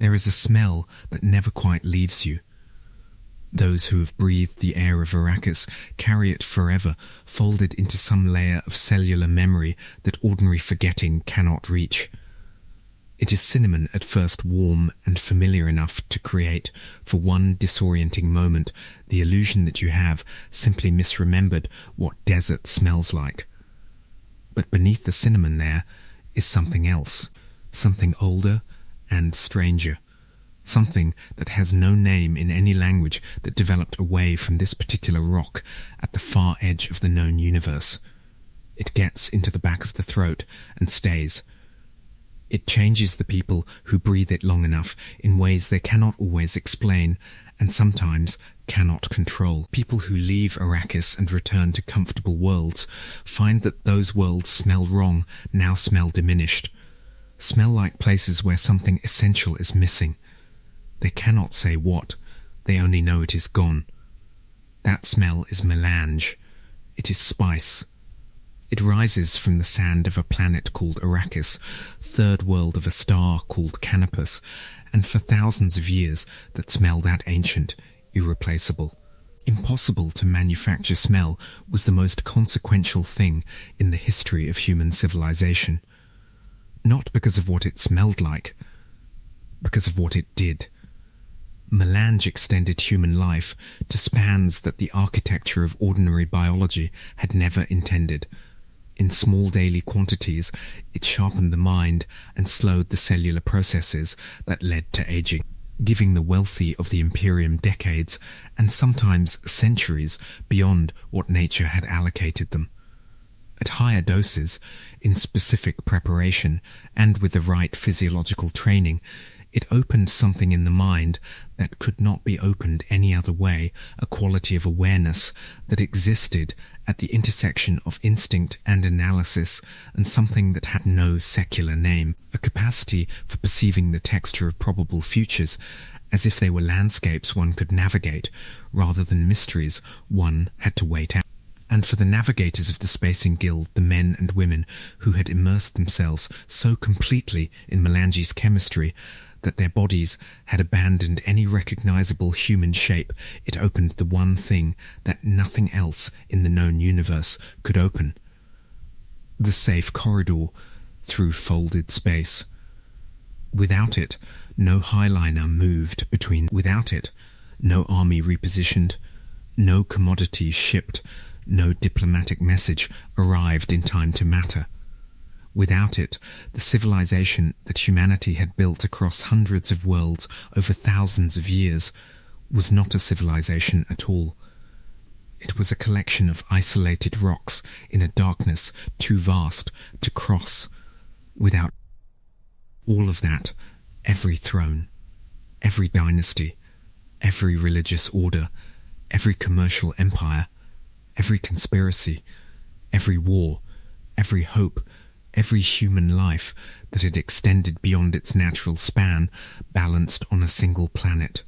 There is a smell that never quite leaves you. Those who have breathed the air of Arrakis carry it forever, folded into some layer of cellular memory that ordinary forgetting cannot reach. It is cinnamon at first warm and familiar enough to create, for one disorienting moment, the illusion that you have simply misremembered what desert smells like. But beneath the cinnamon there is something else, something older and stranger. Something that has no name in any language that developed away from this particular rock at the far edge of the known universe. It gets into the back of the throat and stays. It changes the people who breathe it long enough in ways they cannot always explain and sometimes cannot control. People who leave Arrakis and return to comfortable worlds find that those worlds smell wrong, now smell diminished. Smell like places where something essential is missing. They cannot say what, they only know it is gone. That smell is melange. It is spice. It rises from the sand of a planet called Arrakis, third world of a star called Canopus, and for thousands of years that smell that ancient, irreplaceable. Impossible to manufacture smell was the most consequential thing in the history of human civilization. Not because of what it smelled like, because of what it did. Melange extended human life to spans that the architecture of ordinary biology had never intended. In small daily quantities, it sharpened the mind and slowed the cellular processes that led to aging, giving the wealthy of the Imperium decades and sometimes centuries beyond what nature had allocated them. At higher doses, in specific preparation, and with the right physiological training, it opened something in the mind that could not be opened any other way, a quality of awareness that existed at the intersection of instinct and analysis, and something that had no secular name, a capacity for perceiving the texture of probable futures as if they were landscapes one could navigate, rather than mysteries one had to wait out. And for the navigators of the Spacing Guild, the men and women who had immersed themselves so completely in Melange's chemistry that their bodies had abandoned any recognizable human shape, it opened the one thing that nothing else in the known universe could open. The safe corridor through folded space. Without it, no highliner moved between. Without it, no army repositioned, no commodities shipped, no diplomatic message arrived in time to matter. Without it, the civilization that humanity had built across hundreds of worlds over thousands of years was not a civilization at all. It was a collection of isolated rocks in a darkness too vast to cross. Without all of that, every throne, every dynasty, every religious order, every commercial empire, every conspiracy, every war, every hope, every human life that had extended beyond its natural span, balanced on a single planet.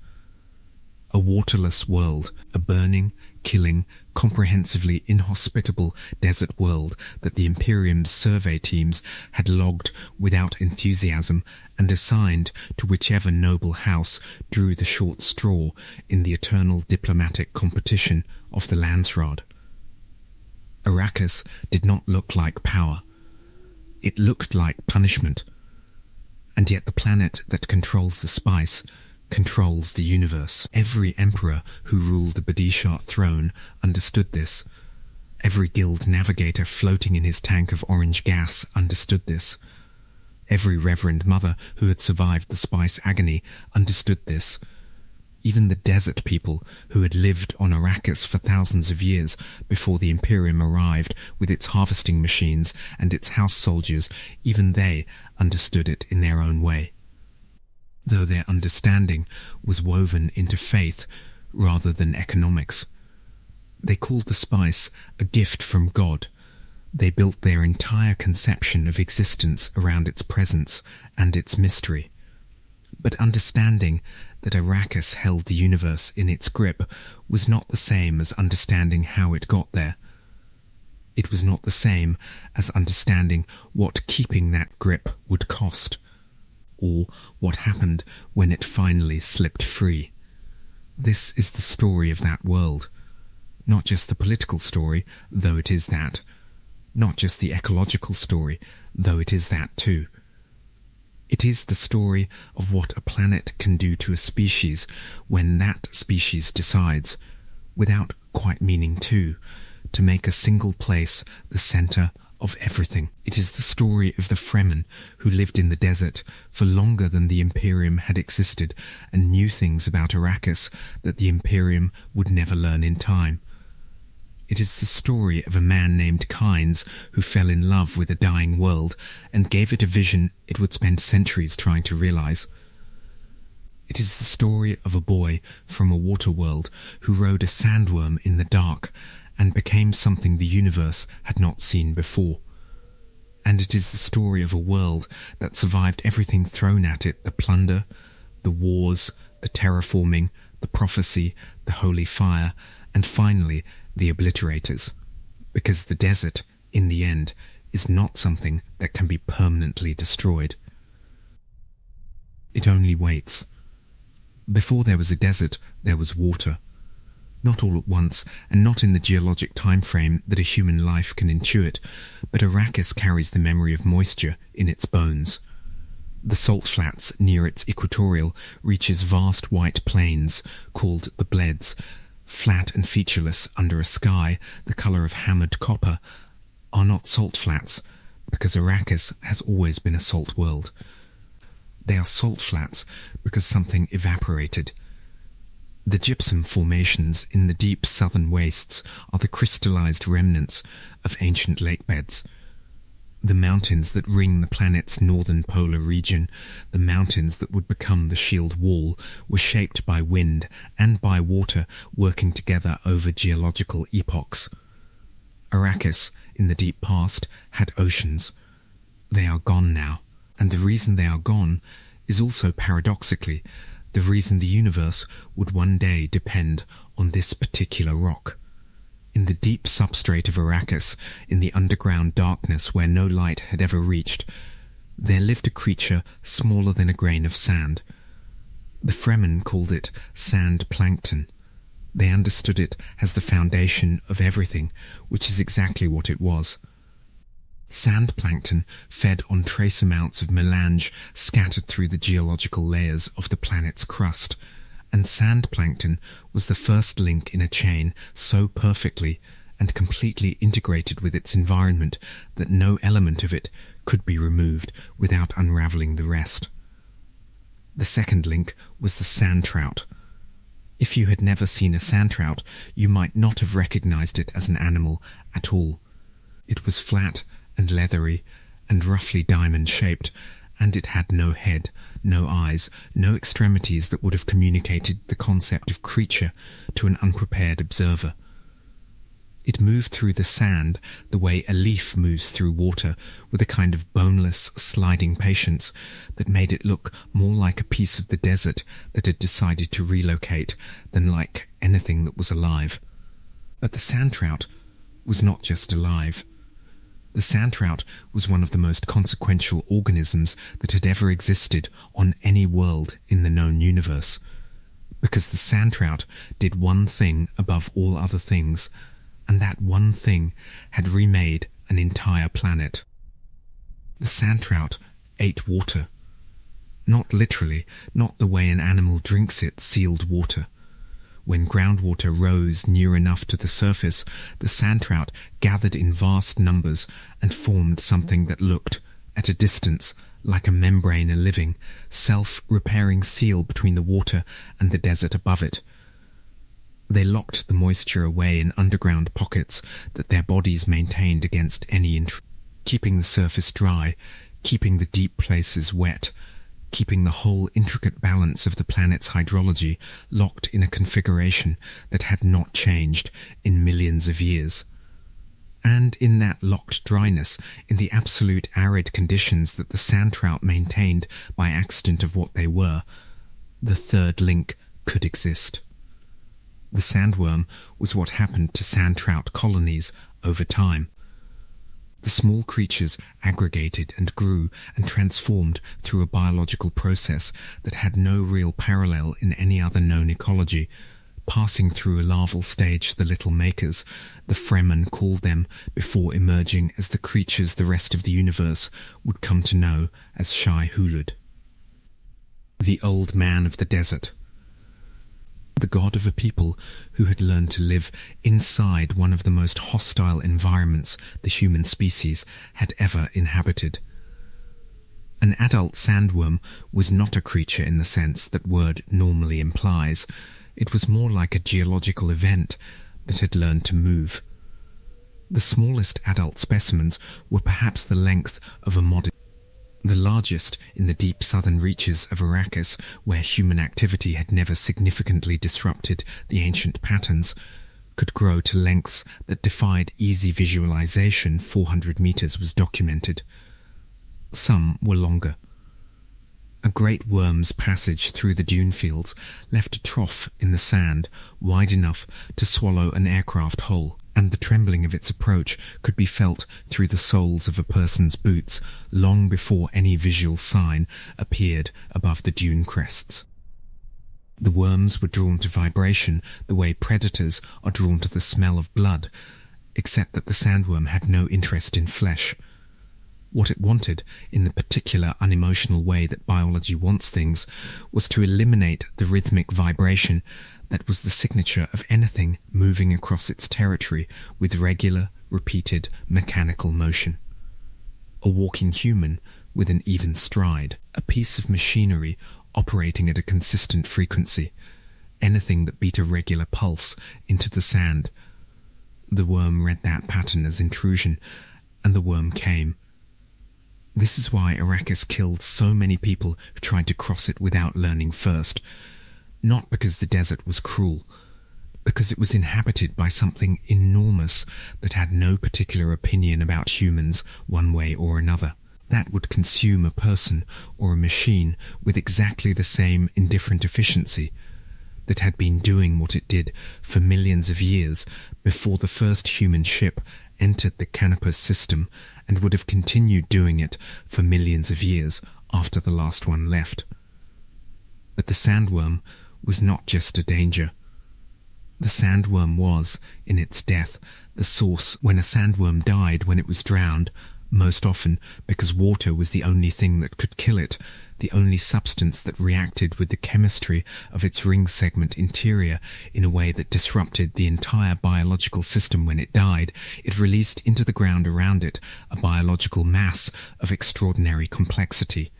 A waterless world, a burning, killing, comprehensively inhospitable desert world that the Imperium's survey teams had logged without enthusiasm and assigned to whichever noble house drew the short straw in the eternal diplomatic competition of the Landsraad. Arrakis did not look like power. It looked like punishment. And yet the planet that controls the spice controls the universe. Every emperor who ruled the Badishart throne understood this. Every guild navigator floating in his tank of orange gas understood this. Every reverend mother who had survived the spice agony understood this. Even the desert people who had lived on Arrakis for thousands of years before the Imperium arrived with its harvesting machines and its house soldiers, even they understood it in their own way. Though their understanding was woven into faith rather than economics. They called the spice a gift from God. They built their entire conception of existence around its presence and its mystery. But understanding that Arrakis held the universe in its grip was not the same as understanding how it got there. It was not the same as understanding what keeping that grip would cost. or what happened when it finally slipped free. This is the story of that world. Not just the political story, though it is that. Not just the ecological story, though it is that too. It is the story of what a planet can do to a species when that species decides, without quite meaning to make a single place the centre of everything. It is the story of the Fremen who lived in the desert for longer than the Imperium had existed and knew things about Arrakis that the Imperium would never learn in time. It is the story of a man named Kynes who fell in love with a dying world and gave it a vision it would spend centuries trying to realize. It is the story of a boy from a water world who rode a sandworm in the dark and became something the universe had not seen before. And it is the story of a world that survived everything thrown at it, the plunder, the wars, the terraforming, the prophecy, the holy fire, and finally the obliterators. Because the desert, in the end, is not something that can be permanently destroyed. It only waits. Before there was a desert, there was water. Not all at once, and not in the geologic time frame that a human life can intuit, but Arrakis carries the memory of moisture in its bones. The salt flats near its equatorial reaches vast white plains, called the Bleds, flat and featureless under a sky the colour of hammered copper, are not salt flats, because Arrakis has always been a salt world. They are salt flats because something evaporated. The gypsum formations in the deep southern wastes are the crystallized remnants of ancient lakebeds. The mountains that ring the planet's northern polar region, the mountains that would become the shield wall, were shaped by wind and by water working together over geological epochs. Arrakis, in the deep past, had oceans. They are gone now, and the reason they are gone is also paradoxically the reason the universe would one day depend on this particular rock. In the deep substrate of Arrakis, in the underground darkness where no light had ever reached, there lived a creature smaller than a grain of sand. The Fremen called it sand plankton. They understood it as the foundation of everything, which is exactly what it was. Sand plankton fed on trace amounts of melange scattered through the geological layers of the planet's crust, and sand plankton was the first link in a chain so perfectly and completely integrated with its environment that no element of it could be removed without unravelling the rest. The second link was the sand trout. If you had never seen a sand trout, you might not have recognised it as an animal at all. It was flat and leathery and roughly diamond-shaped, and it had no head, no eyes, no extremities that would have communicated the concept of creature to an unprepared observer. It moved through the sand the way a leaf moves through water, with a kind of boneless, sliding patience that made it look more like a piece of the desert that had decided to relocate than like anything that was alive. But the sand trout was not just alive. The sand trout was one of the most consequential organisms that had ever existed on any world in the known universe, because the sand trout did one thing above all other things, and that one thing had remade an entire planet. The sand trout ate water. Not literally, not the way an animal drinks it sealed water. When groundwater rose near enough to the surface, the sand trout gathered in vast numbers and formed something that looked, at a distance, like a membrane, a living, self-repairing seal between the water and the desert above it. They locked the moisture away in underground pockets that their bodies maintained against any intrusion, keeping the surface dry, keeping the deep places wet, keeping the whole intricate balance of the planet's hydrology locked in a configuration that had not changed in millions of years. And in that locked dryness, in the absolute arid conditions that the sand trout maintained by accident of what they were, the third link could exist. The sandworm was what happened to sand trout colonies over time. The small creatures aggregated and grew and transformed through a biological process that had no real parallel in any other known ecology. Passing through a larval stage, the little makers, the Fremen called them, before emerging as the creatures the rest of the universe would come to know as Shai Hulud. The old man of the desert. The god of a people who had learned to live inside one of the most hostile environments the human species had ever inhabited. An adult sandworm was not a creature in the sense that word normally implies. It was more like a geological event that had learned to move. The smallest adult specimens were perhaps the length of a modern. The largest, in the deep southern reaches of Arrakis, where human activity had never significantly disrupted the ancient patterns, could grow to lengths that defied easy visualization. 400 meters was documented. Some were longer. A great worm's passage through the dune fields left a trough in the sand wide enough to swallow an aircraft whole, and the trembling of its approach could be felt through the soles of a person's boots long before any visual sign appeared above the dune crests. The worms were drawn to vibration the way predators are drawn to the smell of blood, except that the sandworm had no interest in flesh. What it wanted, in the particular unemotional way that biology wants things, was to eliminate the rhythmic vibration that was the signature of anything moving across its territory with regular, repeated, mechanical motion. A walking human with an even stride, a piece of machinery operating at a consistent frequency, anything that beat a regular pulse into the sand. The worm read that pattern as intrusion, and the worm came. This is why Arrakis killed so many people who tried to cross it without learning first. Not because the desert was cruel, because it was inhabited by something enormous that had no particular opinion about humans one way or another. That would consume a person or a machine with exactly the same indifferent efficiency, that had been doing what it did for millions of years before the first human ship entered the Canopus system, and would have continued doing it for millions of years after the last one left. But the sandworm was not just a danger. The sandworm was, in its death, the source. When a sandworm died when it was drowned, most often because water was the only thing that could kill it, the only substance that reacted with the chemistry of its ring segment interior in a way that disrupted the entire biological system when it died, it released into the ground around it a biological mass of extraordinary complexity.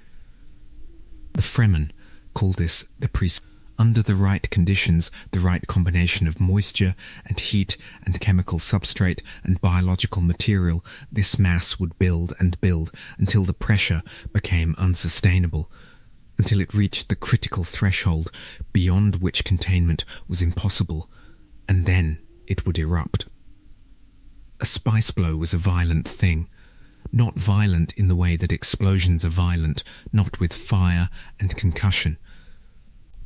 The Fremen call this the Under the right conditions, the right combination of moisture and heat and chemical substrate and biological material, this mass would build and build until the pressure became unsustainable, until it reached the critical threshold beyond which containment was impossible, and then it would erupt. A spice blow was a violent thing. Not violent in the way that explosions are violent, not with fire and concussion,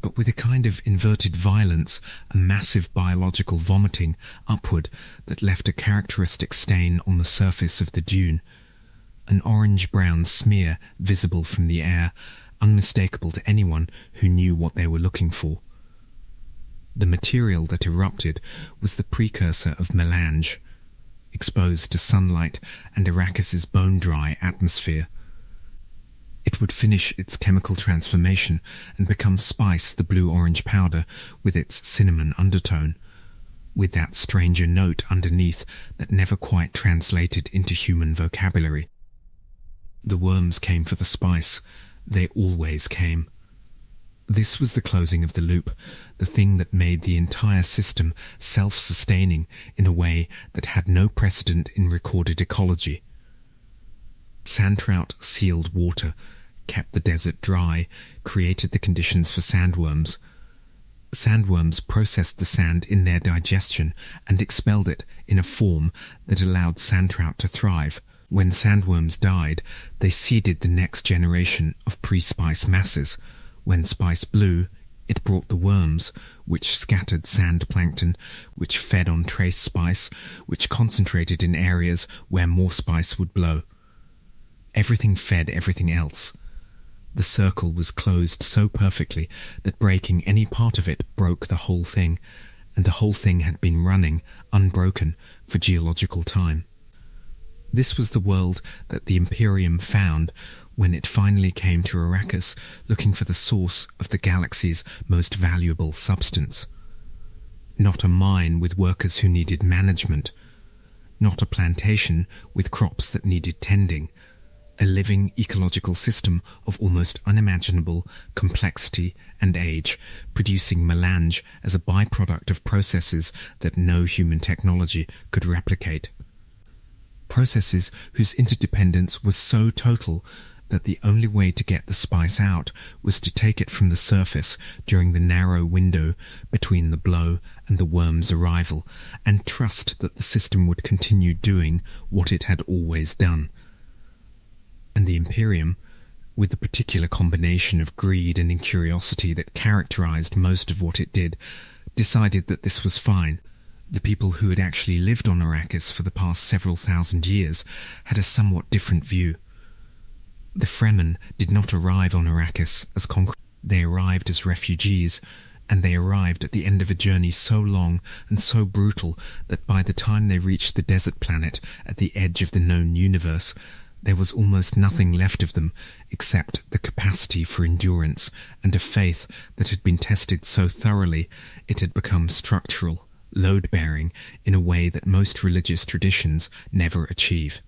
but with a kind of inverted violence, a massive biological vomiting upward that left a characteristic stain on the surface of the dune, an orange-brown smear visible from the air, unmistakable to anyone who knew what they were looking for. The material that erupted was the precursor of melange, exposed to sunlight and Arrakis's bone-dry atmosphere. It would finish its chemical transformation and become spice, the blue-orange powder, with its cinnamon undertone, with that stranger note underneath that never quite translated into human vocabulary. The worms came for the spice. They always came. This was the closing of the loop, the thing that made the entire system self-sustaining in a way that had no precedent in recorded ecology. Sandtrout sealed water, kept the desert dry, created the conditions for sandworms. Sandworms processed the sand in their digestion and expelled it in a form that allowed sandtrout to thrive. When sandworms died, they seeded the next generation of pre-spice masses. When spice blew, It brought the worms, which scattered sand plankton, which fed on trace spice, which concentrated in areas where more spice would blow. Everything fed everything else. The circle was closed so perfectly that breaking any part of it broke the whole thing, and the whole thing had been running, unbroken, for geological time. This was the world that the Imperium found when it finally came to Arrakis looking for the source of the galaxy's most valuable substance. Not a mine with workers who needed management, not a plantation with crops that needed tending, a living ecological system of almost unimaginable complexity and age, producing melange as a byproduct of processes that no human technology could replicate. Processes whose interdependence was so total that the only way to get the spice out was to take it from the surface during the narrow window between the blow and the worm's arrival, and trust that the system would continue doing what it had always done. And the Imperium, with the particular combination of greed and incuriosity that characterized most of what it did, decided that this was fine. The people who had actually lived on Arrakis for the past several thousand years had a somewhat different view. The Fremen did not arrive on Arrakis as conquerors. They arrived as refugees, and they arrived at the end of a journey so long and so brutal that by the time they reached the desert planet at the edge of the known universe, there was almost nothing left of them except the capacity for endurance and a faith that had been tested so thoroughly it had become structural, load-bearing in a way that most religious traditions never achieve.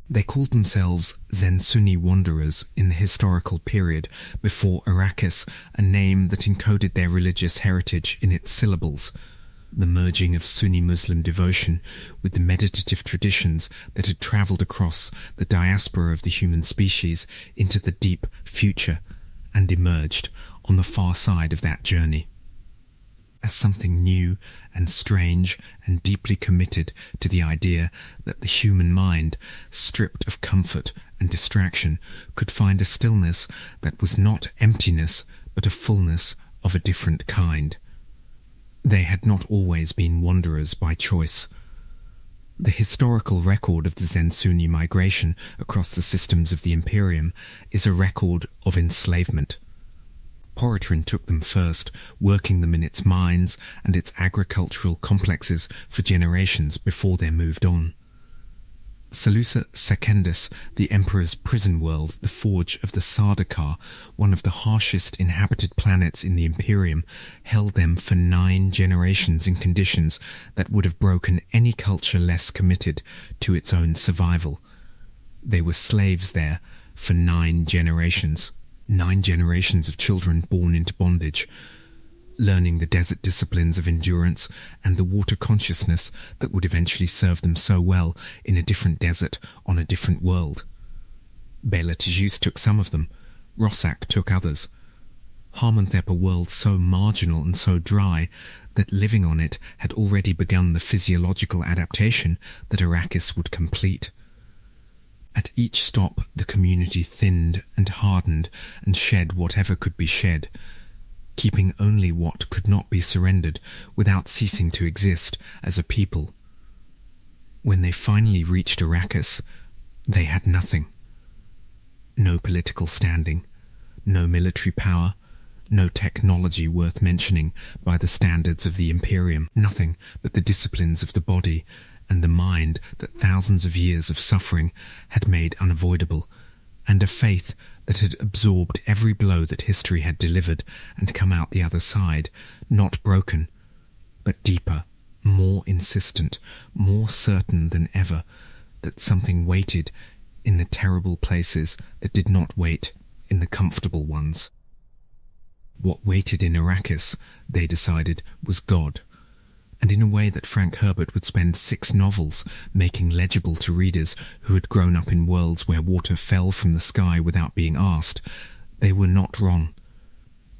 They called themselves Zen-Sunni wanderers in the historical period before Arrakis, a name that encoded their religious heritage in its syllables, the merging of Sunni Muslim devotion with the meditative traditions that had travelled across the diaspora of the human species into the deep future and emerged on the far side of that journey as something new and strange and deeply committed to the idea that the human mind, stripped of comfort and distraction, could find a stillness that was not emptiness but a fullness of a different kind. They had not always been wanderers by choice. The historical record of the Zen-Sunni migration across the systems of the Imperium is a record of enslavement. Paul Atreides took them first, working them in its mines and its agricultural complexes for generations before they moved on. Seleucus Secundus, the Emperor's prison world, the forge of the Sardaukar, one of the harshest inhabited planets in the Imperium, held them for 9 generations in conditions that would have broken any culture less committed to its own survival. They were slaves there for 9 generations. 9 generations of children born into bondage, learning the desert disciplines of endurance and the water consciousness that would eventually serve them so well in a different desert on a different world. Bela Tejus took some of them, Rossak took others. Harmonthep a world so marginal and so dry that living on it had already begun the physiological adaptation that Arrakis would complete. At each stop, the community thinned and hardened and shed whatever could be shed, keeping only what could not be surrendered without ceasing to exist as a people. When they finally reached Arrakis, they had nothing. No political standing, no military power, no technology worth mentioning by the standards of the Imperium, nothing but the disciplines of the body and the mind that thousands of years of suffering had made unavoidable, and a faith that had absorbed every blow that history had delivered and come out the other side, not broken, but deeper, more insistent, more certain than ever that something waited in the terrible places that did not wait in the comfortable ones. What waited in Arrakis, they decided, was God, and in a way that Frank Herbert would spend 6 novels making legible to readers who had grown up in worlds where water fell from the sky without being asked, they were not wrong.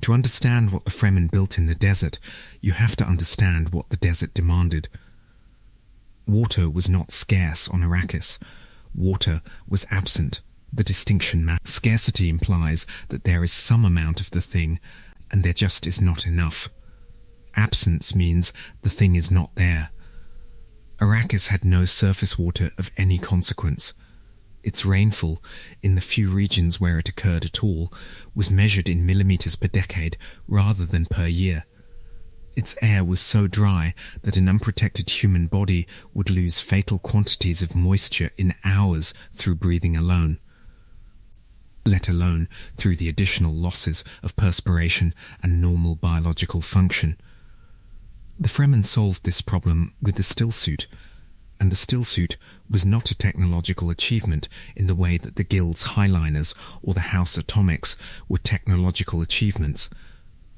To understand what the Fremen built in the desert, you have to understand what the desert demanded. Water was not scarce on Arrakis. Water was absent. The distinction matters. Scarcity implies that there is some amount of the thing, and there just is not enough. Absence means the thing is not there. Arrakis had no surface water of any consequence. Its rainfall, in the few regions where it occurred at all, was measured in millimeters per decade rather than per year. Its air was so dry that an unprotected human body would lose fatal quantities of moisture in hours through breathing alone, let alone through the additional losses of perspiration and normal biological function. The Fremen solved this problem with the stillsuit, and the stillsuit was not a technological achievement in the way that the Guild's Highliners or the House Atomics were technological achievements.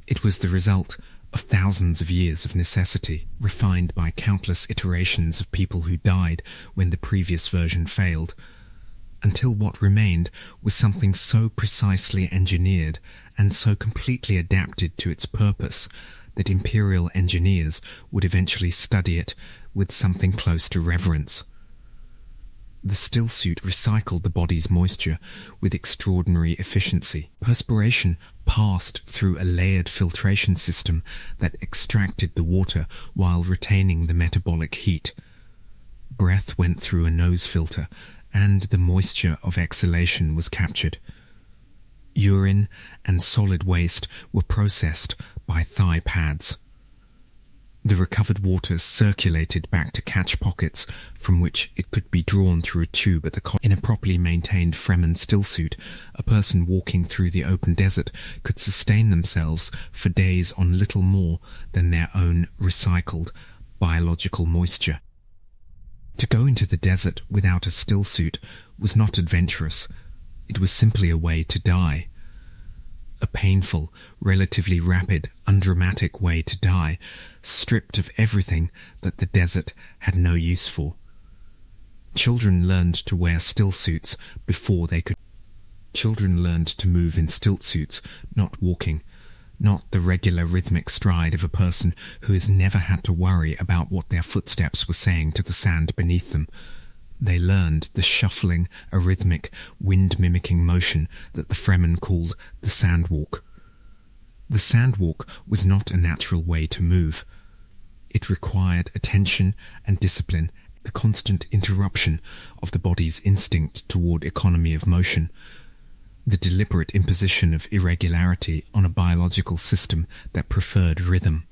It was the result of thousands of years of necessity, refined by countless iterations of people who died when the previous version failed, until what remained was something so precisely engineered and so completely adapted to its purpose that Imperial engineers would eventually study it with something close to reverence. The stillsuit recycled the body's moisture with extraordinary efficiency. Perspiration passed through a layered filtration system that extracted the water while retaining the metabolic heat. Breath went through a nose filter, and the moisture of exhalation was captured. Urine and solid waste were processed by thigh pads. The recovered water circulated back to catch pockets from which it could be drawn through a tube at the collar. In a properly maintained Fremen stillsuit, a person walking through the open desert could sustain themselves for days on little more than their own recycled biological moisture. To go into the desert without a stillsuit was not adventurous. It was simply a way to die. A painful, relatively rapid, undramatic way to die, stripped of everything that the desert had no use for. Children learned to wear stillsuits before they could. Children learned to move in stiltsuits, not walking, not the regular rhythmic stride of a person who has never had to worry about what their footsteps were saying to the sand beneath them. They learned the shuffling, arrhythmic, wind-mimicking motion that the Fremen called the sandwalk. The sandwalk was not a natural way to move. It required attention and discipline, the constant interruption of the body's instinct toward economy of motion, the deliberate imposition of irregularity on a biological system that preferred rhythm.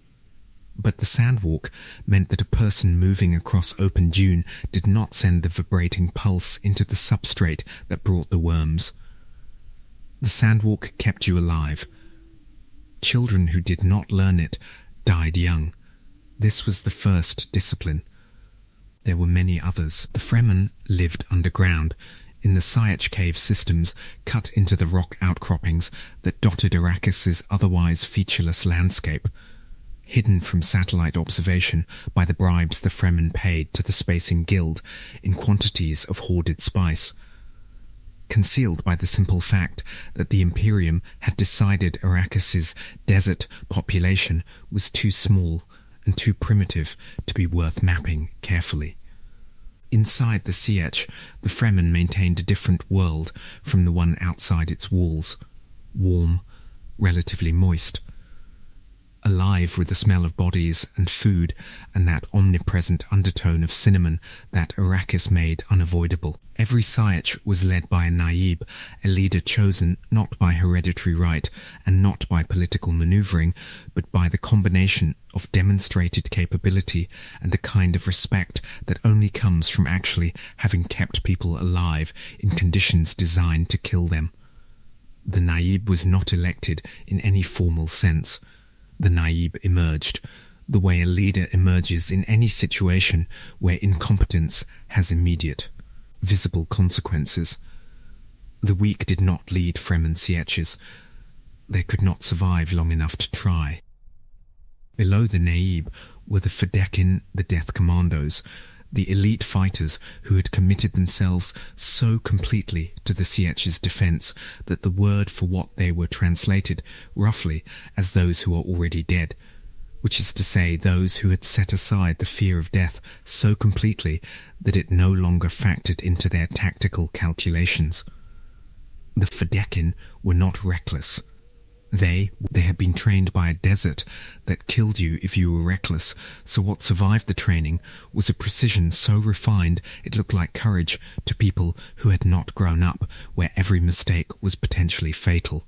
But the sandwalk meant that a person moving across open dune did not send the vibrating pulse into the substrate that brought the worms. The sandwalk kept you alive. Children who did not learn it died young. This was the first discipline. There were many others. The Fremen lived underground, in the Sietch cave systems cut into the rock outcroppings that dotted Arrakis's otherwise featureless landscape, hidden from satellite observation by the bribes the Fremen paid to the Spacing Guild in quantities of hoarded spice, concealed by the simple fact that the Imperium had decided Arrakis's desert population was too small and too primitive to be worth mapping carefully. Inside the Sietch, the Fremen maintained a different world from the one outside its walls, warm, relatively moist, alive with the smell of bodies and food and that omnipresent undertone of cinnamon that Arrakis made unavoidable. Every Sietch was led by a Naib, a leader chosen not by hereditary right and not by political maneuvering, but by the combination of demonstrated capability and the kind of respect that only comes from actually having kept people alive in conditions designed to kill them. The Naib was not elected in any formal sense. The Naib emerged, the way a leader emerges in any situation where incompetence has immediate, visible consequences. The weak did not lead Fremen Sietches. They could not survive long enough to try. Below the Naib were the Fedekin, the Death Commandos, the elite fighters who had committed themselves so completely to the Sietch's defense that the word for what they were translated roughly as those who are already dead, which is to say those who had set aside the fear of death so completely that it no longer factored into their tactical calculations. The Fedekin were not reckless. They had been trained by a desert that killed you if you were reckless, so what survived the training was a precision so refined it looked like courage to people who had not grown up, where every mistake was potentially fatal.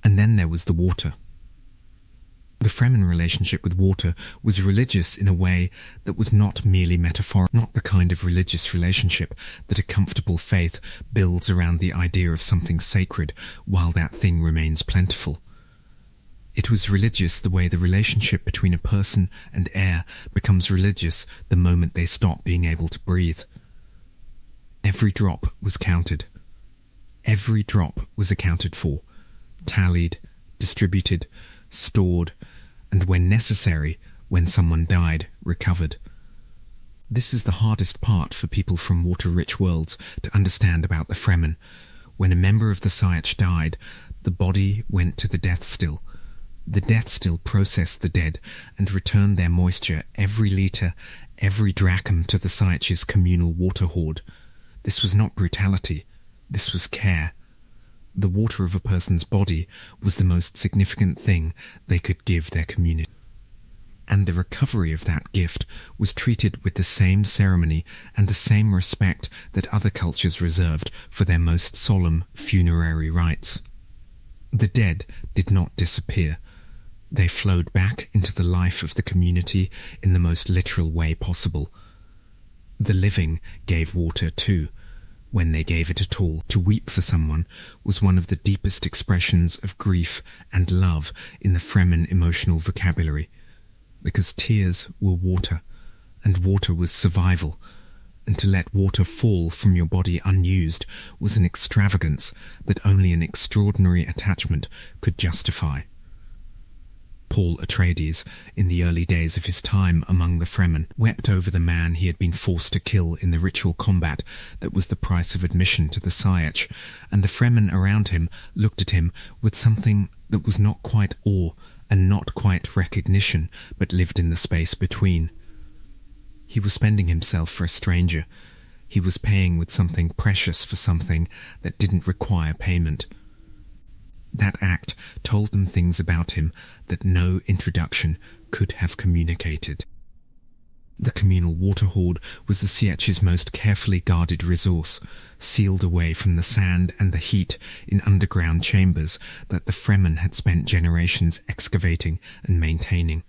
And then there was the water. The Fremen relationship with water was religious in a way that was not merely metaphorical, not the kind of religious relationship that a comfortable faith builds around the idea of something sacred while that thing remains plentiful. It was religious the way the relationship between a person and air becomes religious the moment they stop being able to breathe. Every drop was counted. Every drop was accounted for, tallied, distributed, stored, and when necessary, when someone died, recovered. This is the hardest part for people from water-rich worlds to understand about the Fremen. When a member of the Sietch died, the body went to the death still. The death still processed the dead and returned their moisture, every litre, every drachm to the Sietch's communal water hoard. This was not brutality. This was care. The water of a person's body was the most significant thing they could give their community. And the recovery of that gift was treated with the same ceremony and the same respect that other cultures reserved for their most solemn funerary rites. The dead did not disappear. They flowed back into the life of the community in the most literal way possible. The living gave water too, when they gave it at all. To weep for someone was one of the deepest expressions of grief and love in the Fremen emotional vocabulary, because tears were water, and water was survival, and to let water fall from your body unused was an extravagance that only an extraordinary attachment could justify. Paul Atreides, in the early days of his time among the Fremen, wept over the man he had been forced to kill in the ritual combat that was the price of admission to the Sietch, and the Fremen around him looked at him with something that was not quite awe and not quite recognition, but lived in the space between. He was spending himself for a stranger. He was paying with something precious for something that didn't require payment. That act told them things about him that no introduction could have communicated. The communal water hoard was the Sietch's most carefully guarded resource, sealed away from the sand and the heat in underground chambers that the Fremen had spent generations excavating and maintaining.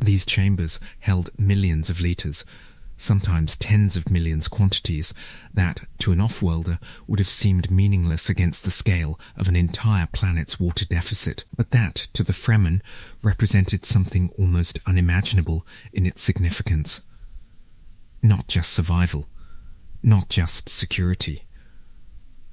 These chambers held millions of litres, sometimes tens of millions quantities, that, to an off-worlder, would have seemed meaningless against the scale of an entire planet's water deficit, but that, to the Fremen, represented something almost unimaginable in its significance. Not just survival, not just security.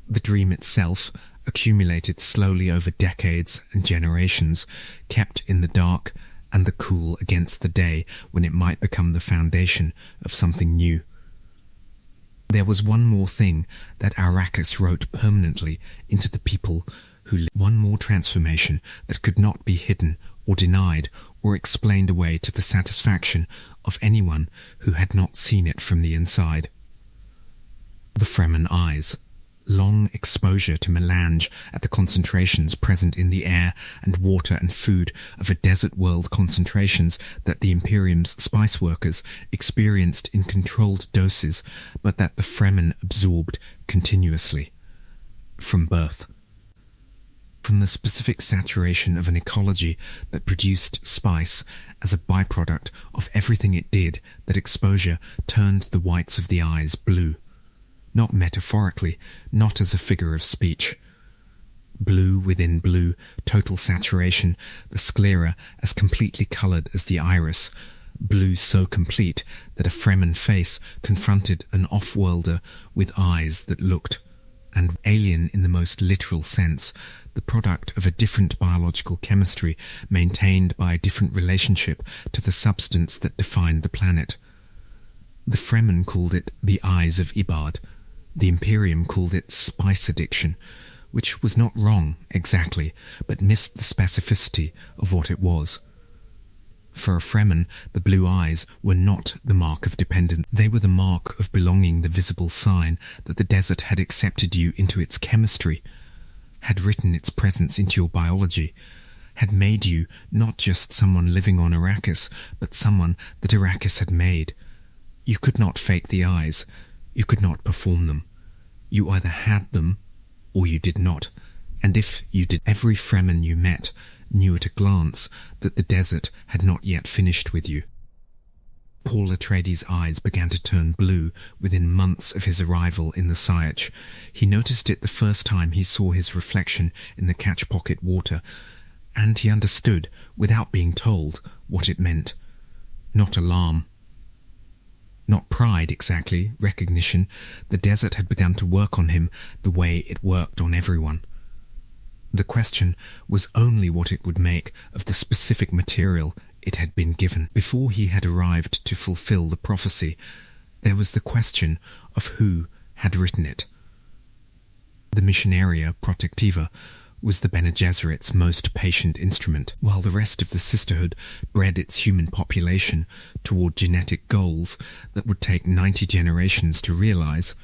The dream itself, accumulated slowly over decades and generations, kept in the dark and the cool against the day when it might become the foundation of something new. There was one more thing that Arrakis wrote permanently into the people who lived, one more transformation that could not be hidden or denied or explained away to the satisfaction of anyone who had not seen it from the inside. The Fremen eyes. Long exposure to melange at the concentrations present in the air and water and food of a desert world, concentrations that the Imperium's spice workers experienced in controlled doses, but that the Fremen absorbed continuously. From birth. From the specific saturation of an ecology that produced spice as a byproduct of everything it did, that exposure turned the whites of the eyes blue. Not metaphorically, not as a figure of speech. Blue within blue, total saturation, the sclera as completely coloured as the iris, blue so complete that a Fremen face confronted an off-worlder with eyes that looked, and alien in the most literal sense, the product of a different biological chemistry maintained by a different relationship to the substance that defined the planet. The Fremen called it the eyes of Ibad. The Imperium called it spice addiction, which was not wrong exactly, but missed the specificity of what it was. For a Fremen, the blue eyes were not the mark of dependence. They were the mark of belonging, the visible sign that the desert had accepted you into its chemistry. had written its presence into your biology, had made you not just someone living on Arrakis, but someone that Arrakis had made. You could not fake the eyes. You could not perform them. You either had them, or you did not. And if you did, every Fremen you met knew at a glance that the desert had not yet finished with you. Paul Atreides' eyes began to turn blue within months of his arrival in the Sietch. He noticed it the first time he saw his reflection in the catch-pocket water, and he understood, without being told, what it meant. Not alarm. Not pride, exactly, recognition. The desert had begun to work on him the way it worked on everyone. The question was only what it would make of the specific material it had been given. Before he had arrived to fulfill the prophecy, there was the question of who had written it. The Missionaria Protectiva was the Bene Gesserit's most patient instrument, while the rest of the Sisterhood bred its human population toward genetic goals that would take 90 generations to realize,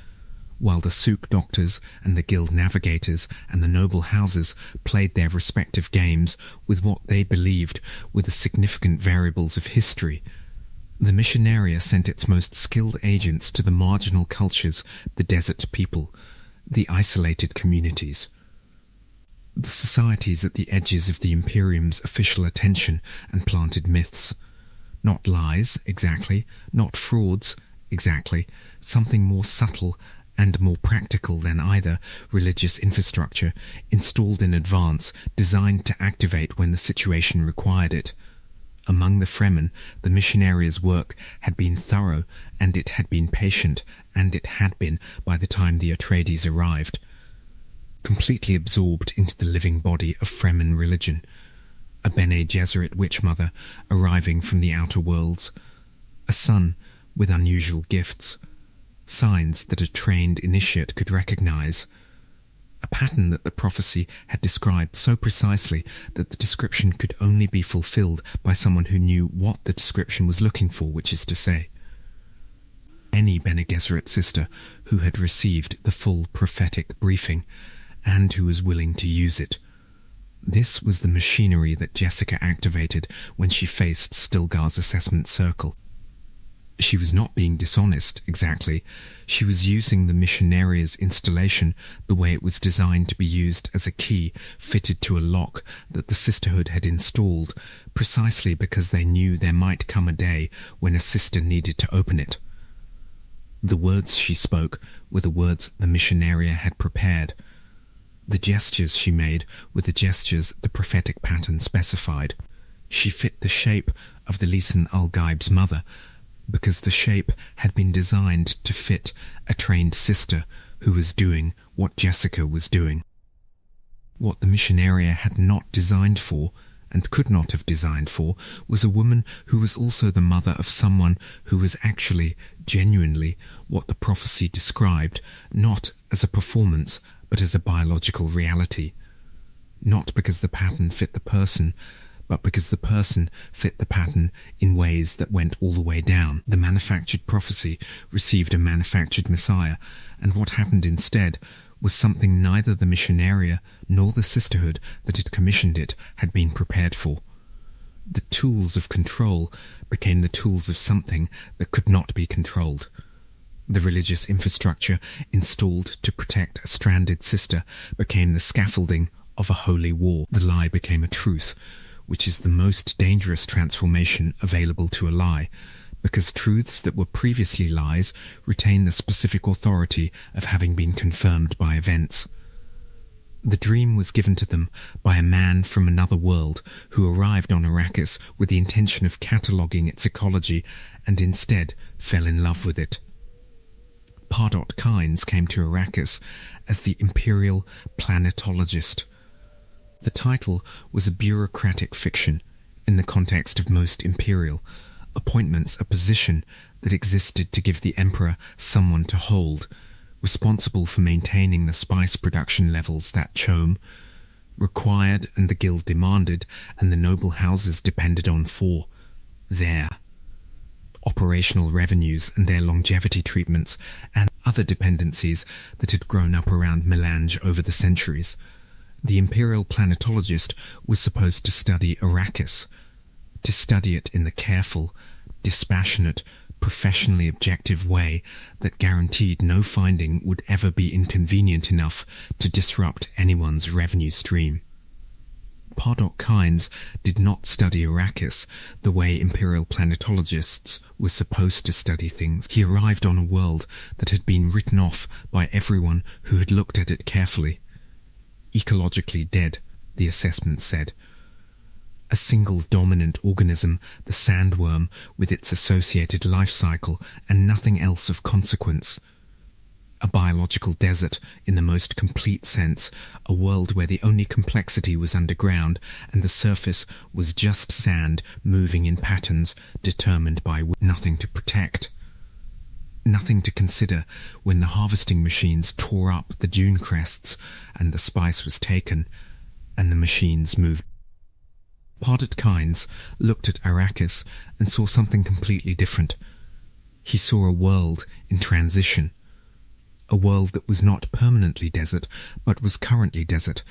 while the Souk doctors and the guild navigators and the noble houses played their respective games with what they believed were the significant variables of history. The Missionaria sent its most skilled agents to the marginal cultures, the desert people, the isolated communities. The societies at the edges of the Imperium's official attention and planted myths. Not lies, exactly, not frauds, exactly, something more subtle and more practical than either religious infrastructure, installed in advance, designed to activate when the situation required it. Among the Fremen, the Missionaria's work had been thorough, and it had been patient, and it had been by the time the Atreides arrived. Completely absorbed into the living body of Fremen religion, a Bene Gesserit witch-mother arriving from the outer worlds, a son with unusual gifts, signs that a trained initiate could recognize, a pattern that the prophecy had described so precisely that the description could only be fulfilled by someone who knew what the description was looking for, which is to say, any Bene Gesserit sister who had received the full prophetic briefing and who was willing to use it. This was the machinery that Jessica activated when she faced Stilgar's assessment circle. She was not being dishonest, exactly. She was using the Missionaria's installation the way it was designed to be used as a key fitted to a lock that the Sisterhood had installed, precisely because they knew there might come a day when a sister needed to open it. The words she spoke were the words the Missionaria had prepared. The gestures she made were the gestures the prophetic pattern specified. She fit the shape of the Lisan al-Gaib's mother, because the shape had been designed to fit a trained sister who was doing what Jessica was doing. What the Missionaria had not designed for, and could not have designed for, was a woman who was also the mother of someone who was actually, genuinely, what the prophecy described, not as a performance, but as a biological reality. Not because the pattern fit the person, but because the person fit the pattern in ways that went all the way down. The manufactured prophecy received a manufactured Messiah, and what happened instead was something neither the Missionaria nor the Sisterhood that had commissioned it had been prepared for. The tools of control became the tools of something that could not be controlled. The religious infrastructure installed to protect a stranded sister became the scaffolding of a holy war. The lie became a truth, which is the most dangerous transformation available to a lie, because truths that were previously lies retain the specific authority of having been confirmed by events. The dream was given to them by a man from another world who arrived on Arrakis with the intention of cataloguing its ecology and instead fell in love with it. Pardot Kynes came to Arrakis as the Imperial Planetologist. The title was a bureaucratic fiction in the context of most imperial appointments, a position that existed to give the emperor someone to hold, responsible for maintaining the spice production levels that Chom required and the guild demanded and the noble houses depended on for their operational revenues and their longevity treatments and other dependencies that had grown up around melange over the centuries. The Imperial planetologist was supposed to study Arrakis, to study it in the careful, dispassionate, professionally objective way that guaranteed no finding would ever be inconvenient enough to disrupt anyone's revenue stream. Pardot Kynes did not study Arrakis the way Imperial planetologists were supposed to study things. He arrived on a world that had been written off by everyone who had looked at it carefully. Ecologically dead, the assessment said. A single dominant organism, the sandworm, with its associated life cycle, and nothing else of consequence. A biological desert in the most complete sense, a world where the only complexity was underground and the surface was just sand moving in patterns determined by nothing to protect. Nothing to consider when the harvesting machines tore up the dune crests and the spice was taken and the machines moved. Pardot Kynes looked at Arrakis and saw something completely different. He saw a world in transition. A world that was not permanently desert, but was currently desert,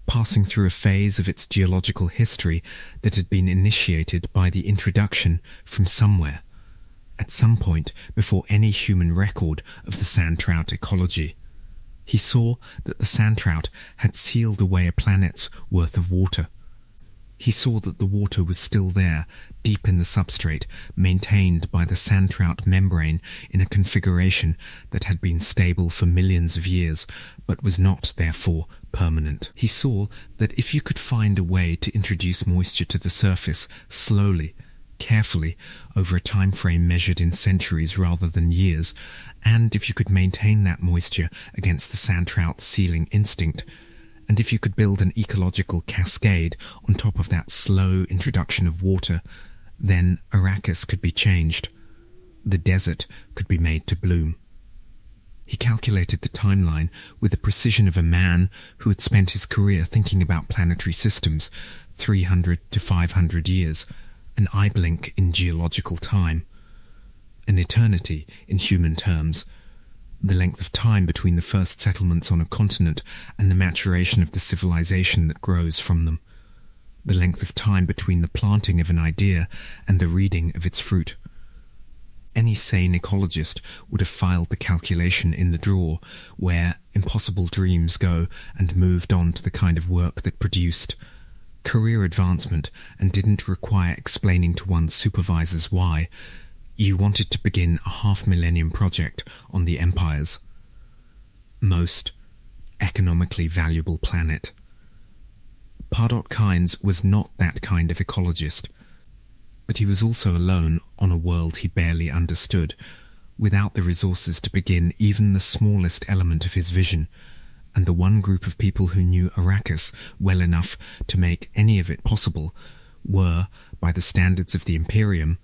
passing through a phase of its geological history that had been initiated by the introduction from somewhere, at some point before any human record of the sand trout ecology. He saw that the sand trout had sealed away a planet's worth of water. He saw that the water was still there, deep in the substrate, maintained by the sand trout membrane in a configuration that had been stable for millions of years, but was not, therefore, permanent. He saw that if you could find a way to introduce moisture to the surface slowly, carefully, over a time frame measured in centuries rather than years, and if you could maintain that moisture against the sand trout's sealing instinct, and if you could build an ecological cascade on top of that slow introduction of water, then Arrakis could be changed. The desert could be made to bloom. He calculated the timeline with the precision of a man who had spent his career thinking about planetary systems, 300 to 500 years, an eye blink in geological time, an eternity in human terms, the length of time between the first settlements on a continent and the maturation of the civilization that grows from them, the length of time between the planting of an idea and the reading of its fruit. Any sane ecologist would have filed the calculation in the drawer where impossible dreams go and moved on to the kind of work that produced career advancement and didn't require explaining to one's supervisors why. You wanted to begin a half-millennium project on the Empire's most economically valuable planet. Pardot Kynes was not that kind of ecologist, but he was also alone on a world he barely understood, without the resources to begin even the smallest element of his vision, and the one group of people who knew Arrakis well enough to make any of it possible were, by the standards of the Imperium,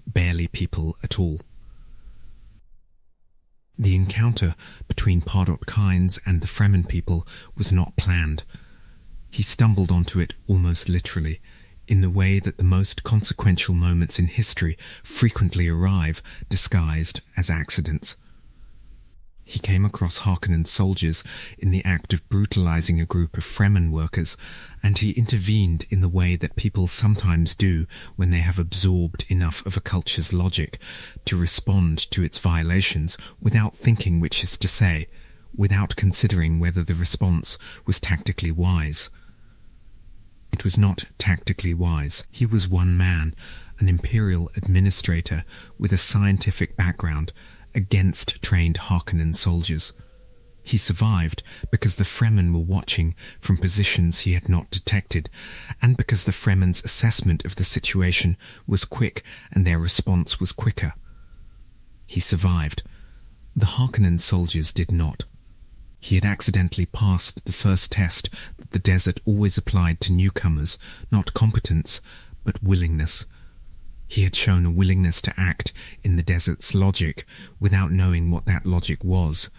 barely people at all. The encounter between Pardot Kynes and the Fremen people was not planned. He stumbled onto it almost literally, in the way that the most consequential moments in history frequently arrive disguised as accidents. He came across Harkonnen soldiers in the act of brutalizing a group of Fremen workers, and he intervened in the way that people sometimes do when they have absorbed enough of a culture's logic to respond to its violations without thinking, which is to say, without considering whether the response was tactically wise. It was not tactically wise. He was one man, an imperial administrator with a scientific background, against trained Harkonnen soldiers. He survived because the Fremen were watching from positions he had not detected, and because the Fremen's assessment of the situation was quick and their response was quicker. He survived. The Harkonnen soldiers did not. He had accidentally passed the first test that the desert always applied to newcomers, not competence, but willingness. He had shown a willingness to act in the desert's logic without knowing what that logic was.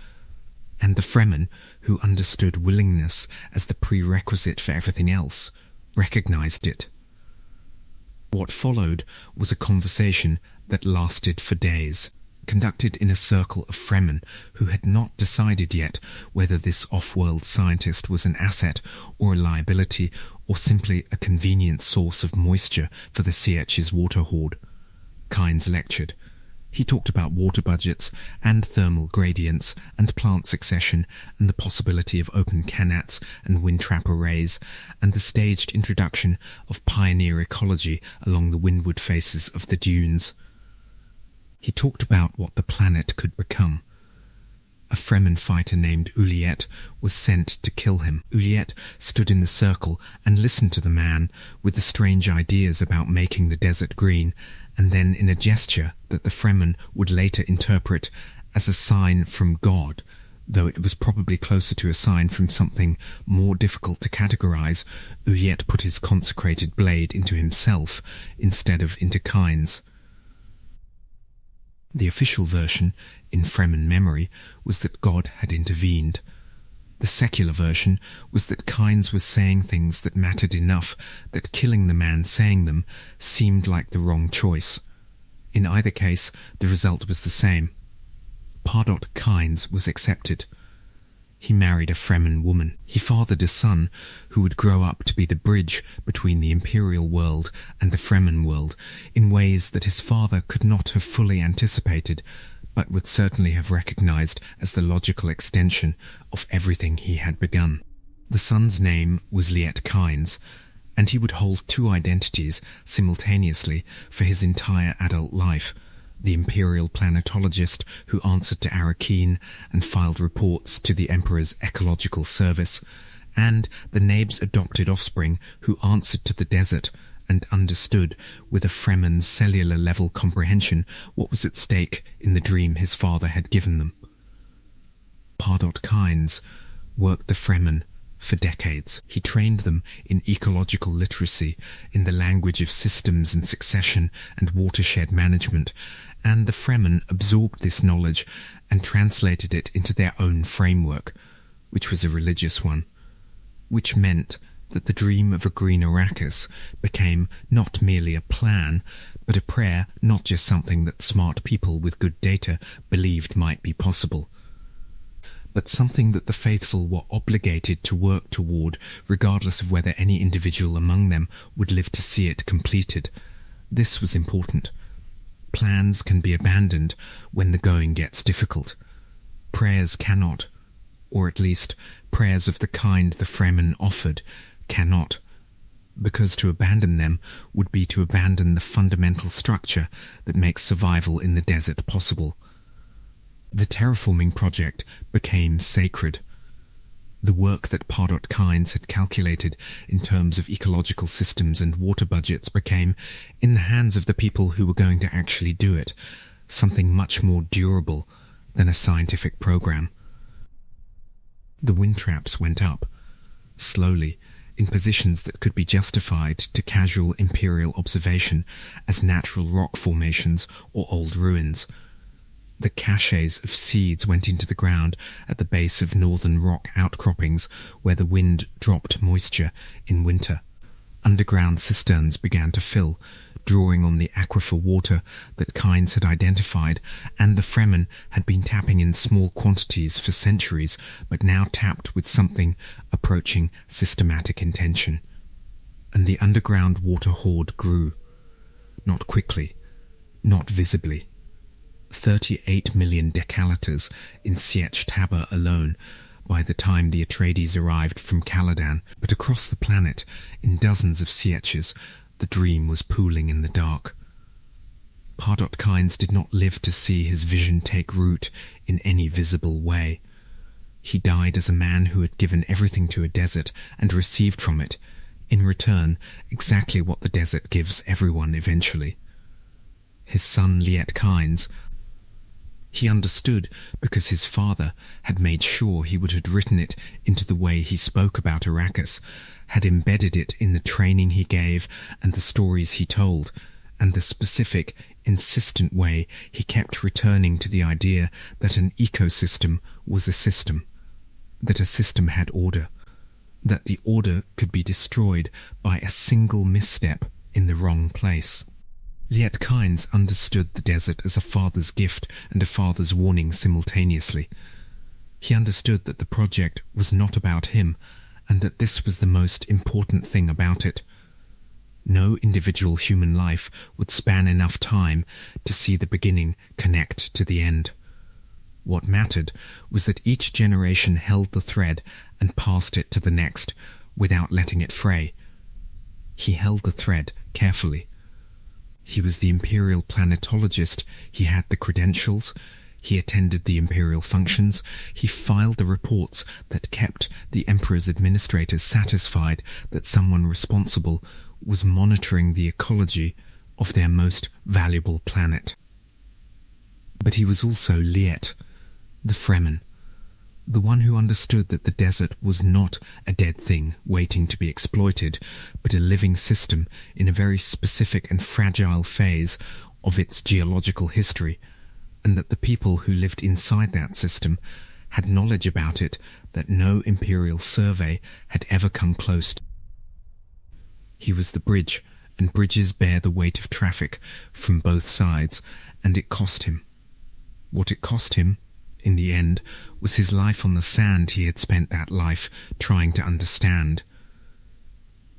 And the Fremen, who understood willingness as the prerequisite for everything else, recognized it. What followed was a conversation that lasted for days. conducted in a circle of Fremen who had not decided yet whether this off-world scientist was an asset or a liability or simply a convenient source of moisture for the Sietch's water hoard. Kynes lectured. He talked about water budgets and thermal gradients and plant succession and the possibility of open canats and wind trap arrays and the staged introduction of pioneer ecology along the windward faces of the dunes. He talked about what the planet could become. A Fremen fighter named Uliet was sent to kill him. Uliet stood in the circle and listened to the man with the strange ideas about making the desert green, and then in a gesture that the Fremen would later interpret as a sign from God, though it was probably closer to a sign from something more difficult to categorize, Uliet put his consecrated blade into himself instead of into Kynes. The official version, in Fremen memory, was that God had intervened. The secular version was that Kynes was saying things that mattered enough that killing the man saying them seemed like the wrong choice. In either case, the result was the same. Pardot Kynes was accepted. He married a Fremen woman. He fathered a son who would grow up to be the bridge between the imperial world and the Fremen world in ways that his father could not have fully anticipated, but would certainly have recognized as the logical extension of everything he had begun. The son's name was Liet Kynes, and he would hold two identities simultaneously for his entire adult life: the imperial planetologist who answered to Arrakis and filed reports to the Emperor's ecological service, and the Nabe's adopted offspring who answered to the desert and understood with a Fremen cellular-level comprehension what was at stake in the dream his father had given them. Pardot Kynes worked the Fremen for decades. He trained them in ecological literacy, in the language of systems and succession and watershed management, and the Fremen absorbed this knowledge and translated it into their own framework, which was a religious one, which meant that the dream of a green Arrakis became not merely a plan, but a prayer, not just something that smart people with good data believed might be possible, but something that the faithful were obligated to work toward, regardless of whether any individual among them would live to see it completed. This was important. Plans can be abandoned when the going gets difficult. Prayers cannot, or at least prayers of the kind the Fremen offered cannot, because to abandon them would be to abandon the fundamental structure that makes survival in the desert possible. The terraforming project became sacred. The work that Pardot Kynes had calculated in terms of ecological systems and water budgets became, in the hands of the people who were going to actually do it, something much more durable than a scientific program. The wind traps went up, slowly, in positions that could be justified to casual imperial observation as natural rock formations or old ruins. The caches of seeds went into the ground at the base of northern rock outcroppings where the wind dropped moisture in winter. Underground cisterns began to fill, drawing on the aquifer water that Kynes had identified, and the Fremen had been tapping in small quantities for centuries, but now tapped with something approaching systematic intention. And the underground water hoard grew. Not quickly, not visibly. 38 million decaliters in Sietch Tabr alone by the time the Atreides arrived from Caladan, but across the planet, in dozens of Sietches, the dream was pooling in the dark. Pardot Kynes did not live to see his vision take root in any visible way. He died as a man who had given everything to a desert and received from it, in return, exactly what the desert gives everyone eventually. His son Liet Kynes, he understood because his father had made sure he would have written it into the way he spoke about Arrakis, had embedded it in the training he gave and the stories he told, and the specific, insistent way he kept returning to the idea that an ecosystem was a system, that a system had order, that the order could be destroyed by a single misstep in the wrong place. Liet Kynes understood the desert as a father's gift and a father's warning simultaneously. He understood that the project was not about him, and that this was the most important thing about it. No individual human life would span enough time to see the beginning connect to the end. What mattered was that each generation held the thread and passed it to the next without letting it fray. He held the thread carefully. He was the imperial planetologist. He had the credentials. He attended the imperial functions. He filed the reports that kept the emperor's administrators satisfied that someone responsible was monitoring the ecology of their most valuable planet. But he was also Liet, the Fremen, the one who understood that the desert was not a dead thing waiting to be exploited, but a living system in a very specific and fragile phase of its geological history, and that the people who lived inside that system had knowledge about it that no imperial survey had ever come close to. He was the bridge, and bridges bear the weight of traffic from both sides, and it cost him. What it cost him, in the end, was his life on the sand. He had spent that life trying to understand.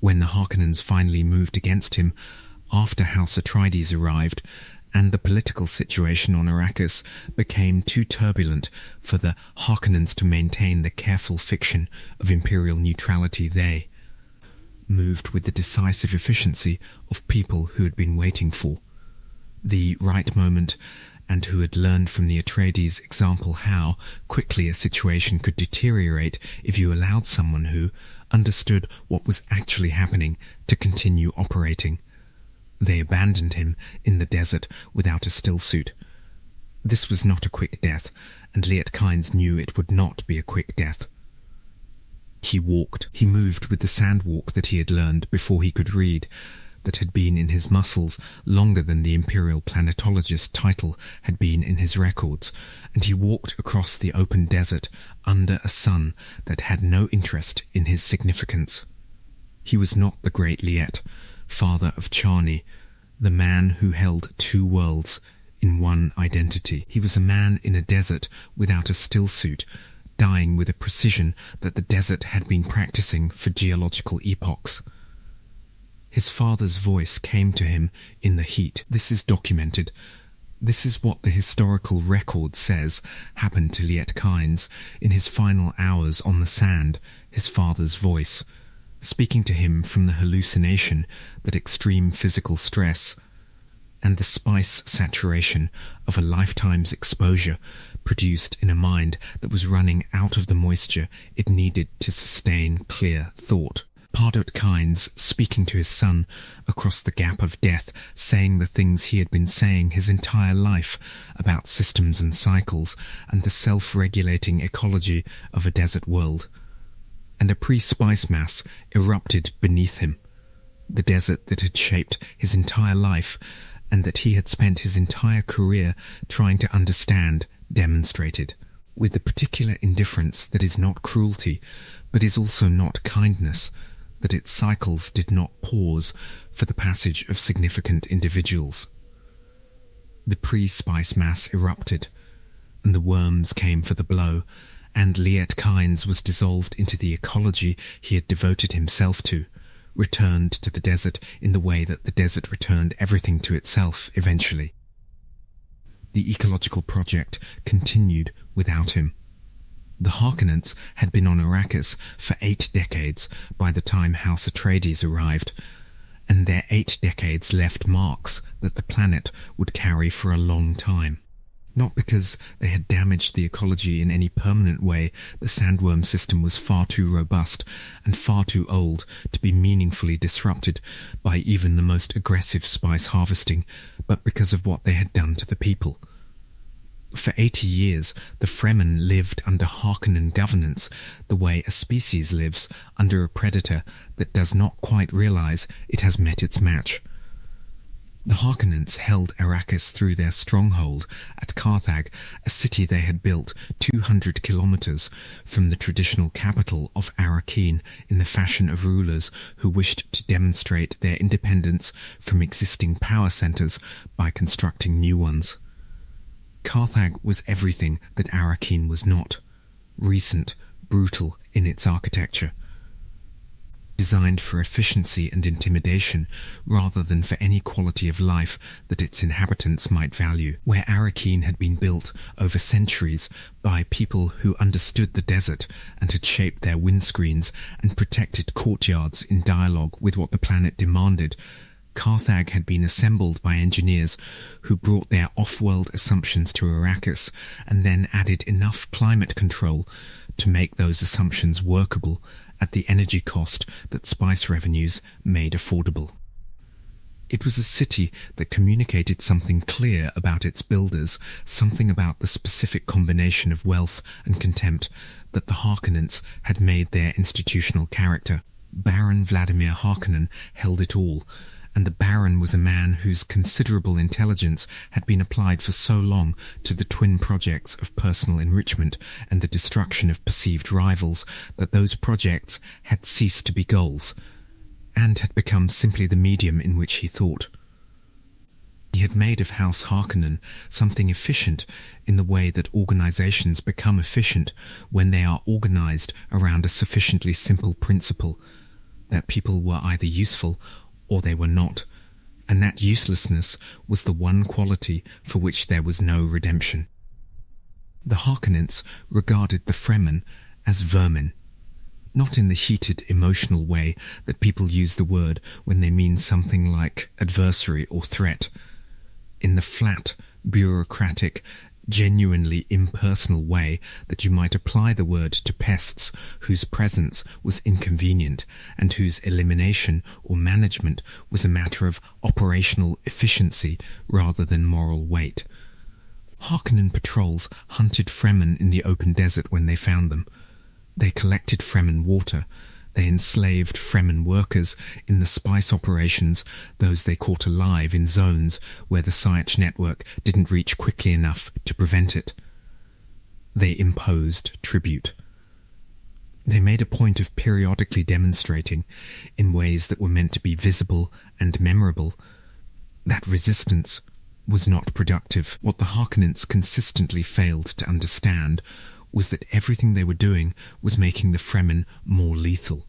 When the Harkonnens finally moved against him, after House Atreides arrived, and the political situation on Arrakis became too turbulent for the Harkonnens to maintain the careful fiction of imperial neutrality, they moved with the decisive efficiency of people who had been waiting for the right moment, and who had learned from the Atreides example how quickly a situation could deteriorate if you allowed someone who understood what was actually happening to continue operating. They abandoned him in the desert without a stillsuit. This was not a quick death, and Liet Kynes knew it would not be a quick death. He walked. He moved with the sand walk that he had learned before he could read, that had been in his muscles longer than the imperial planetologist title had been in his records, and he walked across the open desert under a sun that had no interest in his significance. He was not the great Liet, father of Charni, the man who held two worlds in one identity. He was a man in a desert without a stillsuit, dying with a precision that the desert had been practicing for geological epochs. His father's voice came to him in the heat. This is documented. This is what the historical record says happened to Liet Kynes in his final hours on the sand, his father's voice, speaking to him from the hallucination that extreme physical stress and the spice saturation of a lifetime's exposure produced in a mind that was running out of the moisture it needed to sustain clear thought. Paul Kynes speaking to his son across the gap of death, saying the things he had been saying his entire life about systems and cycles and the self-regulating ecology of a desert world. And a pre-spice mass erupted beneath him, the desert that had shaped his entire life and that he had spent his entire career trying to understand, demonstrated, with the particular indifference that is not cruelty, but is also not kindness, that its cycles did not pause for the passage of significant individuals. The pre-spice mass erupted, and the worms came for the blow, and Liet Kynes was dissolved into the ecology he had devoted himself to, returned to the desert in the way that the desert returned everything to itself eventually. The ecological project continued without him. The Harkonnens had been on Arrakis for 8 decades by the time House Atreides arrived, and their 8 decades left marks that the planet would carry for a long time. Not because they had damaged the ecology in any permanent way. The sandworm system was far too robust and far too old to be meaningfully disrupted by even the most aggressive spice harvesting, but because of what they had done to the people. For 80 years, the Fremen lived under Harkonnen governance, the way a species lives under a predator that does not quite realize it has met its match. The Harkonnens held Arrakis through their stronghold at Carthage, a city they had built 200 kilometers from the traditional capital of Arrakeen, in the fashion of rulers who wished to demonstrate their independence from existing power centers by constructing new ones. Carthage was everything that Arrakeen was not: recent, brutal in its architecture, designed for efficiency and intimidation rather than for any quality of life that its inhabitants might value. Where Arrakeen had been built over centuries by people who understood the desert and had shaped their windscreens and protected courtyards in dialogue with what the planet demanded, Carthage had been assembled by engineers who brought their off-world assumptions to Arrakis and then added enough climate control to make those assumptions workable at the energy cost that spice revenues made affordable. It was a city that communicated something clear about its builders, something about the specific combination of wealth and contempt that the Harkonnens had made their institutional character. Baron Vladimir Harkonnen held it all, and the Baron was a man whose considerable intelligence had been applied for so long to the twin projects of personal enrichment and the destruction of perceived rivals that those projects had ceased to be goals, and had become simply the medium in which he thought. He had made of House Harkonnen something efficient in the way that organizations become efficient when they are organized around a sufficiently simple principle, that people were either useful or they were not, and that uselessness was the one quality for which there was no redemption. The Harkonnens regarded the Fremen as vermin, not in the heated, emotional way that people use the word when they mean something like adversary or threat. In the flat, bureaucratic, genuinely impersonal way that you might apply the word to pests whose presence was inconvenient and whose elimination or management was a matter of operational efficiency rather than moral weight. Harkonnen patrols hunted Fremen in the open desert when they found them. They collected Fremen water. They enslaved Fremen workers in the spice operations, those they caught alive in zones where the Sietch network didn't reach quickly enough to prevent it. They imposed tribute. They made a point of periodically demonstrating, in ways that were meant to be visible and memorable, that resistance was not productive. What the Harkonnens consistently failed to understand was that everything they were doing was making the Fremen more lethal.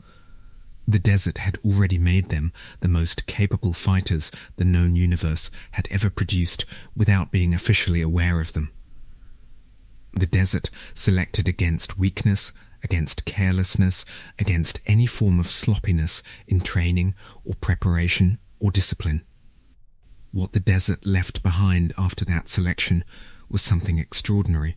The desert had already made them the most capable fighters the known universe had ever produced without being officially aware of them. The desert selected against weakness, against carelessness, against any form of sloppiness in training or preparation or discipline. What the desert left behind after that selection was something extraordinary.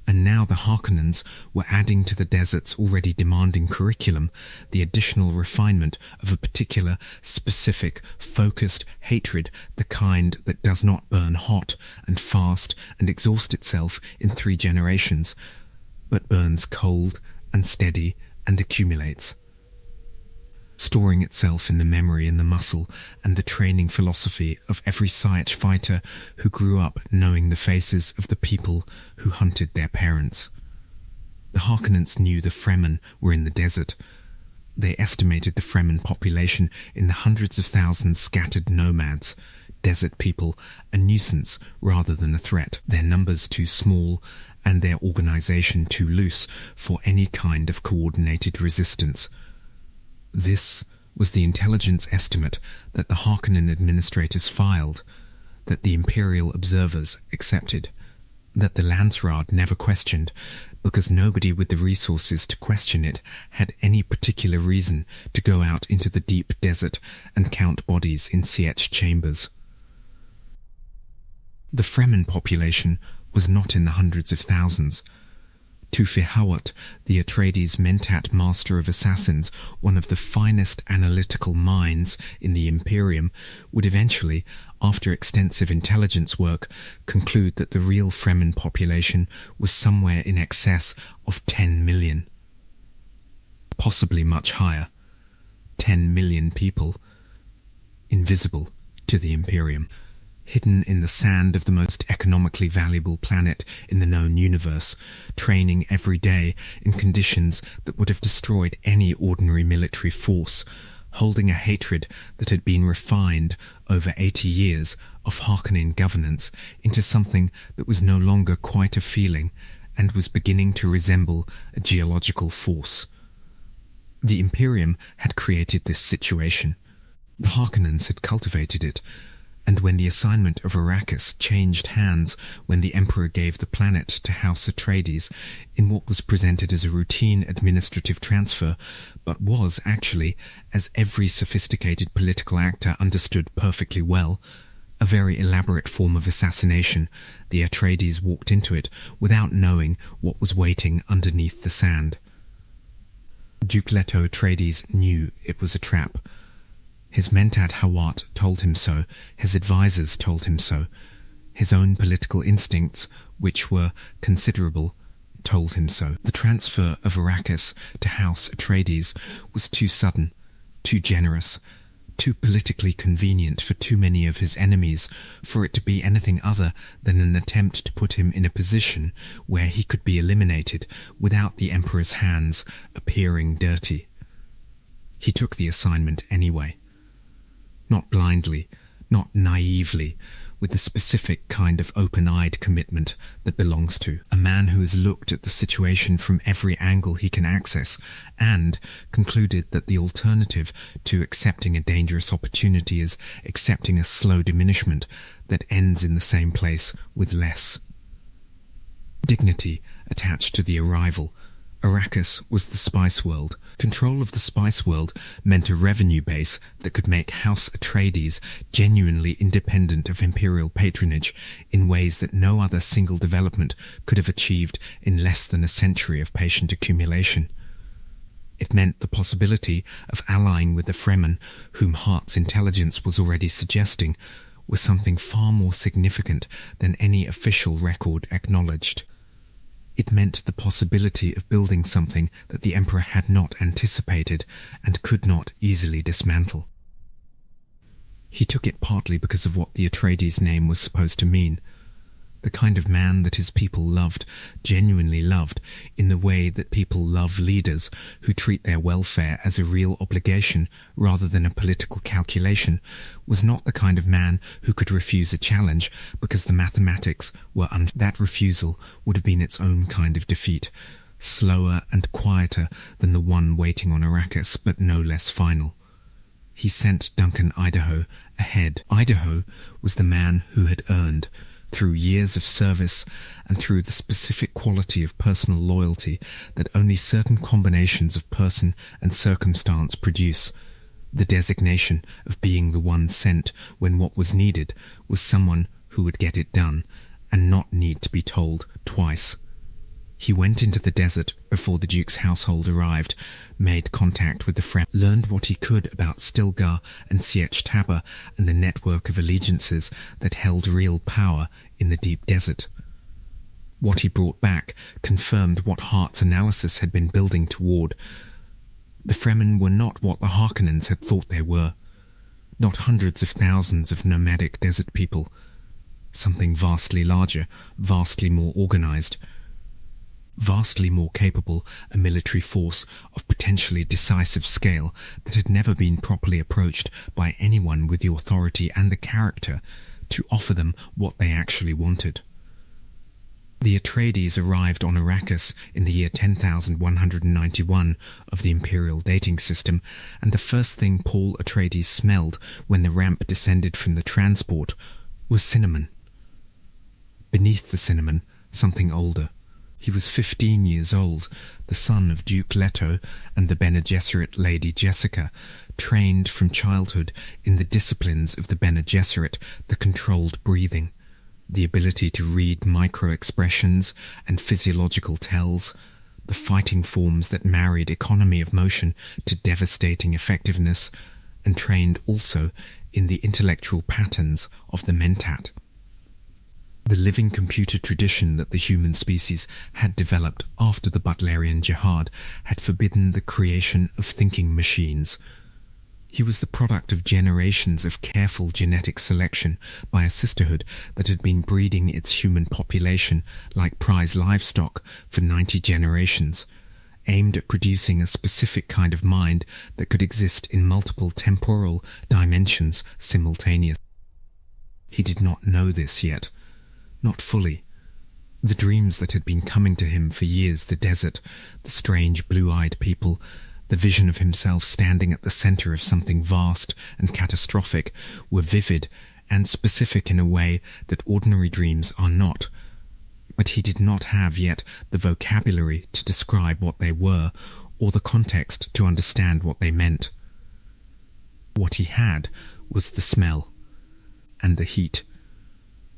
And now the Harkonnens were adding to the desert's already demanding curriculum the additional refinement of a particular, specific, focused hatred, the kind that does not burn hot and fast and exhaust itself in 3 generations, but burns cold and steady and accumulates, storing itself in the memory and the muscle and the training philosophy of every Sietch fighter who grew up knowing the faces of the people who hunted their parents. The Harkonnens knew the Fremen were in the desert. They estimated the Fremen population in the hundreds of thousands scattered nomads, desert people, a nuisance rather than a threat, their numbers too small and their organization too loose for any kind of coordinated resistance. This was the intelligence estimate that the Harkonnen administrators filed, that the Imperial observers accepted, that the Landsraad never questioned, because nobody with the resources to question it had any particular reason to go out into the deep desert and count bodies in Sietch chambers. The Fremen population was not in the hundreds of thousands. Tufihawat, the Atreides Mentat master of assassins, one of the finest analytical minds in the Imperium, would eventually, after extensive intelligence work, conclude that the real Fremen population was somewhere in excess of 10 million. Possibly much higher. 10 million people. Invisible, to the Imperium, hidden in the sand of the most economically valuable planet in the known universe, training every day in conditions that would have destroyed any ordinary military force, holding a hatred that had been refined over 80 years of Harkonnen governance into something that was no longer quite a feeling and was beginning to resemble a geological force. The Imperium had created this situation. The Harkonnens had cultivated it, and when the assignment of Arrakis changed hands when the Emperor gave the planet to House Atreides in what was presented as a routine administrative transfer, but was actually, as every sophisticated political actor understood perfectly well, a very elaborate form of assassination, the Atreides walked into it without knowing what was waiting underneath the sand. Duke Leto Atreides knew it was a trap. His mentat Hawat told him so, his advisers told him so, his own political instincts, which were considerable, told him so. The transfer of Arrakis to House Atreides was too sudden, too generous, too politically convenient for too many of his enemies for it to be anything other than an attempt to put him in a position where he could be eliminated without the Emperor's hands appearing dirty. He took the assignment anyway. Not blindly, not naively, with the specific kind of open-eyed commitment that belongs to a man who has looked at the situation from every angle he can access and concluded that the alternative to accepting a dangerous opportunity is accepting a slow diminishment that ends in the same place with less. Dignity attached to the arrival. Arrakis was the spice world. Control of the spice world meant a revenue base that could make House Atreides genuinely independent of imperial patronage in ways that no other single development could have achieved in less than a century of patient accumulation. It meant the possibility of allying with the Fremen, whom Hart's intelligence was already suggesting, was something far more significant than any official record acknowledged. It meant the possibility of building something that the Emperor had not anticipated and could not easily dismantle. He took it partly because of what the Atreides name was supposed to mean. The kind of man that his people loved, genuinely loved, in the way that people love leaders who treat their welfare as a real obligation rather than a political calculation, was not the kind of man who could refuse a challenge because the mathematics were that refusal would have been its own kind of defeat, slower and quieter than the one waiting on Arrakis, but no less final. He sent Duncan Idaho ahead. Idaho was the man who had earned, through years of service and through the specific quality of personal loyalty that only certain combinations of person and circumstance produce, the designation of being the one sent when what was needed was someone who would get it done and not need to be told twice. He went into the desert before the Duke's household arrived, made contact with the Fremen, learned what he could about Stilgar and Sietch Tabr and the network of allegiances that held real power in the deep desert. What he brought back confirmed what Hart's analysis had been building toward. The Fremen were not what the Harkonnens had thought they were. Not hundreds of thousands of nomadic desert people. Something vastly larger, vastly more organized, vastly more capable, a military force of potentially decisive scale that had never been properly approached by anyone with the authority and the character to offer them what they actually wanted. The Atreides arrived on Arrakis in the year 10,191 of the imperial dating system, and the first thing Paul Atreides smelled when the ramp descended from the transport was cinnamon. Beneath the cinnamon, something older. He was 15 years old, the son of Duke Leto and the Bene Gesserit Lady Jessica, trained from childhood in the disciplines of the Bene Gesserit, the controlled breathing, the ability to read micro-expressions and physiological tells, the fighting forms that married economy of motion to devastating effectiveness, and trained also in the intellectual patterns of the mentat. The living computer tradition that the human species had developed after the Butlerian Jihad had forbidden the creation of thinking machines. He was the product of generations of careful genetic selection by a sisterhood that had been breeding its human population like prize livestock for 90 generations, aimed at producing a specific kind of mind that could exist in multiple temporal dimensions simultaneously. He did not know this yet, not fully. The dreams that had been coming to him for years, the desert, the strange blue-eyed people, the vision of himself standing at the center of something vast and catastrophic, were vivid and specific in a way that ordinary dreams are not. But he did not have yet the vocabulary to describe what they were, or the context to understand what they meant. What he had was the smell, and the heat,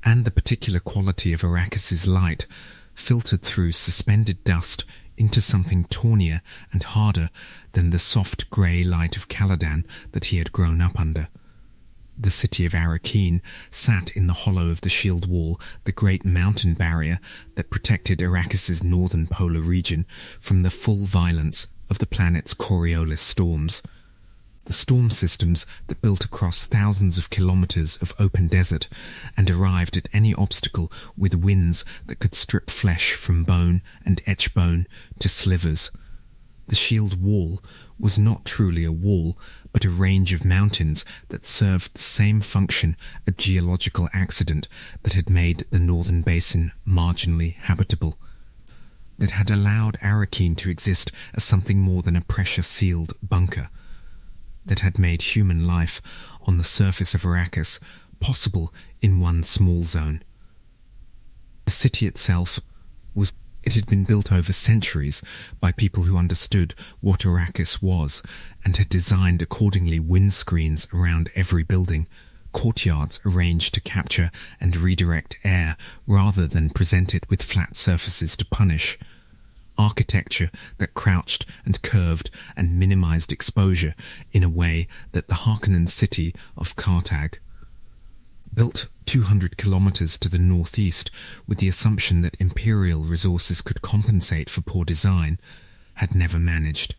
and the particular quality of Arrakis's light, filtered through suspended dust into something tawnier and harder than the soft grey light of Caladan that he had grown up under. The city of Arrakis sat in the hollow of the shield wall, the great mountain barrier that protected Arrakis's northern polar region from the full violence of the planet's Coriolis storms. The storm systems that built across thousands of kilometers of open desert and arrived at any obstacle with winds that could strip flesh from bone and etch bone to slivers. The shield wall was not truly a wall, but a range of mountains that served the same function a geological accident that had made the northern basin marginally habitable, that had allowed Arrakis to exist as something more than a pressure-sealed bunker, that had made human life on the surface of Arrakis possible in one small zone. The city itself it had been built over centuries by people who understood what Arrakis was and had designed accordingly windscreens around every building, courtyards arranged to capture and redirect air rather than present it with flat surfaces to punish, architecture that crouched and curved and minimized exposure in a way that the Harkonnen city of Kartag, built 200 kilometers to the northeast with the assumption that imperial resources could compensate for poor design, had never managed.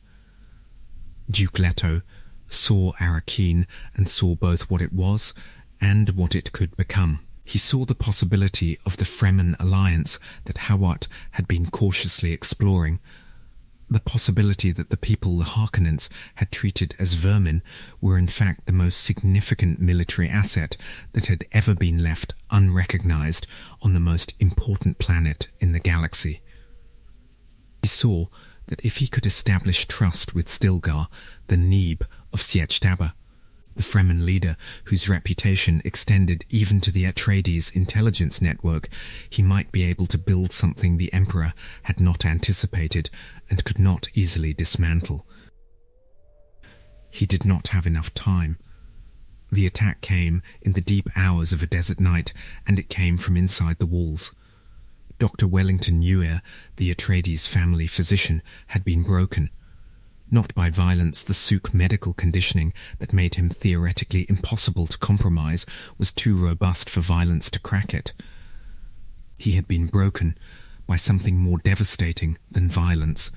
Duke Leto saw Arrakis and saw both what it was and what it could become. He saw the possibility of the Fremen alliance that Hawat had been cautiously exploring, the possibility that the people the Harkonnens had treated as vermin were in fact the most significant military asset that had ever been left unrecognized on the most important planet in the galaxy. He saw that if he could establish trust with Stilgar, the Neeb of Sietchtaba, the Fremen leader whose reputation extended even to the Atreides intelligence network, he might be able to build something the Emperor had not anticipated and could not easily dismantle. He did not have enough time. The attack came in the deep hours of a desert night, and it came from inside the walls. Dr. Wellington Yueh, the Atreides family physician, had been broken. Not by violence, the Suk medical conditioning that made him theoretically impossible to compromise was too robust for violence to crack it. He had been broken by something more devastating than violence,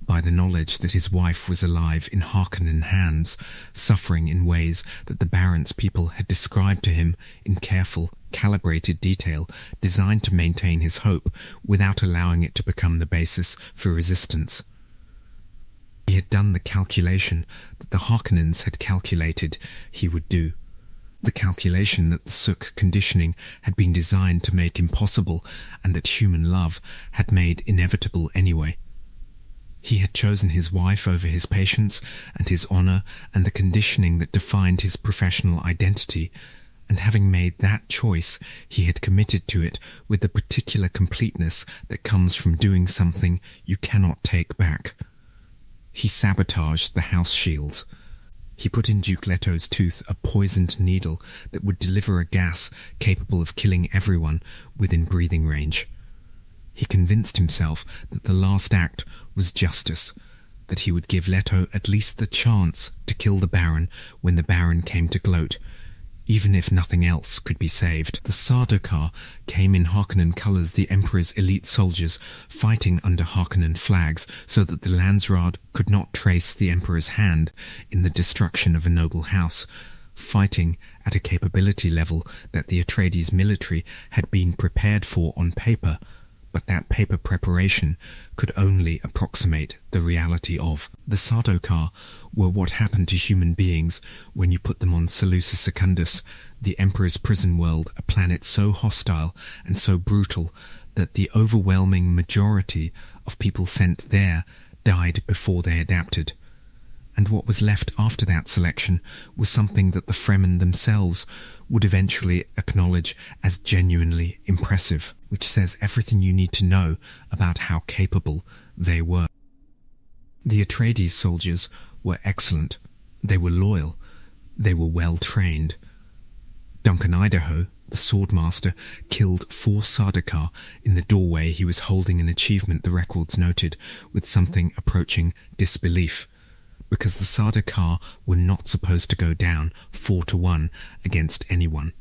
by the knowledge that his wife was alive in Harkonnen hands, suffering in ways that the Barrens people had described to him in careful, calibrated detail, designed to maintain his hope without allowing it to become the basis for resistance. He had done the calculation that the Harkonnens had calculated he would do, the calculation that the Suk conditioning had been designed to make impossible and that human love had made inevitable anyway. He had chosen his wife over his patients and his honor and the conditioning that defined his professional identity, and having made that choice, he had committed to it with the particular completeness that comes from doing something you cannot take back. He sabotaged the house shields. He put in Duke Leto's tooth a poisoned needle that would deliver a gas capable of killing everyone within breathing range. He convinced himself that the last act was justice, that he would give Leto at least the chance to kill the Baron when the Baron came to gloat, even if nothing else could be saved. The Sardaukar came in Harkonnen colours, the Emperor's elite soldiers fighting under Harkonnen flags so that the Landsraad could not trace the Emperor's hand in the destruction of a noble house, fighting at a capability level that the Atreides military had been prepared for on paper, but that paper preparation could only approximate the reality of. The Sardaukar were what happened to human beings when you put them on Seleucus Secundus, the Emperor's prison world, a planet so hostile and so brutal that the overwhelming majority of people sent there died before they adapted. And what was left after that selection was something that the Fremen themselves would eventually acknowledge as genuinely impressive, which says everything you need to know about how capable they were. The Atreides soldiers were excellent. They were loyal. They were well trained. Duncan Idaho, the swordmaster, killed 4 Sardaukar in the doorway. He was holding an achievement, the records noted, with something approaching disbelief, because the Sardaukar were not supposed to go down 4-1 against anyone.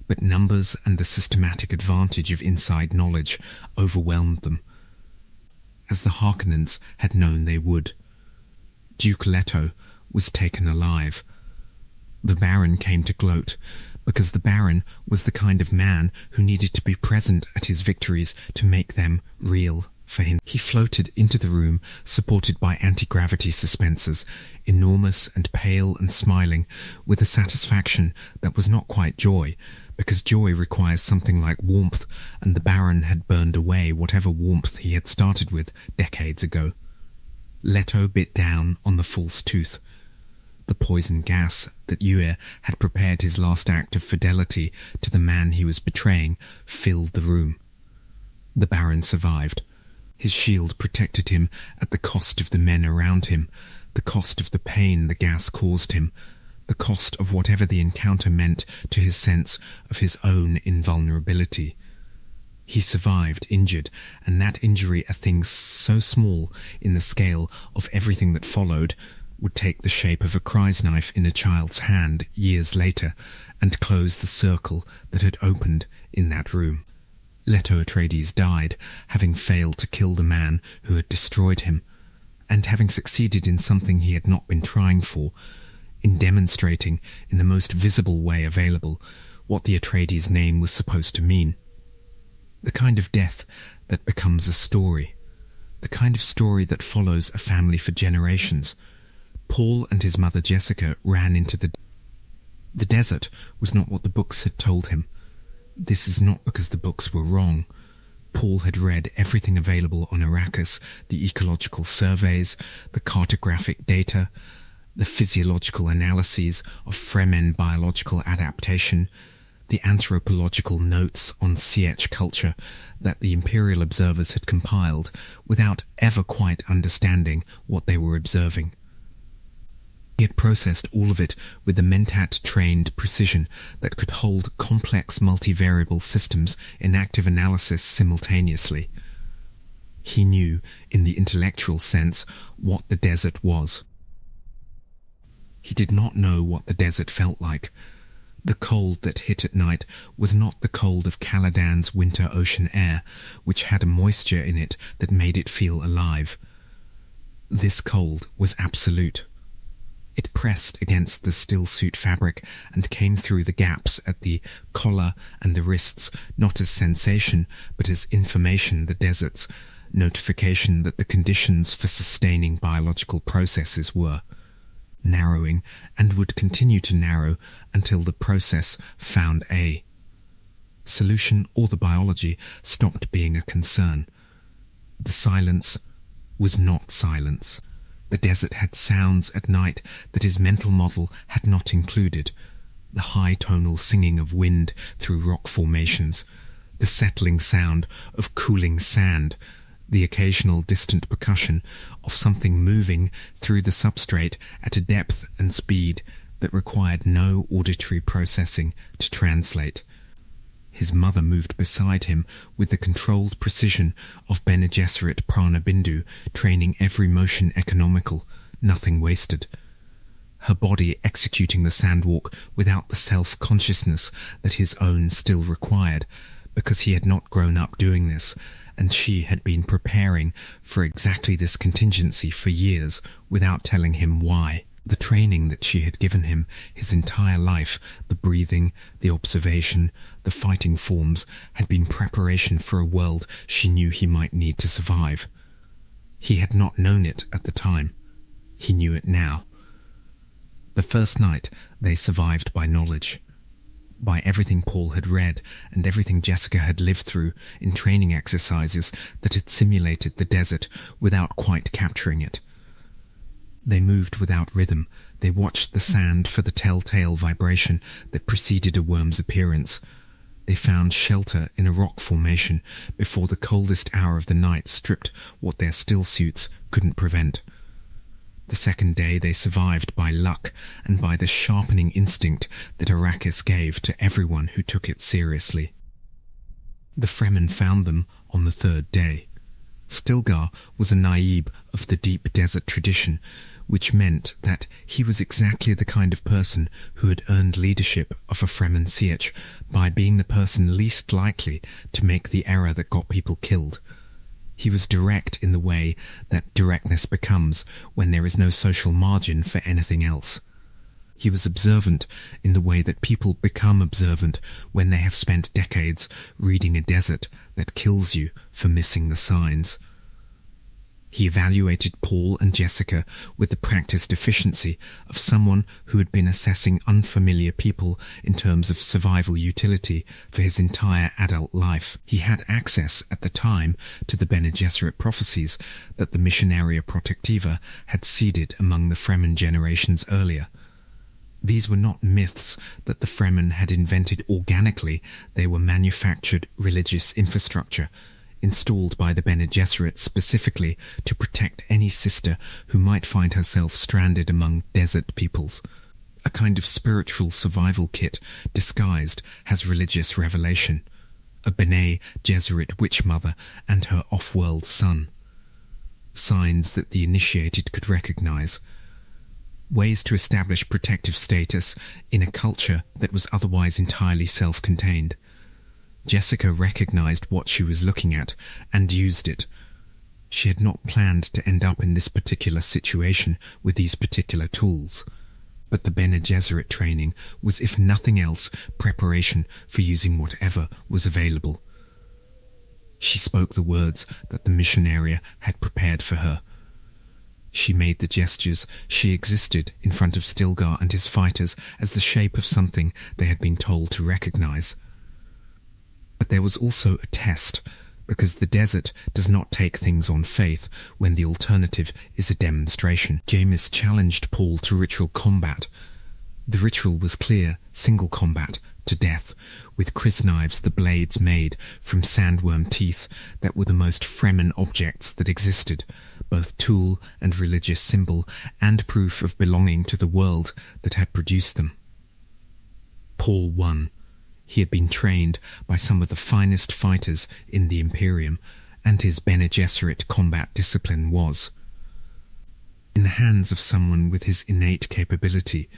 But numbers and the systematic advantage of inside knowledge overwhelmed them, as the Harkonnens had known they would. Duke Leto was taken alive. The Baron came to gloat, because the Baron was the kind of man who needed to be present at his victories to make them real for him. He floated into the room, supported by anti-gravity suspensors, enormous and pale and smiling, with a satisfaction that was not quite joy, because joy requires something like warmth, and the Baron had burned away whatever warmth he had started with decades ago. Leto bit down on the false tooth. The poison gas that Ymir had prepared his last act of fidelity to the man he was betraying filled the room. The Baron survived. His shield protected him at the cost of the men around him, the cost of the pain the gas caused him, the cost of whatever the encounter meant to his sense of his own invulnerability. He survived, injured, and that injury, a thing so small in the scale of everything that followed, would take the shape of a cry's knife in a child's hand years later and close the circle that had opened in that room. Leto Atreides died, having failed to kill the man who had destroyed him, and having succeeded in something he had not been trying for, in demonstrating in the most visible way available what the Atreides name was supposed to mean. The kind of death that becomes a story, the kind of story that follows a family for generations. Paul and his mother Jessica ran into the desert was not what the books had told him. This is not because the books were wrong. Paul had read everything available on Arrakis, the ecological surveys, the cartographic data, the physiological analyses of Fremen biological adaptation, the anthropological notes on Sietch culture that the imperial observers had compiled without ever quite understanding what they were observing. He had processed all of it with a mentat-trained precision that could hold complex multivariable systems in active analysis simultaneously. He knew, in the intellectual sense, what the desert was. He did not know what the desert felt like. The cold that hit at night was not the cold of Caladan's winter ocean air, which had a moisture in it that made it feel alive. This cold was absolute. It pressed against the still-suit fabric and came through the gaps at the collar and the wrists, not as sensation, but as information, the desert's notification that the conditions for sustaining biological processes were narrowing and would continue to narrow until the process found a solution, or the biology stopped being a concern. The silence was not silence. The desert had sounds at night that his mental model had not included. The high tonal singing of wind through rock formations, the settling sound of cooling sand, the occasional distant percussion of something moving through the substrate at a depth and speed that required no auditory processing to translate. His mother moved beside him with the controlled precision of Bene Gesserit Prana Bindu, training every motion economical, nothing wasted. her body executing the sandwalk without the self-consciousness that his own still required, because he had not grown up doing this, and she had been preparing for exactly this contingency for years without telling him why. The training that she had given him his entire life, the breathing, the observation, the fighting forms, had been preparation for a world she knew he might need to survive. He had not known it at the time. He knew it now. The first night, they survived by knowledge, by everything Paul had read and everything Jessica had lived through in training exercises that had simulated the desert without quite capturing it. They moved without rhythm. They watched the sand for the telltale vibration that preceded a worm's appearance. They found shelter in a rock formation before the coldest hour of the night stripped what their still suits couldn't prevent. The second day they survived by luck and by the sharpening instinct that Arrakis gave to everyone who took it seriously. The Fremen found them on the third day. Stilgar was a naib of the deep desert tradition, which meant that he was exactly the kind of person who had earned leadership of a Fremen sietch by being the person least likely to make the error that got people killed. He was direct in the way that directness becomes when there is no social margin for anything else. He was observant in the way that people become observant when they have spent decades reading a desert that kills you for missing the signs. He evaluated Paul and Jessica with the practiced efficiency of someone who had been assessing unfamiliar people in terms of survival utility for his entire adult life. He had access at the time to the Bene Gesserit prophecies that the Missionaria Protectiva had seeded among the Fremen generations earlier. These were not myths that the Fremen had invented organically. They were manufactured religious infrastructure, installed by the Bene Gesserit specifically to protect any sister who might find herself stranded among desert peoples. A kind of spiritual survival kit disguised as religious revelation. A Bene Gesserit witch mother and her off-world son. Signs that the initiated could recognize. Ways to establish protective status in a culture that was otherwise entirely self-contained. Jessica recognized what she was looking at and used it. She had not planned to end up in this particular situation with these particular tools. But the Bene Gesserit training was, if nothing else, preparation for using whatever was available. She spoke the words that the Missionaria had prepared for her. She made the gestures. She existed in front of Stilgar and his fighters as the shape of something they had been told to recognize. But there was also a test, because the desert does not take things on faith when the alternative is a demonstration. Jamis challenged Paul to ritual combat. The ritual was clear, single combat, to death, with crysknives, the blades made from sandworm teeth that were the most Fremen objects that existed, both tool and religious symbol, and proof of belonging to the world that had produced them. Paul won. He had been trained by some of the finest fighters in the Imperium, and his Bene Gesserit combat discipline was, in the hands of someone with his innate capability,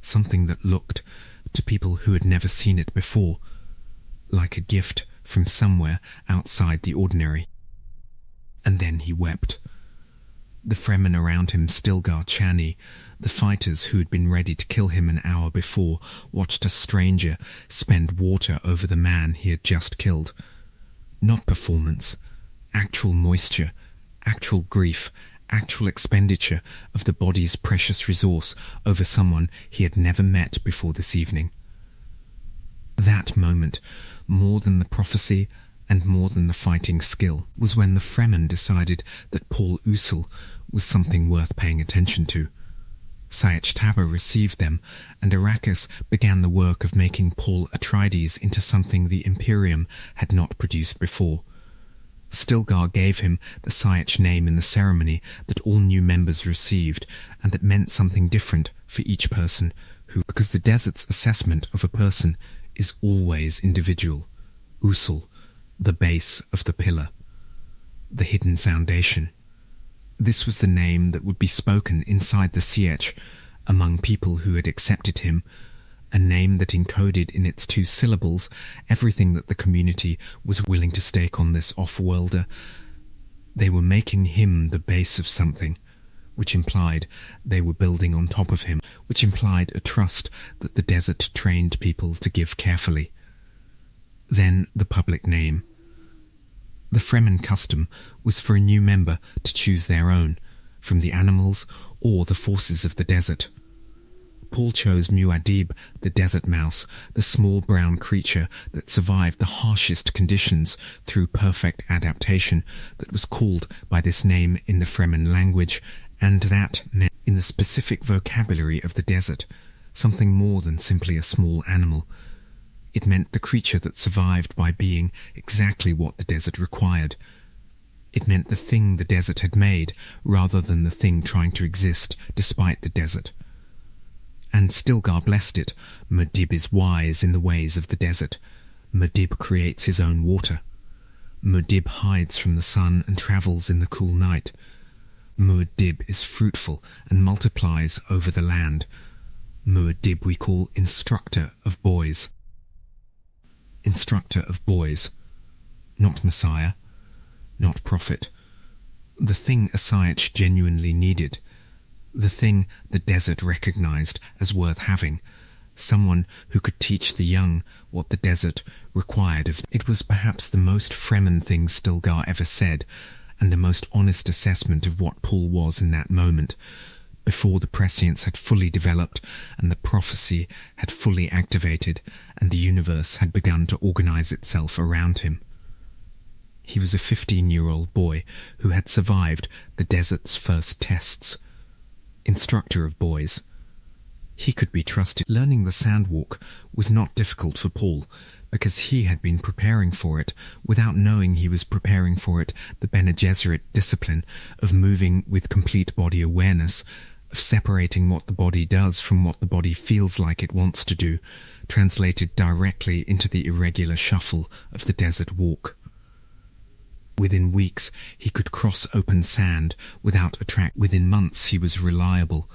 something that looked, to people who had never seen it before, like a gift from somewhere outside the ordinary. And then he wept. The Fremen around him, Stilgar, Chani, the fighters who had been ready to kill him an hour before, watched a stranger spend water over the man he had just killed. Not performance, actual moisture, actual grief, actual expenditure of the body's precious resource over someone he had never met before this evening. That moment, more than the prophecy and more than the fighting skill, was when the Fremen decided that Paul Usul was something worth paying attention to. Sietch Tabr received them, and Arrakis began the work of making Paul Atreides into something the Imperium had not produced before. Stilgar gave him the Sietch name in the ceremony that all new members received, and that meant something different for each person because the desert's assessment of a person is always individual. Usul, the base of the pillar, the hidden foundation. This was the name that would be spoken inside the sietch, among people who had accepted him, a name that encoded in its 2 syllables everything that the community was willing to stake on this off-worlder. They were making him the base of something, which implied they were building on top of him, which implied a trust that the desert trained people to give carefully. Then the public name. The Fremen custom was for a new member to choose their own, from the animals or the forces of the desert. Paul chose Muad'Dib, the desert mouse, the small brown creature that survived the harshest conditions through perfect adaptation, that was called by this name in the Fremen language, and that meant, in the specific vocabulary of the desert, something more than simply a small animal. It meant the creature that survived by being exactly what the desert required. It meant the thing the desert had made, rather than the thing trying to exist despite the desert. And Stilgar blessed it. Muad'Dib is wise in the ways of the desert. Muad'Dib creates his own water. Muad'Dib hides from the sun and travels in the cool night. Muad'Dib is fruitful and multiplies over the land. Muad'Dib we call instructor of boys. Instructor of boys. Not Messiah. Not prophet. The thing Asayach genuinely needed. The thing the desert recognized as worth having. Someone who could teach the young what the desert required of them. It was perhaps the most Fremen thing Stilgar ever said, and the most honest assessment of what Paul was in that moment, before the prescience had fully developed and the prophecy had fully activated and the universe had begun to organize itself around him. He was a 15-year-old boy who had survived the desert's first tests. Instructor of boys. He could be trusted. Learning the sandwalk was not difficult for Paul, because he had been preparing for it without knowing he was preparing for it, the Bene Gesserit discipline of moving with complete body awareness, of separating what the body does from what the body feels like it wants to do, translated directly into the irregular shuffle of the desert walk. Within weeks, he could cross open sand without attract. Within months, he was reliable.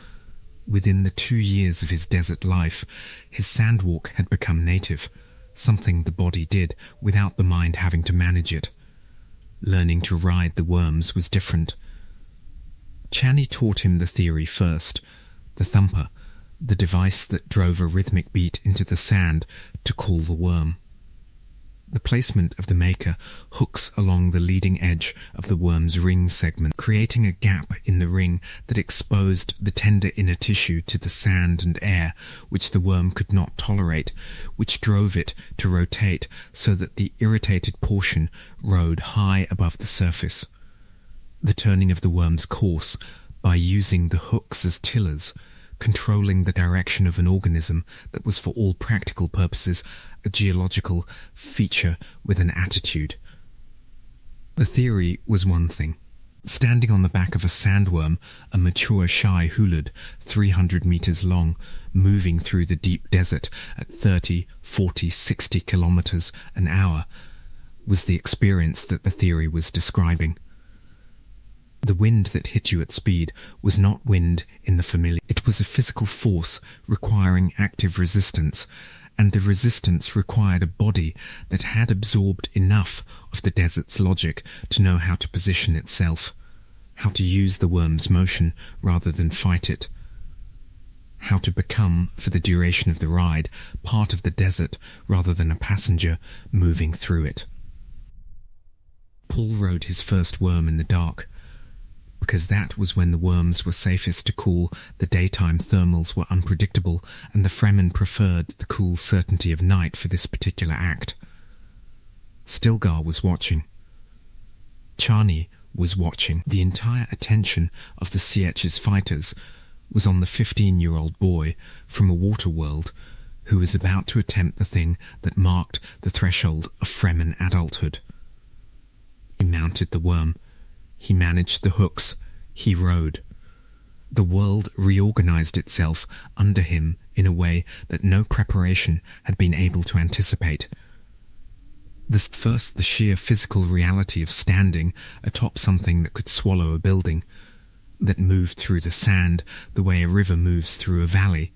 Within the 2 years of his desert life, his sandwalk had become native, something the body did without the mind having to manage it. Learning to ride the worms was different. Chani taught him the theory first, the thumper, the device that drove a rhythmic beat into the sand to call the worm. The placement of the maker hooks along the leading edge of the worm's ring segment, creating a gap in the ring that exposed the tender inner tissue to the sand and air, which the worm could not tolerate, which drove it to rotate so that the irritated portion rode high above the surface. The turning of the worm's course by using the hooks as tillers, controlling the direction of an organism that was for all practical purposes a geological feature with an attitude. The theory was one thing. Standing on the back of a sandworm, a mature Shai Hulud, 300 meters long, moving through the deep desert at 30, 40, 60 kilometers an hour, was the experience that the theory was describing. The wind that hit you at speed was not wind in the familiar. It was a physical force requiring active resistance, and the resistance required a body that had absorbed enough of the desert's logic to know how to position itself, how to use the worm's motion rather than fight it, how to become, for the duration of the ride, part of the desert rather than a passenger moving through it. Paul rode his first worm in the dark, because that was when the worms were safest to cool, the daytime thermals were unpredictable, and the Fremen preferred the cool certainty of night for this particular act. Stilgar was watching. Chani was watching. The entire attention of the Sietch's fighters was on the 15-year-old boy from a water world who was about to attempt the thing that marked the threshold of Fremen adulthood. He mounted the worm. He managed the hooks. He rode. The world reorganized itself under him in a way that no preparation had been able to anticipate. First, the sheer physical reality of standing atop something that could swallow a building. that moved through the sand the way a river moves through a valley,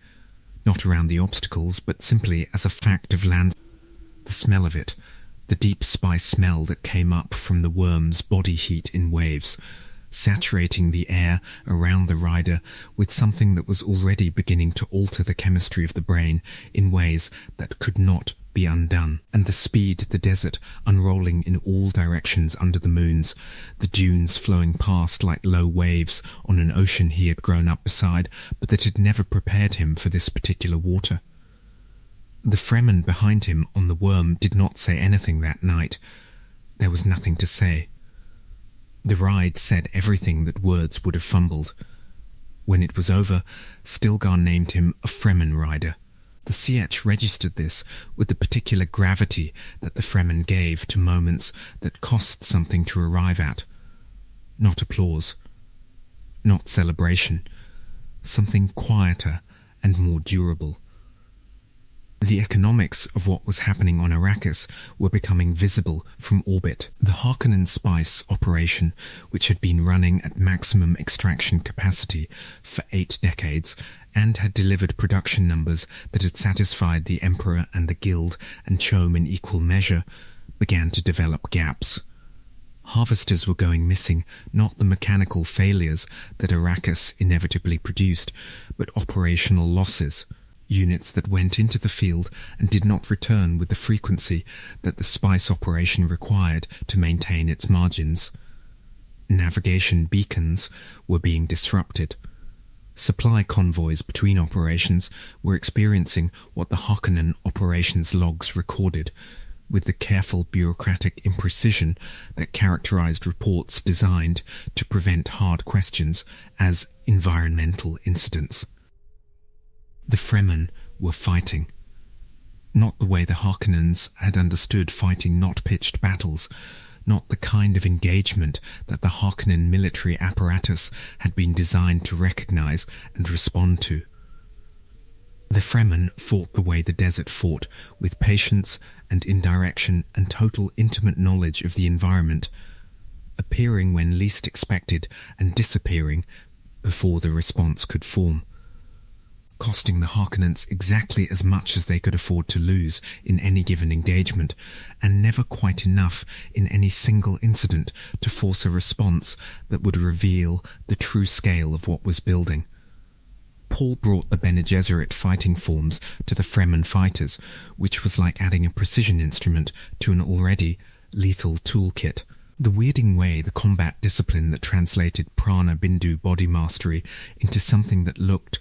not around the obstacles, but simply as a fact of land. The smell of it, the deep spice smell that came up from the worm's body heat in waves, saturating the air around the rider with something that was already beginning to alter the chemistry of the brain in ways that could not be undone. And the speed, the desert unrolling in all directions under the moons, the dunes flowing past like low waves on an ocean he had grown up beside, but that had never prepared him for this particular water. The Fremen behind him on the worm did not say anything that night. There was nothing to say. The ride said everything that words would have fumbled. When it was over, Stilgar named him a Fremen rider. The Sietch registered this with the particular gravity that the Fremen gave to moments that cost something to arrive at. Not applause, not celebration, something quieter and more durable. The economics of what was happening on Arrakis were becoming visible from orbit. The Harkonnen spice operation, which had been running at maximum extraction capacity for 8 decades and had delivered production numbers that had satisfied the Emperor and the Guild and Chom in equal measure, began to develop gaps. Harvesters were going missing, not the mechanical failures that Arrakis inevitably produced, but operational losses. Units that went into the field and did not return with the frequency that the spice operation required to maintain its margins. Navigation beacons were being disrupted. Supply convoys between operations were experiencing what the Harkonnen operations logs recorded, with the careful bureaucratic imprecision that characterized reports designed to prevent hard questions as environmental incidents. The Fremen were fighting. Not the way the Harkonnens had understood fighting, not pitched battles, not the kind of engagement that the Harkonnen military apparatus had been designed to recognize and respond to. The Fremen fought the way the desert fought, with patience and indirection and total intimate knowledge of the environment, appearing when least expected and disappearing before the response could form, costing the Harkonnens exactly as much as they could afford to lose in any given engagement, and never quite enough in any single incident to force a response that would reveal the true scale of what was building. Paul brought the Bene Gesserit fighting forms to the Fremen fighters, which was like adding a precision instrument to an already lethal toolkit. The weirding way the combat discipline that translated Prana Bindu body mastery into something that looked,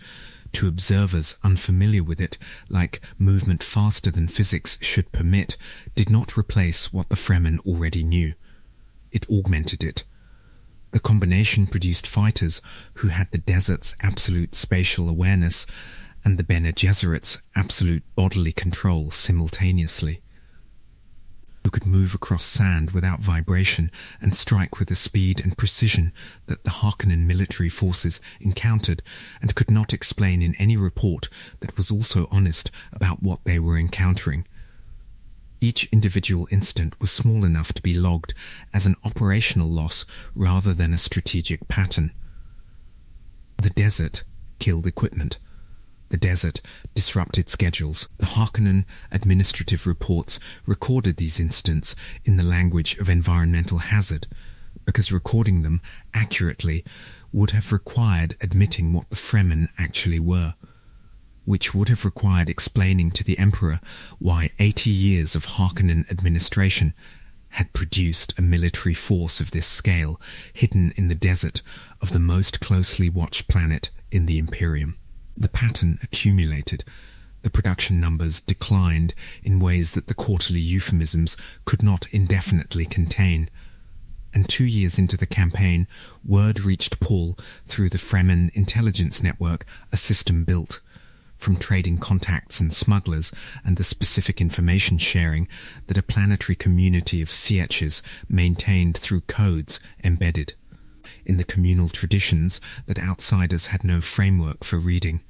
to observers unfamiliar with it, like movement faster than physics should permit, did not replace what the Fremen already knew. It augmented it. The combination produced fighters who had the desert's absolute spatial awareness and the Bene Gesserit's absolute bodily control simultaneously, who could move across sand without vibration and strike with a speed and precision that the Harkonnen military forces encountered and could not explain in any report that was also honest about what they were encountering. Each individual incident was small enough to be logged as an operational loss rather than a strategic pattern. The desert killed equipment. The desert disrupted schedules. The Harkonnen administrative reports recorded these incidents in the language of environmental hazard, because recording them accurately would have required admitting what the Fremen actually were, which would have required explaining to the Emperor why 80 years of Harkonnen administration had produced a military force of this scale hidden in the desert of the most closely watched planet in the Imperium. The pattern accumulated. The production numbers declined in ways that the quarterly euphemisms could not indefinitely contain. And 2 years into the campaign, word reached Paul through the Fremen intelligence network, a system built from trading contacts and smugglers and the specific information sharing that a planetary community of Sietches maintained through codes embedded in the communal traditions that outsiders had no framework for reading,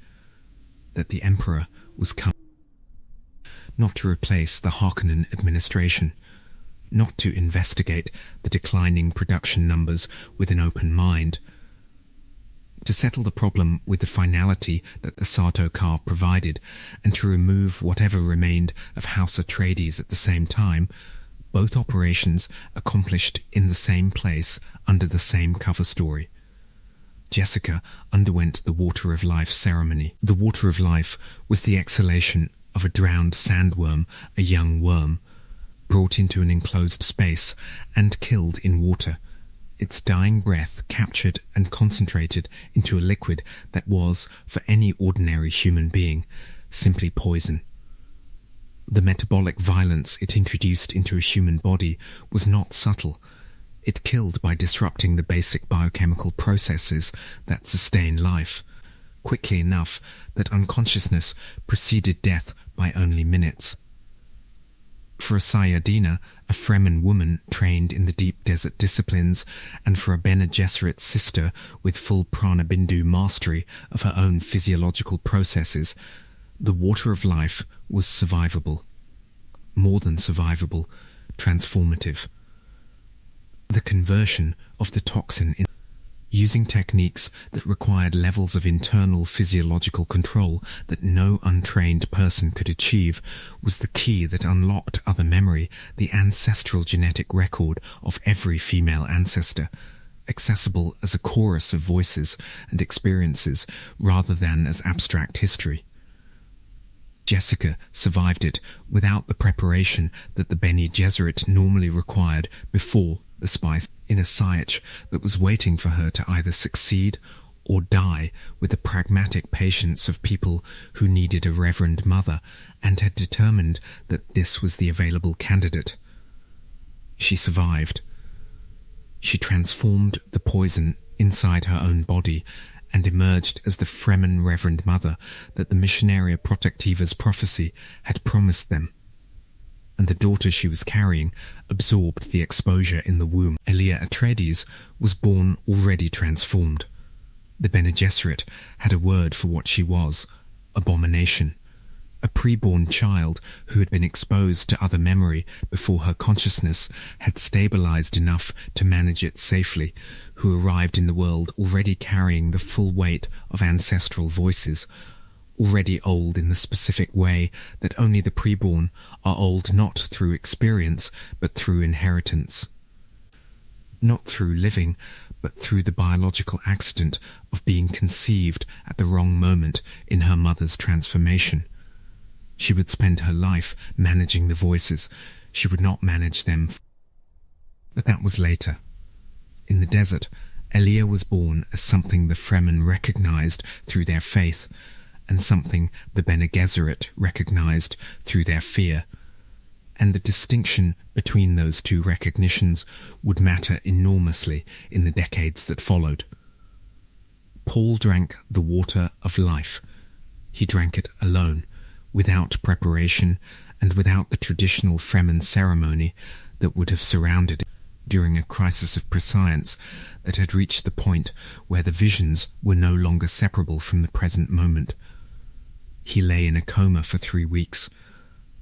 that the Emperor was coming, not to replace the Harkonnen administration, not to investigate the declining production numbers with an open mind, To settle the problem with the finality that the Sarto car provided, and to remove whatever remained of House Atreides at the same time, both operations accomplished in the same place under the same cover story. Jessica underwent the Water of Life ceremony. The Water of Life was the exhalation of a drowned sandworm, a young worm, brought into an enclosed space and killed in water, its dying breath captured and concentrated into a liquid that was, for any ordinary human being, simply poison. The metabolic violence it introduced into a human body was not subtle. It killed by disrupting the basic biochemical processes that sustain life, quickly enough that unconsciousness preceded death by only minutes. For a Sayadina, a Fremen woman trained in the deep desert disciplines, and for a Bene Gesserit sister with full prana bindu mastery of her own physiological processes, the Water of Life was survivable. More than survivable, transformative. The conversion of the toxin using techniques that required levels of internal physiological control that no untrained person could achieve was the key that unlocked other memory, the ancestral genetic record of every female ancestor, accessible as a chorus of voices and experiences rather than as abstract history. Jessica survived it without the preparation that the Bene Gesserit normally required before the spice, in a Sayach that was waiting for her to either succeed or die with the pragmatic patience of people who needed a reverend mother and had determined that this was the available candidate. She survived. She transformed the poison inside her own body and emerged as the Fremen Reverend Mother that the Missionaria Protectiva's prophecy had promised them. And the daughter she was carrying absorbed the exposure in the womb. Elia Atreides was born already transformed. The Bene Gesserit had a word for what she was: abomination. A preborn child who had been exposed to other memory before her consciousness had stabilized enough to manage it safely, who arrived in the world already carrying the full weight of ancestral voices, already old in the specific way that only the preborn are old not through experience but through inheritance. Not through living, but through the biological accident of being conceived at the wrong moment in her mother's transformation. She would spend her life managing the voices. She would not manage them. But that was later. In the desert, Elia was born as something the Fremen recognized through their faith, and something the Bene Gesserit recognized through their fear. And the distinction between those two recognitions would matter enormously in the decades that followed. Paul drank the water of life. He drank it alone, without preparation and without the traditional Fremen ceremony that would have surrounded it during a crisis of prescience that had reached the point where the visions were no longer separable from the present moment. He lay in a coma for 3 weeks.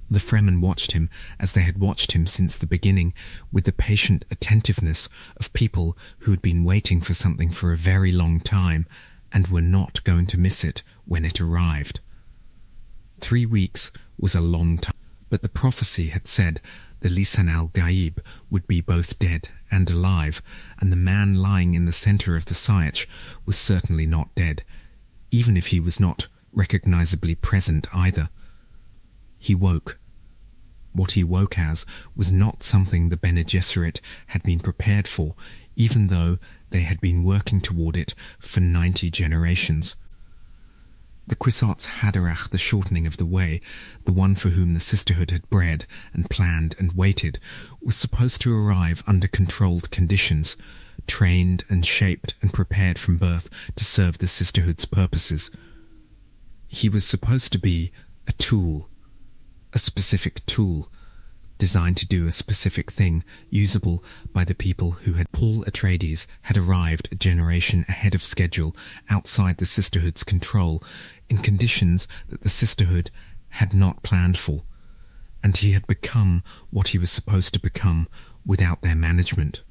The Fremen watched him as they had watched him since the beginning, with the patient attentiveness of people who had been waiting for something for a very long time and were not going to miss it when it arrived. 3 weeks was a long time, but the prophecy had said the Lisan al-Gaib would be both dead and alive, and the man lying in the centre of the Sayach was certainly not dead, even if he was not recognizably present either. He woke. What he woke as was not something the Bene Gesserit had been prepared for, even though they had been working toward it for 90 generations. The Kwisatz Haderach, the shortening of the way, the one for whom the sisterhood had bred and planned and waited, was supposed to arrive under controlled conditions, trained and shaped and prepared from birth to serve the sisterhood's purposes. He was supposed to be a tool, a specific tool, designed to do a specific thing, usable by the people who had. Paul Atreides had arrived a generation ahead of schedule, outside the sisterhood's control, in conditions that the sisterhood had not planned for, and he had become what he was supposed to become without their management.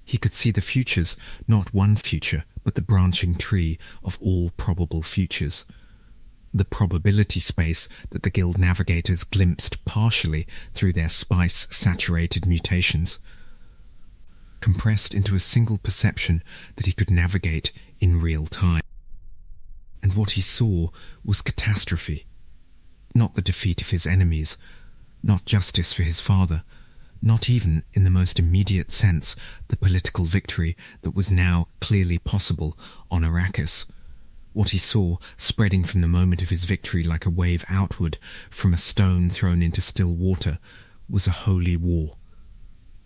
He could see the futures, not one future, but the branching tree of all probable futures. The probability space that the Guild navigators glimpsed partially through their spice-saturated mutations, compressed into a single perception that he could navigate in real time. And what he saw was catastrophe. Not the defeat of his enemies, not justice for his father, not even, in the most immediate sense, the political victory that was now clearly possible on Arrakis. What he saw, spreading from the moment of his victory like a wave outward from a stone thrown into still water, was a holy war,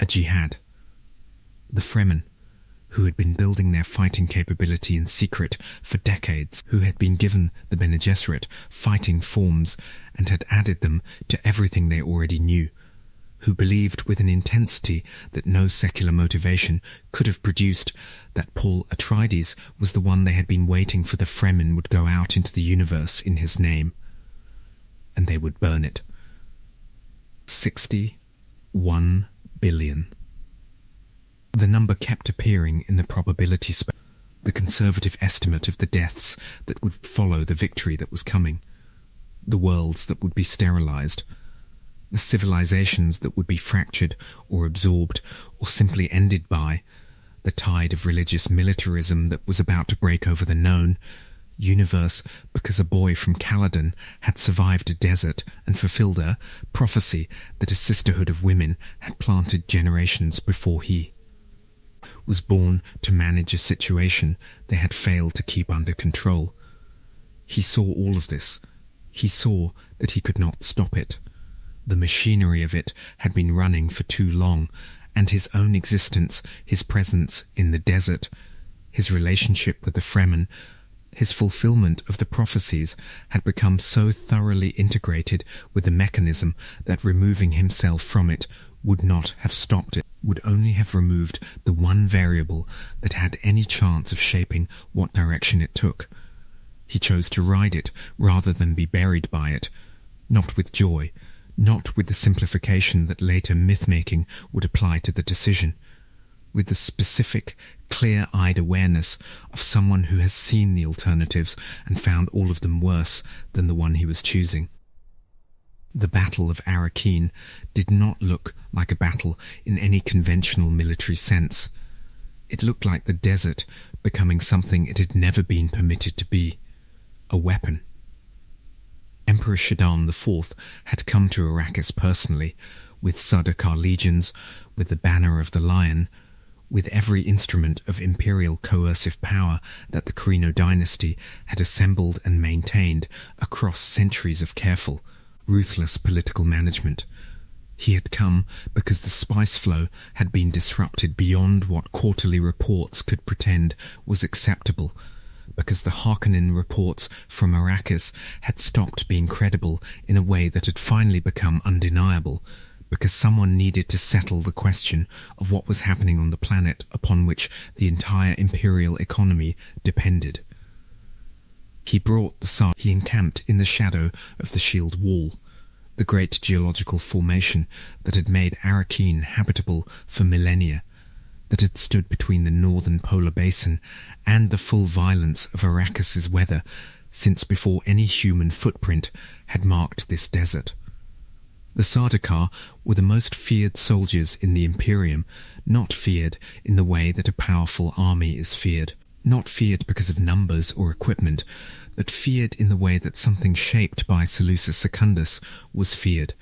a jihad. The Fremen, who had been building their fighting capability in secret for decades, who had been given the Bene Gesserit fighting forms and had added them to everything they already knew, who believed with an intensity that no secular motivation could have produced that Paul Atreides was the one they had been waiting for the Fremen would go out into the universe in his name, and they would burn it. 61 billion. The number kept appearing in the probability space, the conservative estimate of the deaths that would follow the victory that was coming, the worlds that would be sterilized, the civilizations that would be fractured or absorbed or simply ended by the tide of religious militarism that was about to break over the known universe because a boy from Caladan had survived a desert and fulfilled a prophecy that a sisterhood of women had planted generations before he was born to manage a situation they had failed to keep under control. He saw all of this. He saw that he could not stop it. The machinery of it had been running for too long, and his own existence, his presence in the desert, his relationship with the Fremen, his fulfillment of the prophecies had become so thoroughly integrated with the mechanism that removing himself from it would not have stopped it, would only have removed the one variable that had any chance of shaping what direction it took. He chose to ride it rather than be buried by it, not with joy, not with the simplification that later myth-making would apply to the decision, with the specific, clear-eyed awareness of someone who has seen the alternatives and found all of them worse than the one he was choosing. The Battle of Arrakis did not look like a battle in any conventional military sense. It looked like the desert becoming something it had never been permitted to be, a weapon. Emperor Shaddam IV had come to Arrakis personally, with Sardaukar legions, with the banner of the lion, with every instrument of imperial coercive power that the Carino dynasty had assembled and maintained across centuries of careful, ruthless political management. He had come because the spice flow had been disrupted beyond what quarterly reports could pretend was acceptable, because the Harkonnen reports from Arrakis had stopped being credible in a way that had finally become undeniable, because someone needed to settle the question of what was happening on the planet upon which the entire imperial economy depended. He brought the Sar. He encamped in the shadow of the Shield Wall, the great geological formation that had made Arrakis habitable for millennia, that had stood between the northern polar basin and the full violence of Arrakis's weather since before any human footprint had marked this desert. The Sardaukar were the most feared soldiers in the Imperium, not feared in the way that a powerful army is feared, not feared because of numbers or equipment, but feared in the way that something shaped by Seleucus Secundus was feared,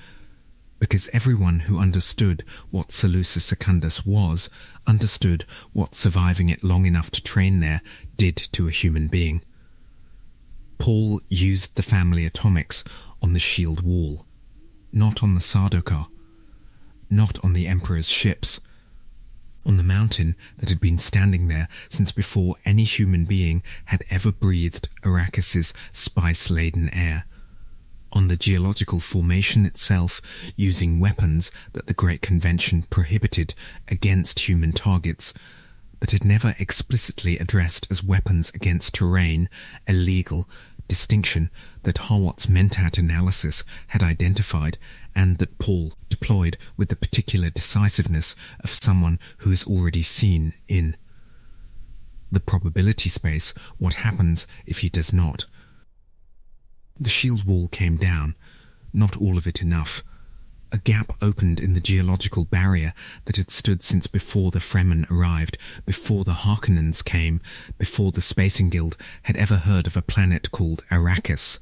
because everyone who understood what Seleucus Secundus was understood what surviving it long enough to train there did to a human being. Paul used the family atomics on the Shield Wall, not on the Sardaukar, not on the Emperor's ships, on the mountain that had been standing there since before any human being had ever breathed Arrakis's spice-laden air, on the geological formation itself, using weapons that the Great Convention prohibited against human targets, but had never explicitly addressed as weapons against terrain illegal distinction that Harwat's Mentat analysis had identified, and that Paul deployed with the particular decisiveness of someone who has already seen in the probability space what happens if he does not. The shield wall came down, not all of it enough. A gap opened in the geological barrier that had stood since before the Fremen arrived, before the Harkonnens came, before the Spacing Guild had ever heard of a planet called Arrakis.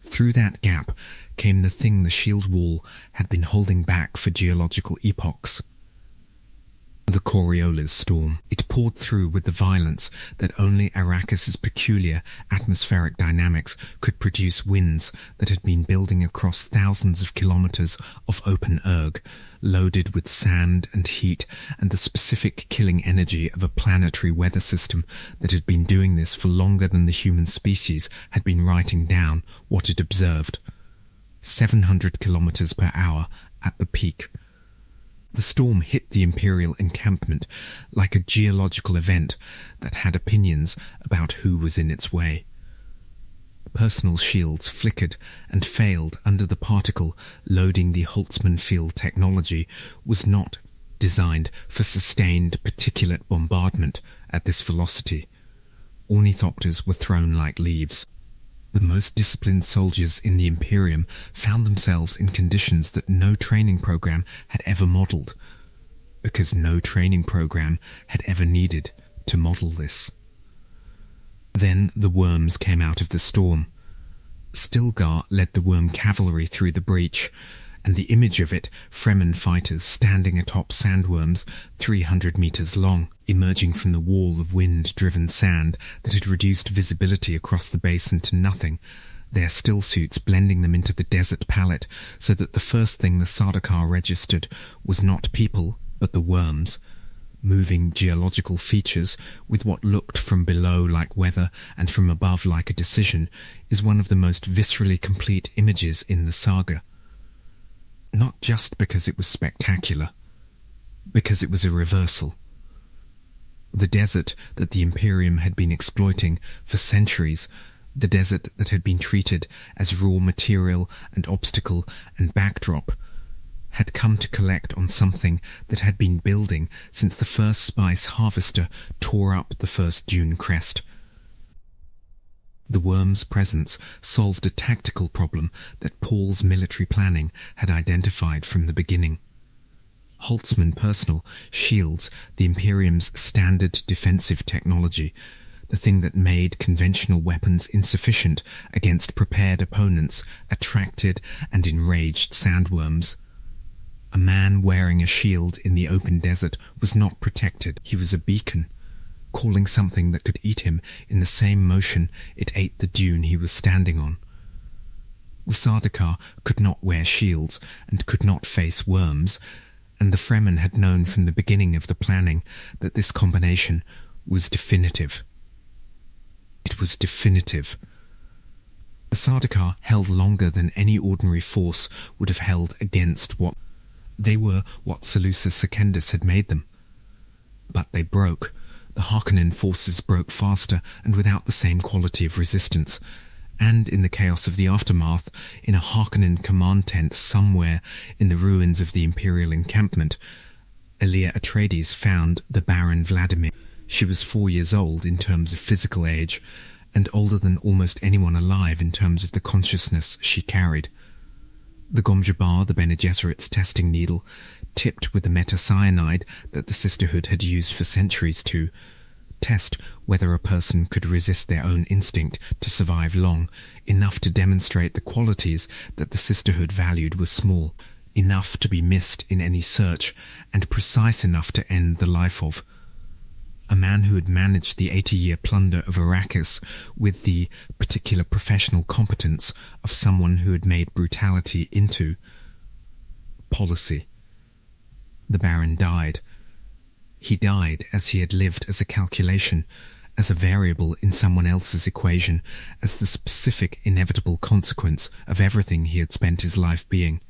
Through that gap came the thing the shield wall had been holding back for geological epochs. The Coriolis storm. It poured through with the violence that only Arrakis's peculiar atmospheric dynamics could produce winds that had been building across thousands of kilometers of open erg, loaded with sand and heat and the specific killing energy of a planetary weather system that had been doing this for longer than the human species had been writing down what it observed. 700 kilometers per hour at the peak. The storm hit the Imperial encampment like a geological event that had opinions about who was in its way. Personal shields flickered and failed under the particle loading the Holtzman field technology was not designed for sustained particulate bombardment at this velocity. Ornithopters were thrown like leaves. The most disciplined soldiers in the Imperium found themselves in conditions that no training program had ever modelled, because no training program had ever needed to model this. Then the worms came out of the storm. Stilgar led the worm cavalry through the breach, and the image of it, Fremen fighters standing atop sandworms 300 meters long, emerging from the wall of wind-driven sand that had reduced visibility across the basin to nothing, their still suits blending them into the desert palette so that the first thing the Sardaukar registered was not people, but the worms, moving geological features with what looked from below like weather and from above like a decision, is one of the most viscerally complete images in the saga. Not just because it was spectacular, because it was a reversal. The desert that the Imperium had been exploiting for centuries, the desert that had been treated as raw material and obstacle and backdrop, had come to collect on something that had been building since the first spice harvester tore up the first dune crest. The worm's presence solved a tactical problem that Paul's military planning had identified from the beginning. Holtzman personal shields, the Imperium's standard defensive technology, the thing that made conventional weapons insufficient against prepared opponents, attracted and enraged sandworms. A man wearing a shield in the open desert was not protected. He was a beacon, calling something that could eat him in the same motion it ate the dune he was standing on. The Sardaukar could not wear shields and could not face worms, and the Fremen had known from the beginning of the planning that this combination was definitive. It was definitive. The Sardaukar held longer than any ordinary force would have held against what they were, what Seleucus Secundus had made them. But they broke. The Harkonnen forces broke faster and without the same quality of resistance, and in the chaos of the aftermath, in a Harkonnen command tent somewhere in the ruins of the Imperial encampment, Elia Atreides found the Baron Vladimir. She was 4 years old in terms of physical age, and older than almost anyone alive in terms of the consciousness she carried. The Gomjabar, the Bene Gesserit's testing needle, tipped with the metacyanide that the Sisterhood had used for centuries to test whether a person could resist their own instinct to survive long, enough to demonstrate the qualities that the Sisterhood valued were small, enough to be missed in any search, and precise enough to end the life of a man who had managed the 80-year plunder of Arrakis with the particular professional competence of someone who had made brutality into policy. The Baron died. He died as he had lived as a calculation, as a variable in someone else's equation, as the specific inevitable consequence of everything he had spent his life being.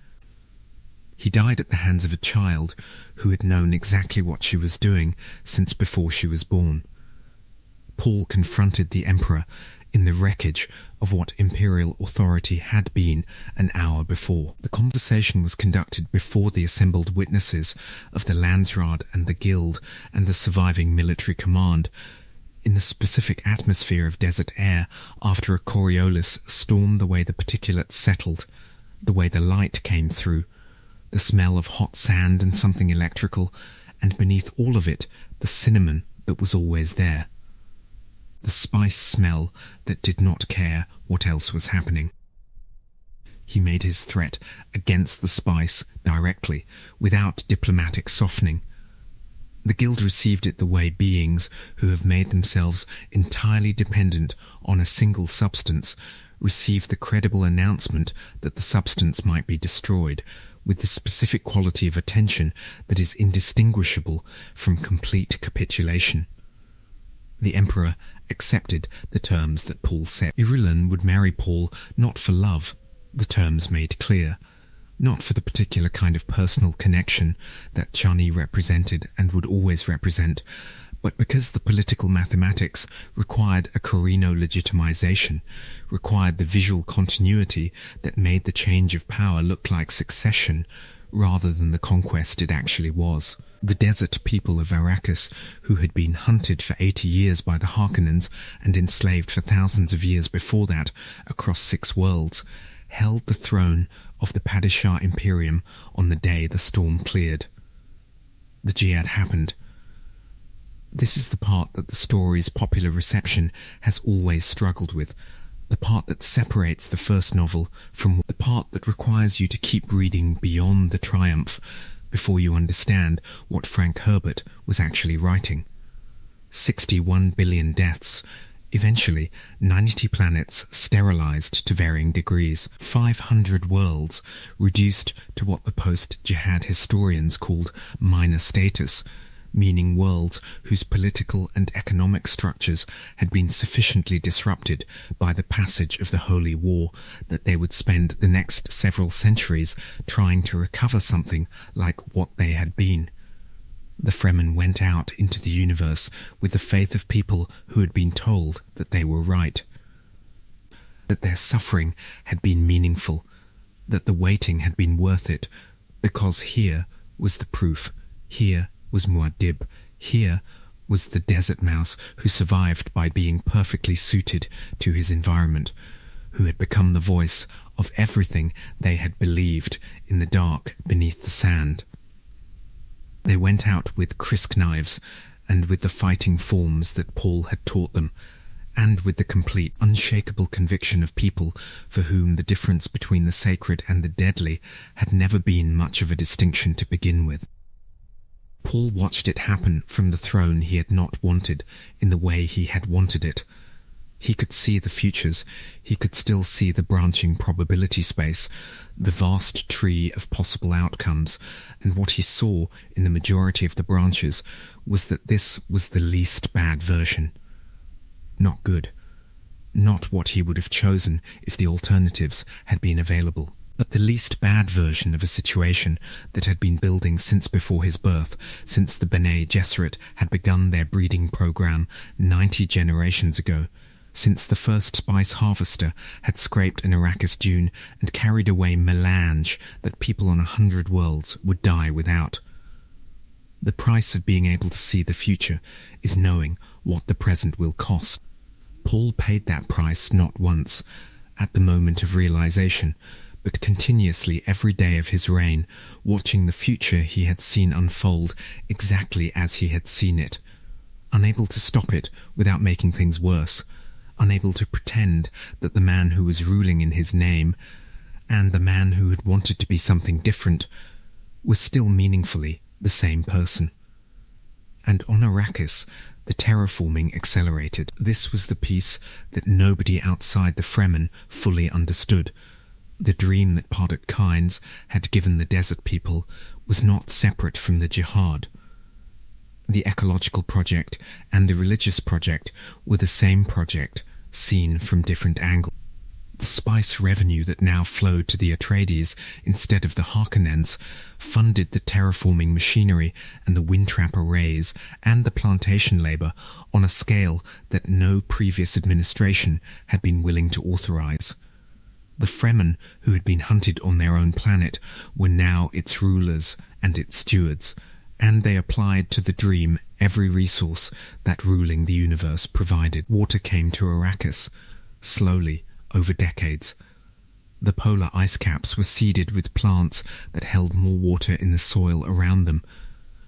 He died at the hands of a child who had known exactly what she was doing since before she was born. Paul confronted the Emperor in the wreckage of what imperial authority had been an hour before. The conversation was conducted before the assembled witnesses of the Landsraad and the Guild and the surviving military command, in the specific atmosphere of desert air after a Coriolis storm, the way the particulates settled, the way the light came through, the smell of hot sand and something electrical, and beneath all of it, the cinnamon that was always there. The spice smell that did not care what else was happening. He made his threat against the spice directly, without diplomatic softening. The Guild received it the way beings who have made themselves entirely dependent on a single substance receive the credible announcement that the substance might be destroyed, with the specific quality of attention that is indistinguishable from complete capitulation. The Emperor accepted the terms that Paul set. Irulan would marry Paul not for love, the terms made clear, not for the particular kind of personal connection that Chani represented and would always represent, but because the political mathematics required a Corino legitimization, required the visual continuity that made the change of power look like succession rather than the conquest it actually was. The desert people of Arrakis, who had been hunted for 80 years by the Harkonnens and enslaved for thousands of years before that across 6 worlds, held the throne of the Padishah Imperium on the day the storm cleared. The Jihad happened. This is the part that the story's popular reception has always struggled with, the part that separates the first novel from the part that requires you to keep reading beyond the triumph before you understand what Frank Herbert was actually writing. 61 billion deaths, eventually 90 planets sterilized to varying degrees, 500 worlds reduced to what the post-Jihad historians called minor status, meaning worlds whose political and economic structures had been sufficiently disrupted by the passage of the Holy War that they would spend the next several centuries trying to recover something like what they had been. The Fremen went out into the universe with the faith of people who had been told that they were right, that their suffering had been meaningful, that the waiting had been worth it, because here was the proof, here was Muad'Dib, here was the desert mouse who survived by being perfectly suited to his environment, who had become the voice of everything they had believed in the dark beneath the sand. They went out with krisk knives and with the fighting forms that Paul had taught them, and with the complete, unshakable conviction of people for whom the difference between the sacred and the deadly had never been much of a distinction to begin with. Paul watched it happen from the throne he had not wanted in the way he had wanted it. He could see the futures, he could still see the branching probability space, the vast tree of possible outcomes, and what he saw in the majority of the branches was that this was the least bad version. Not good. Not what he would have chosen if the alternatives had been available, but the least bad version of a situation that had been building since before his birth, since the Bene Gesserit had begun their breeding program 90 generations ago, since the first spice harvester had scraped an Arrakis dune and carried away melange that people on 100 worlds would die without. The price of being able to see the future is knowing what the present will cost. Paul paid that price not once, at the moment of realization, but continuously every day of his reign, watching the future he had seen unfold exactly as he had seen it, unable to stop it without making things worse, unable to pretend that the man who was ruling in his name, and the man who had wanted to be something different, was still meaningfully the same person. And on Arrakis, the terraforming accelerated. This was the piece that nobody outside the Fremen fully understood. The dream that Paul Atreides had given the desert people was not separate from the jihad. The ecological project and the religious project were the same project, seen from different angles. The spice revenue that now flowed to the Atreides instead of the Harkonnens funded the terraforming machinery and the wind-trap arrays and the plantation labour on a scale that no previous administration had been willing to authorize. The Fremen, who had been hunted on their own planet, were now its rulers and its stewards, and they applied to the dream every resource that ruling the universe provided. Water came to Arrakis, slowly, over decades. The polar ice caps were seeded with plants that held more water in the soil around them.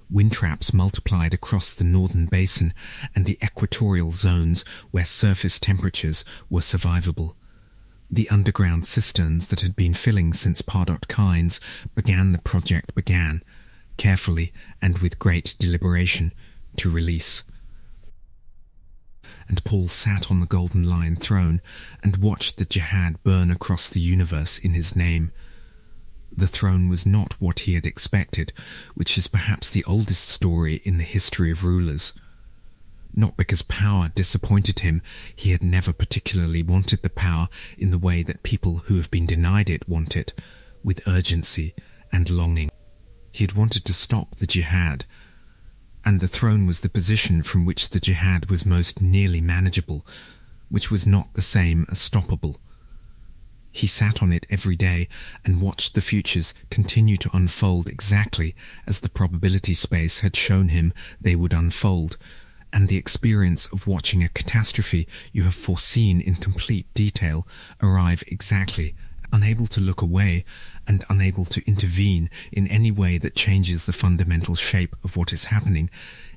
Wind traps multiplied across the northern basin and the equatorial zones where surface temperatures were survivable. The underground cisterns that had been filling since Pardot Kynes began, carefully and with great deliberation, to release. And Paul sat on the Golden Lion throne and watched the jihad burn across the universe in his name. The throne was not what he had expected, which is perhaps the oldest story in the history of rulers. Not because power disappointed him, he had never particularly wanted the power in the way that people who have been denied it want it, with urgency and longing. He had wanted to stop the jihad, and the throne was the position from which the jihad was most nearly manageable, which was not the same as stoppable. He sat on it every day and watched the futures continue to unfold exactly as the probability space had shown him they would unfold, and the experience of watching a catastrophe you have foreseen in complete detail arrive exactly, unable to look away and unable to intervene in any way that changes the fundamental shape of what is happening,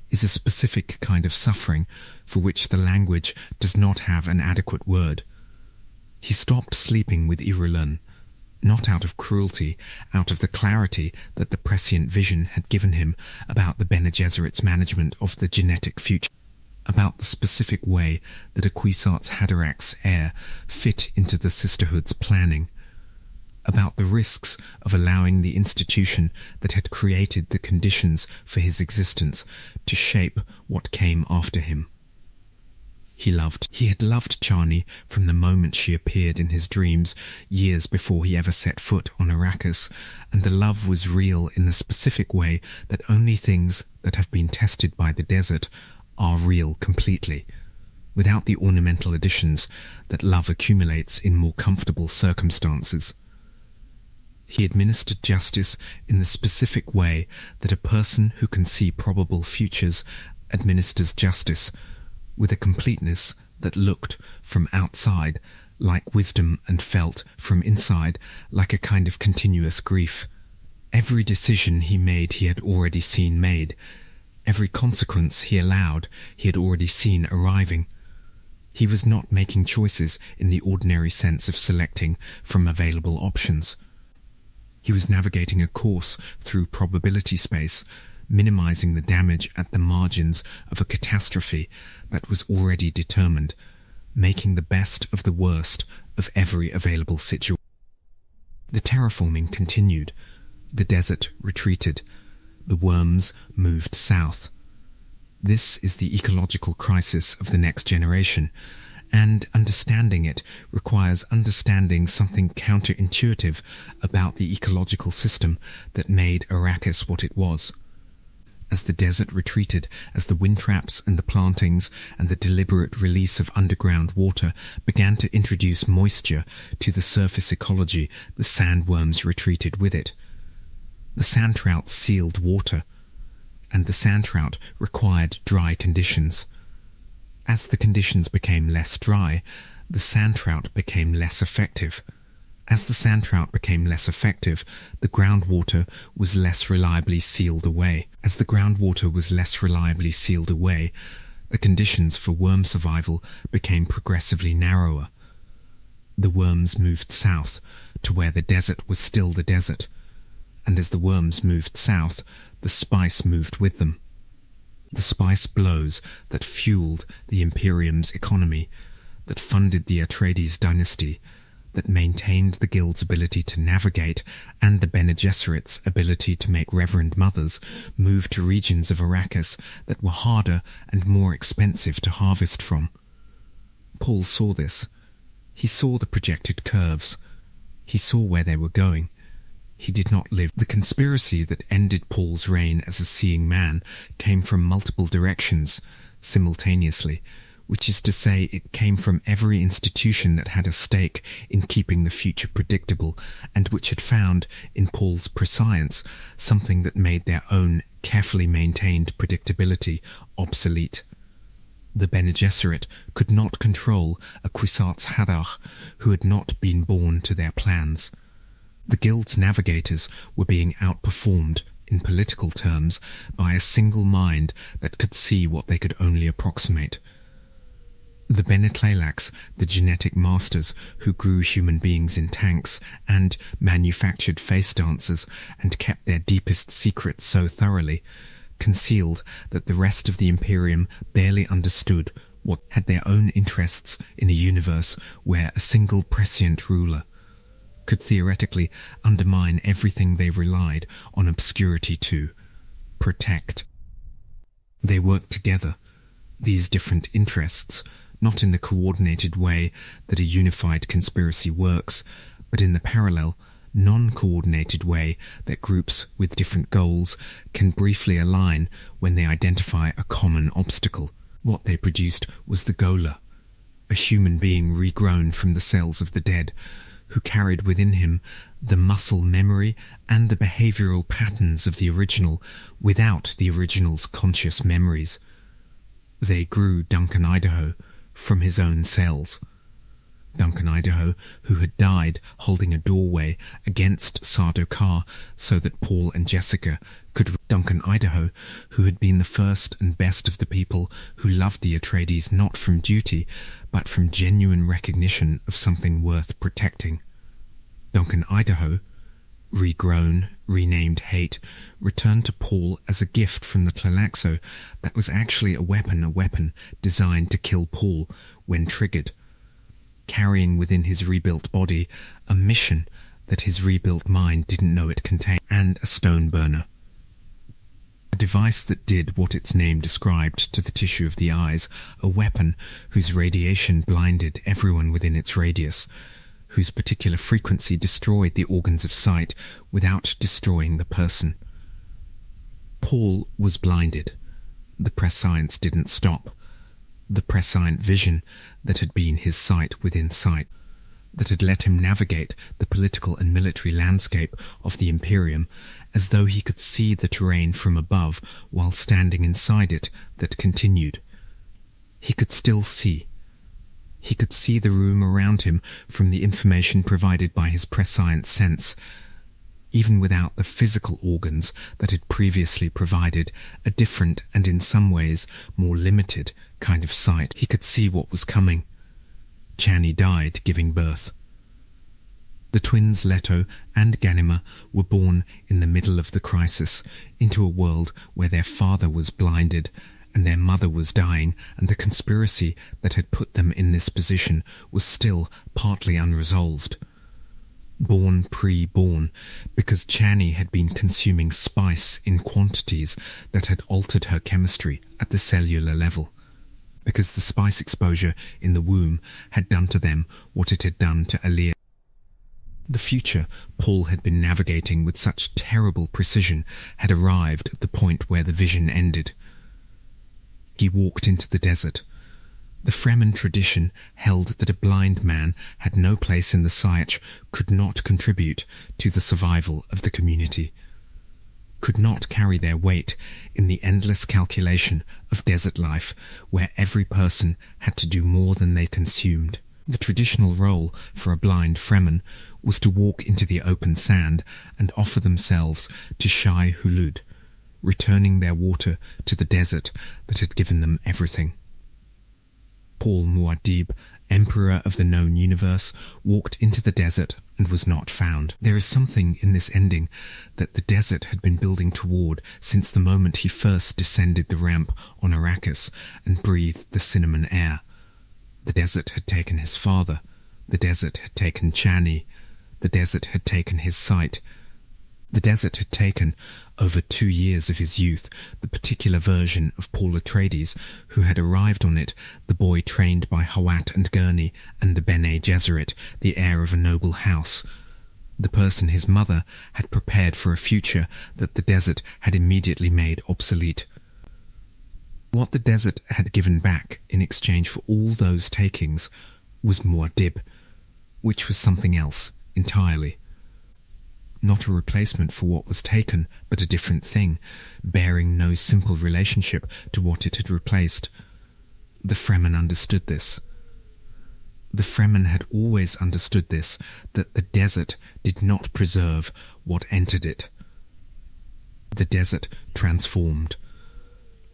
is a specific kind of suffering for which the language does not have an adequate word. He stopped sleeping with Irulan, not out of cruelty, out of the clarity that the prescient vision had given him about the Bene Gesserit's management of the genetic future, about the specific way that a Kwisatz Haderach's heir fit into the Sisterhood's planning, about the risks of allowing the institution that had created the conditions for his existence to shape what came after him. He had loved Chani from the moment she appeared in his dreams years before he ever set foot on Arrakis, and the love was real in the specific way that only things that have been tested by the desert are real completely, without the ornamental additions that love accumulates in more comfortable circumstances. He administered justice in the specific way that a person who can see probable futures administers justice, with a completeness that looked from outside like wisdom and felt from inside like a kind of continuous grief. Every decision he made he had already seen made. Every consequence he allowed he had already seen arriving. He was not making choices in the ordinary sense of selecting from available options. He was navigating a course through probability space, minimizing the damage at the margins of a catastrophe that was already determined, making the best of the worst of every available situation. The terraforming continued. The desert retreated. The worms moved south. This is the ecological crisis of the next generation, and understanding it requires understanding something counterintuitive about the ecological system that made Arrakis what it was. As the desert retreated, as the wind traps and the plantings and the deliberate release of underground water began to introduce moisture to the surface ecology, the sandworms retreated with it. The sand trout sealed water, and the sand trout required dry conditions. As the conditions became less dry, the sand trout became less effective. As the sand trout became less effective, the groundwater was less reliably sealed away. As the groundwater was less reliably sealed away, the conditions for worm survival became progressively narrower. The worms moved south to where the desert was still the desert, and as the worms moved south, the spice moved with them. The spice blows that fueled the Imperium's economy, that funded the Atreides dynasty, that maintained the Guild's ability to navigate and the Bene Gesserit's ability to make Reverend Mothers move to regions of Arrakis that were harder and more expensive to harvest from. Paul saw this. He saw the projected curves. He saw where they were going. He did not live. The conspiracy that ended Paul's reign as a seeing man came from multiple directions, simultaneously, which is to say it came from every institution that had a stake in keeping the future predictable and which had found, in Paul's prescience, something that made their own carefully maintained predictability obsolete. The Bene Gesserit could not control a Kwisatz Haderach who had not been born to their plans. The guild's navigators were being outperformed, in political terms, by a single mind that could see what they could only approximate. The Bene Tleilax, the genetic masters who grew human beings in tanks and manufactured face dancers and kept their deepest secrets so thoroughly, concealed that the rest of the Imperium barely understood what had their own interests in a universe where a single prescient ruler could theoretically undermine everything they relied on obscurity to protect. They worked together, these different interests, not in the coordinated way that a unified conspiracy works, but in the parallel, non-coordinated way that groups with different goals can briefly align when they identify a common obstacle. What they produced was the Gola, a human being regrown from the cells of the dead, who carried within him the muscle memory and the behavioral patterns of the original without the original's conscious memories. They grew Duncan Idaho from his own cells. Duncan Idaho, who had died holding a doorway against Sardaukar so that Paul and Jessica could. Duncan Idaho, who had been the first and best of the people who loved the Atreides not from duty, but from genuine recognition of something worth protecting. Duncan Idaho, regrown, renamed hate, returned to Paul as a gift from the Tleilaxo that was actually a weapon designed to kill Paul when triggered, carrying within his rebuilt body a mission that his rebuilt mind didn't know it contained, and a stone burner. A device that did what its name described to the tissue of the eyes, a weapon whose radiation blinded everyone within its radius, whose particular frequency destroyed the organs of sight without destroying the person. Paul was blinded. The prescience didn't stop. The prescient vision that had been his sight within sight, that had let him navigate the political and military landscape of the Imperium as though he could see the terrain from above while standing inside it, that continued. He could still see. He could see the room around him from the information provided by his prescient sense, even without the physical organs that had previously provided a different and in some ways more limited kind of sight. He could see what was coming. Chani died giving birth. The twins Leto and Ganima were born in the middle of the crisis into a world where their father was blinded and their mother was dying, and the conspiracy that had put them in this position was still partly unresolved. Born pre-born, because Chani had been consuming spice in quantities that had altered her chemistry at the cellular level, because the spice exposure in the womb had done to them what it had done to Alia. The future Paul had been navigating with such terrible precision had arrived at the point where the vision ended. He walked into the desert. The Fremen tradition held that a blind man had no place in the Sietch, could not contribute to the survival of the community, could not carry their weight in the endless calculation of desert life where every person had to do more than they consumed. The traditional role for a blind Fremen was to walk into the open sand and offer themselves to Shai Hulud, returning their water to the desert that had given them everything. Paul Muad'Dib, Emperor of the known universe, walked into the desert and was not found. There is something in this ending that the desert had been building toward since the moment he first descended the ramp on Arrakis and breathed the cinnamon air. The desert had taken his father. The desert had taken Chani. The desert had taken his sight. The desert had taken over 2 years of his youth, the particular version of Paul Atreides who had arrived on it, the boy trained by Hawat and Gurney and the Bene Gesserit, the heir of a noble house. The person his mother had prepared for a future that the desert had immediately made obsolete. What the desert had given back in exchange for all those takings was Muad'Dib, which was something else entirely. Not a replacement for what was taken, but a different thing, bearing no simple relationship to what it had replaced. The Fremen understood this. The Fremen had always understood this, that the desert did not preserve what entered it. The desert transformed.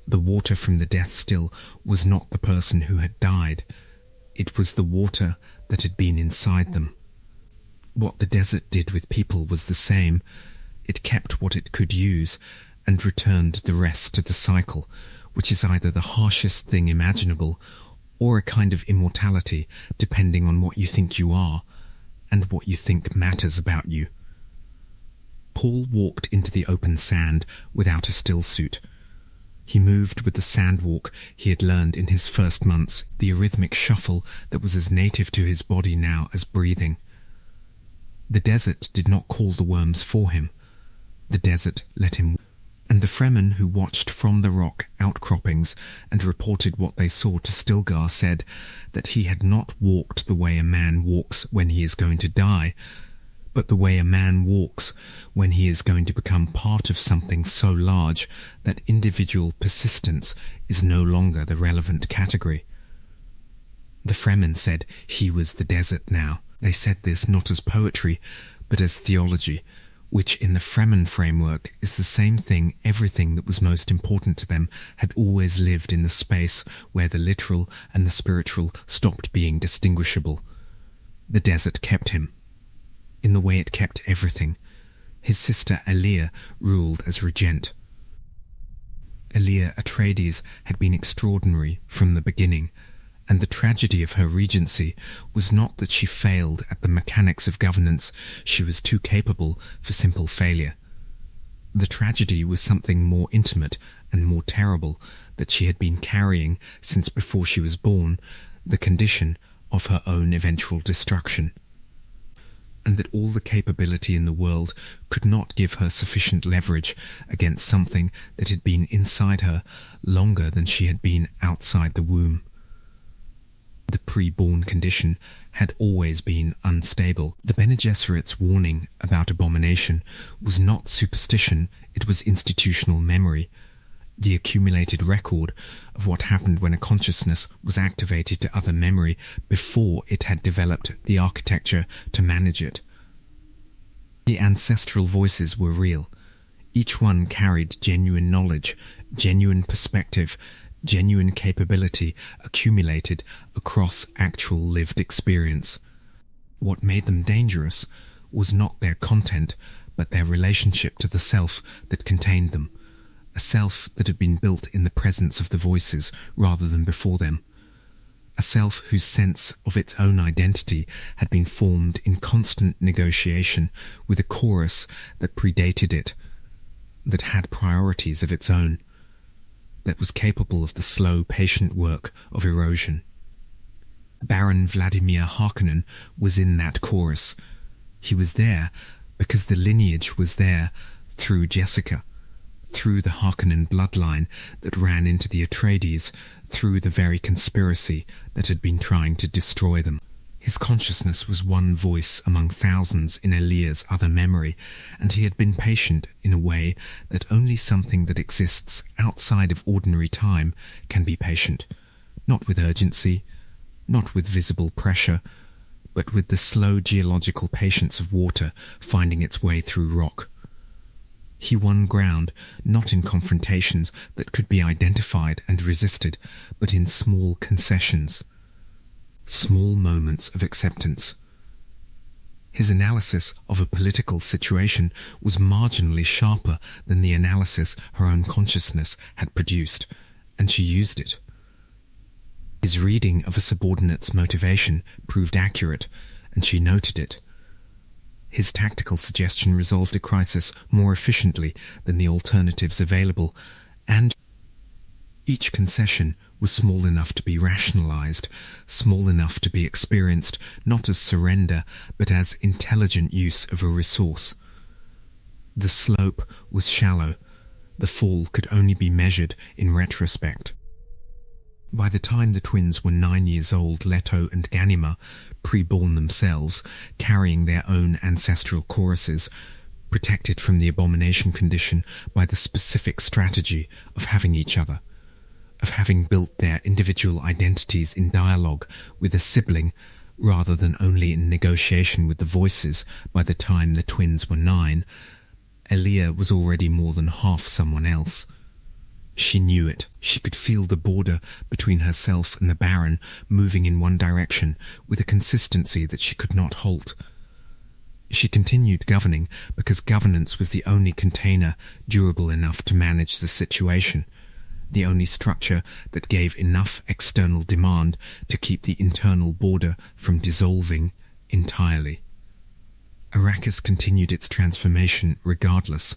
The water from the death still was not the person who had died. It was the water that had been inside them. What the desert did with people was the same. It kept what it could use and returned the rest to the cycle, which is either the harshest thing imaginable or a kind of immortality, depending on what you think you are and what you think matters about you. Paul walked into the open sand without a stillsuit. He moved with the sand walk he had learned in his first months, the arrhythmic shuffle that was as native to his body now as breathing. The desert did not call the worms for him. The desert let him. And the Fremen who watched from the rock outcroppings and reported what they saw to Stilgar said that he had not walked the way a man walks when he is going to die, but the way a man walks when he is going to become part of something so large that individual persistence is no longer the relevant category. The Fremen said he was the desert now. They said this not as poetry, but as theology, which in the Fremen framework is the same thing. Everything that was most important to them had always lived in the space where the literal and the spiritual stopped being distinguishable. The desert kept him, in the way it kept everything. His sister Elia ruled as regent. Elia Atreides had been extraordinary from the beginning, and the tragedy of her regency was not that she failed at the mechanics of governance. She was too capable for simple failure. The tragedy was something more intimate and more terrible that she had been carrying since before she was born, the condition of her own eventual destruction, and that all the capability in the world could not give her sufficient leverage against something that had been inside her longer than she had been outside the womb. The pre-born condition had always been unstable. The Bene Gesserit's warning about abomination was not superstition, it was institutional memory, the accumulated record of what happened when a consciousness was activated to other memory before it had developed the architecture to manage it. The ancestral voices were real. Each one carried genuine knowledge, genuine perspective, genuine capability accumulated across actual lived experience. What made them dangerous was not their content, but their relationship to the self that contained them, a self that had been built in the presence of the voices rather than before them, a self whose sense of its own identity had been formed in constant negotiation with a chorus that predated it, that had priorities of its own, that was capable of the slow, patient work of erosion. Baron Vladimir Harkonnen was in that chorus. He was there because the lineage was there through Jessica, through the Harkonnen bloodline that ran into the Atreides, through the very conspiracy that had been trying to destroy them. His consciousness was one voice among thousands in Elia's other memory, and he had been patient in a way that only something that exists outside of ordinary time can be patient, not with urgency, not with visible pressure, but with the slow geological patience of water finding its way through rock. He won ground not in confrontations that could be identified and resisted, but in small concessions, small moments of acceptance. His analysis of a political situation was marginally sharper than the analysis her own consciousness had produced, and she used it. His reading of a subordinate's motivation proved accurate, and she noted it. His tactical suggestion resolved a crisis more efficiently than the alternatives available, and each concession was small enough to be rationalized, small enough to be experienced not as surrender, but as intelligent use of a resource. The slope was shallow. The fall could only be measured in retrospect. By the time the twins were 9 years old, Leto and Ganima, pre-born themselves, carrying their own ancestral choruses, protected from the abomination condition by the specific strategy of having each other, of having built their individual identities in dialogue with a sibling rather than only in negotiation with the voices. By the time the twins were 9, Elia was already more than half someone else. She knew it. She could feel the border between herself and the Baron moving in one direction with a consistency that she could not halt. She continued governing because governance was the only container durable enough to manage the situation, the only structure that gave enough external demand to keep the internal border from dissolving entirely. Arrakis continued its transformation regardless.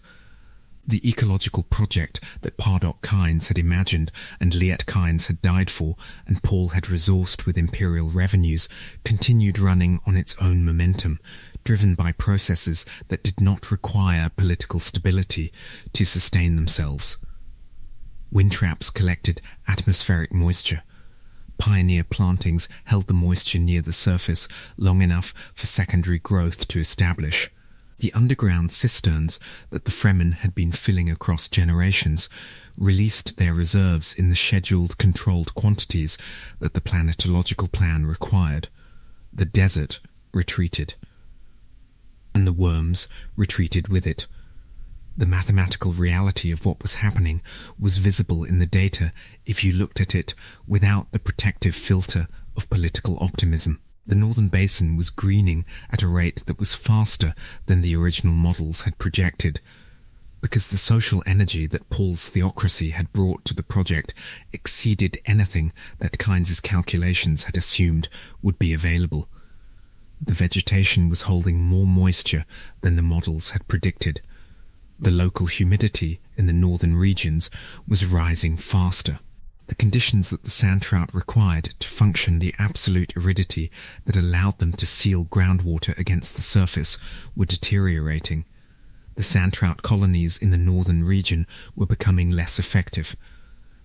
The ecological project that Pardok Kynes had imagined and Liet Kynes had died for and Paul had resourced with imperial revenues continued running on its own momentum, driven by processes that did not require political stability to sustain themselves. Wind traps collected atmospheric moisture. Pioneer plantings held the moisture near the surface long enough for secondary growth to establish. The underground cisterns that the Fremen had been filling across generations released their reserves in the scheduled, controlled quantities that the planetological plan required. The desert retreated, and the worms retreated with it. The mathematical reality of what was happening was visible in the data if you looked at it without the protective filter of political optimism. The northern basin was greening at a rate that was faster than the original models had projected, because the social energy that Paul's theocracy had brought to the project exceeded anything that Kynes' calculations had assumed would be available. The vegetation was holding more moisture than the models had predicted. The local humidity in the northern regions was rising faster. The conditions that the sand trout required to function, the absolute aridity that allowed them to seal groundwater against the surface, were deteriorating. The sand trout colonies in the northern region were becoming less effective.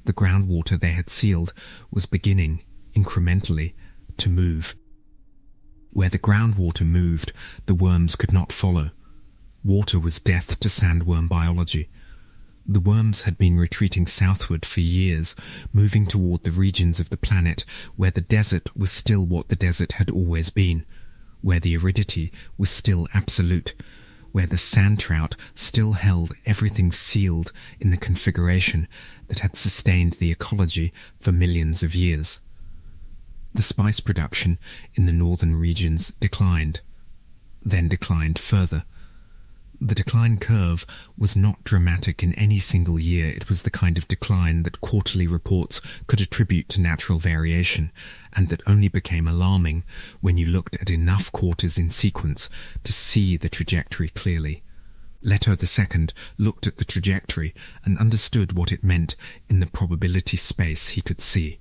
The groundwater they had sealed was beginning, incrementally, to move. Where the groundwater moved, the worms could not follow. Water was death to sandworm biology. The worms had been retreating southward for years, moving toward the regions of the planet where the desert was still what the desert had always been, where the aridity was still absolute, where the sand trout still held everything sealed in the configuration that had sustained the ecology for millions of years. The spice production in the northern regions declined, then declined further. The decline curve was not dramatic in any single year. It was the kind of decline that quarterly reports could attribute to natural variation, and that only became alarming when you looked at enough quarters in sequence to see the trajectory clearly. Leto II looked at the trajectory and understood what it meant in the probability space he could see.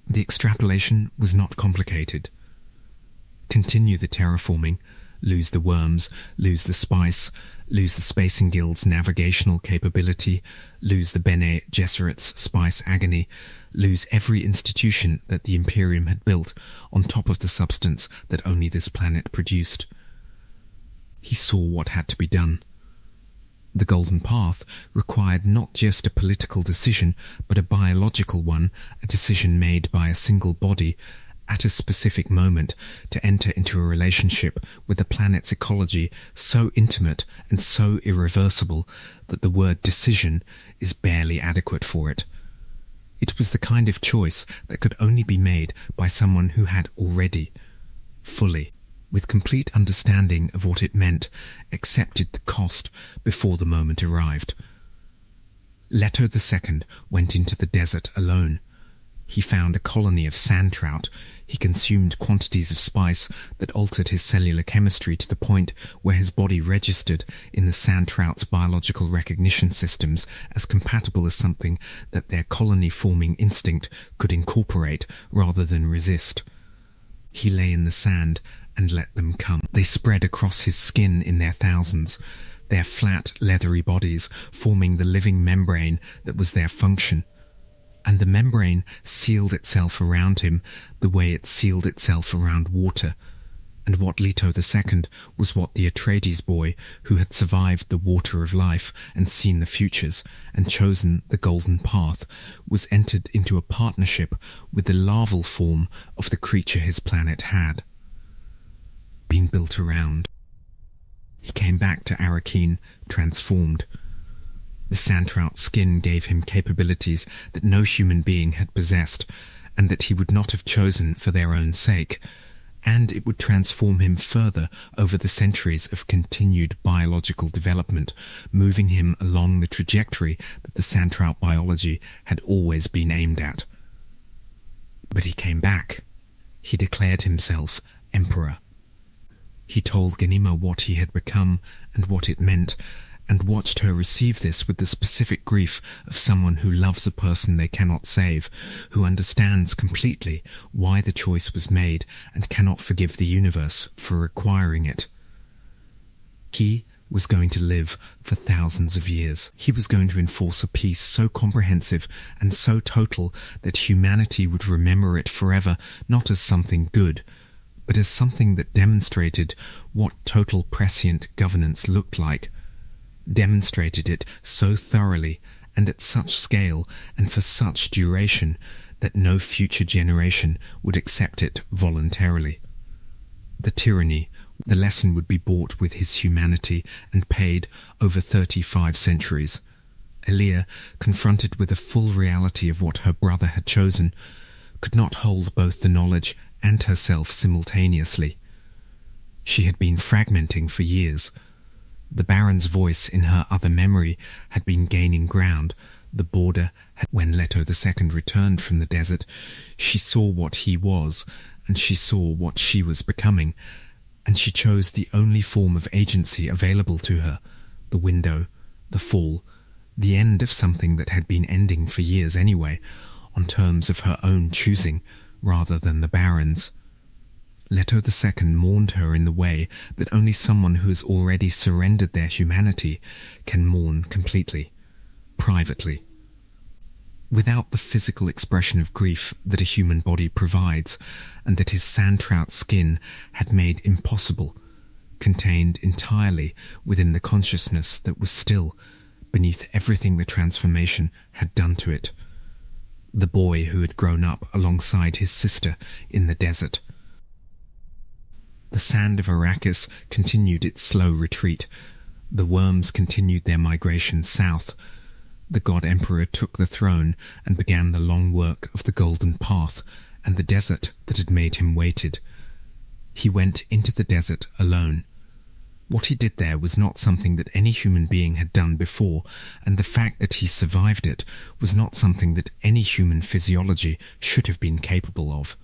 The extrapolation was not complicated. Continue the terraforming, lose the worms, lose the spice, lose the Spacing Guild's navigational capability, lose the Bene Gesserit's spice agony, lose every institution that the Imperium had built on top of the substance that only this planet produced. He saw what had to be done. The Golden Path required not just a political decision, but a biological one, a decision made by a single body at a specific moment to enter into a relationship with the planet's ecology so intimate and so irreversible that the word decision is barely adequate for it. It was the kind of choice that could only be made by someone who had already, fully, with complete understanding of what it meant, accepted the cost before the moment arrived. Leto II went into the desert alone. He found a colony of sand trout. He consumed quantities of spice that altered his cellular chemistry to the point where his body registered in the sand trout's biological recognition systems as compatible as something that their colony-forming instinct could incorporate rather than resist. He lay in the sand and let them come. They spread across his skin in their thousands, their flat, leathery bodies forming the living membrane that was their function. And the membrane sealed itself around him the way it sealed itself around water. And what Leto II was what the Atreides boy who had survived the water of life and seen the futures and chosen the golden path was entered into a partnership with the larval form of the creature his planet had been built around. He came back to Arrakis transformed. The sandtrout's skin gave him capabilities that no human being had possessed, and that he would not have chosen for their own sake, and it would transform him further over the centuries of continued biological development, moving him along the trajectory that the sandtrout biology had always been aimed at. But he came back. He declared himself Emperor. He told Ganima what he had become and what it meant, and watched her receive this with the specific grief of someone who loves a person they cannot save, who understands completely why the choice was made and cannot forgive the universe for requiring it. He was going to live for thousands of years. He was going to enforce a peace so comprehensive and so total that humanity would remember it forever, not as something good, but as something that demonstrated what total prescient governance looked like, demonstrated it so thoroughly and at such scale and for such duration that no future generation would accept it voluntarily. The tyranny, the lesson would be bought with his humanity and paid over 35 centuries. Elia, confronted with the full reality of what her brother had chosen, could not hold both the knowledge and herself simultaneously. She had been fragmenting for years. The Baron's voice in her other memory had been gaining ground. The border had... When Leto II returned from the desert, she saw what he was, and she saw what she was becoming, and she chose the only form of agency available to her, the window, the fall, the end of something that had been ending for years anyway, on terms of her own choosing, rather than the Baron's. Leto II mourned her in the way that only someone who has already surrendered their humanity can mourn completely, privately. Without the physical expression of grief that a human body provides, and that his sandtrout skin had made impossible, contained entirely within the consciousness that was still, beneath everything the transformation had done to it. The boy who had grown up alongside his sister in the desert. The sand of Arrakis continued its slow retreat. The worms continued their migration south. The God Emperor took the throne and began the long work of the Golden Path, and the desert that had made him waited. He went into the desert alone. What he did there was not something that any human being had done before, and the fact that he survived it was not something that any human physiology should have been capable of.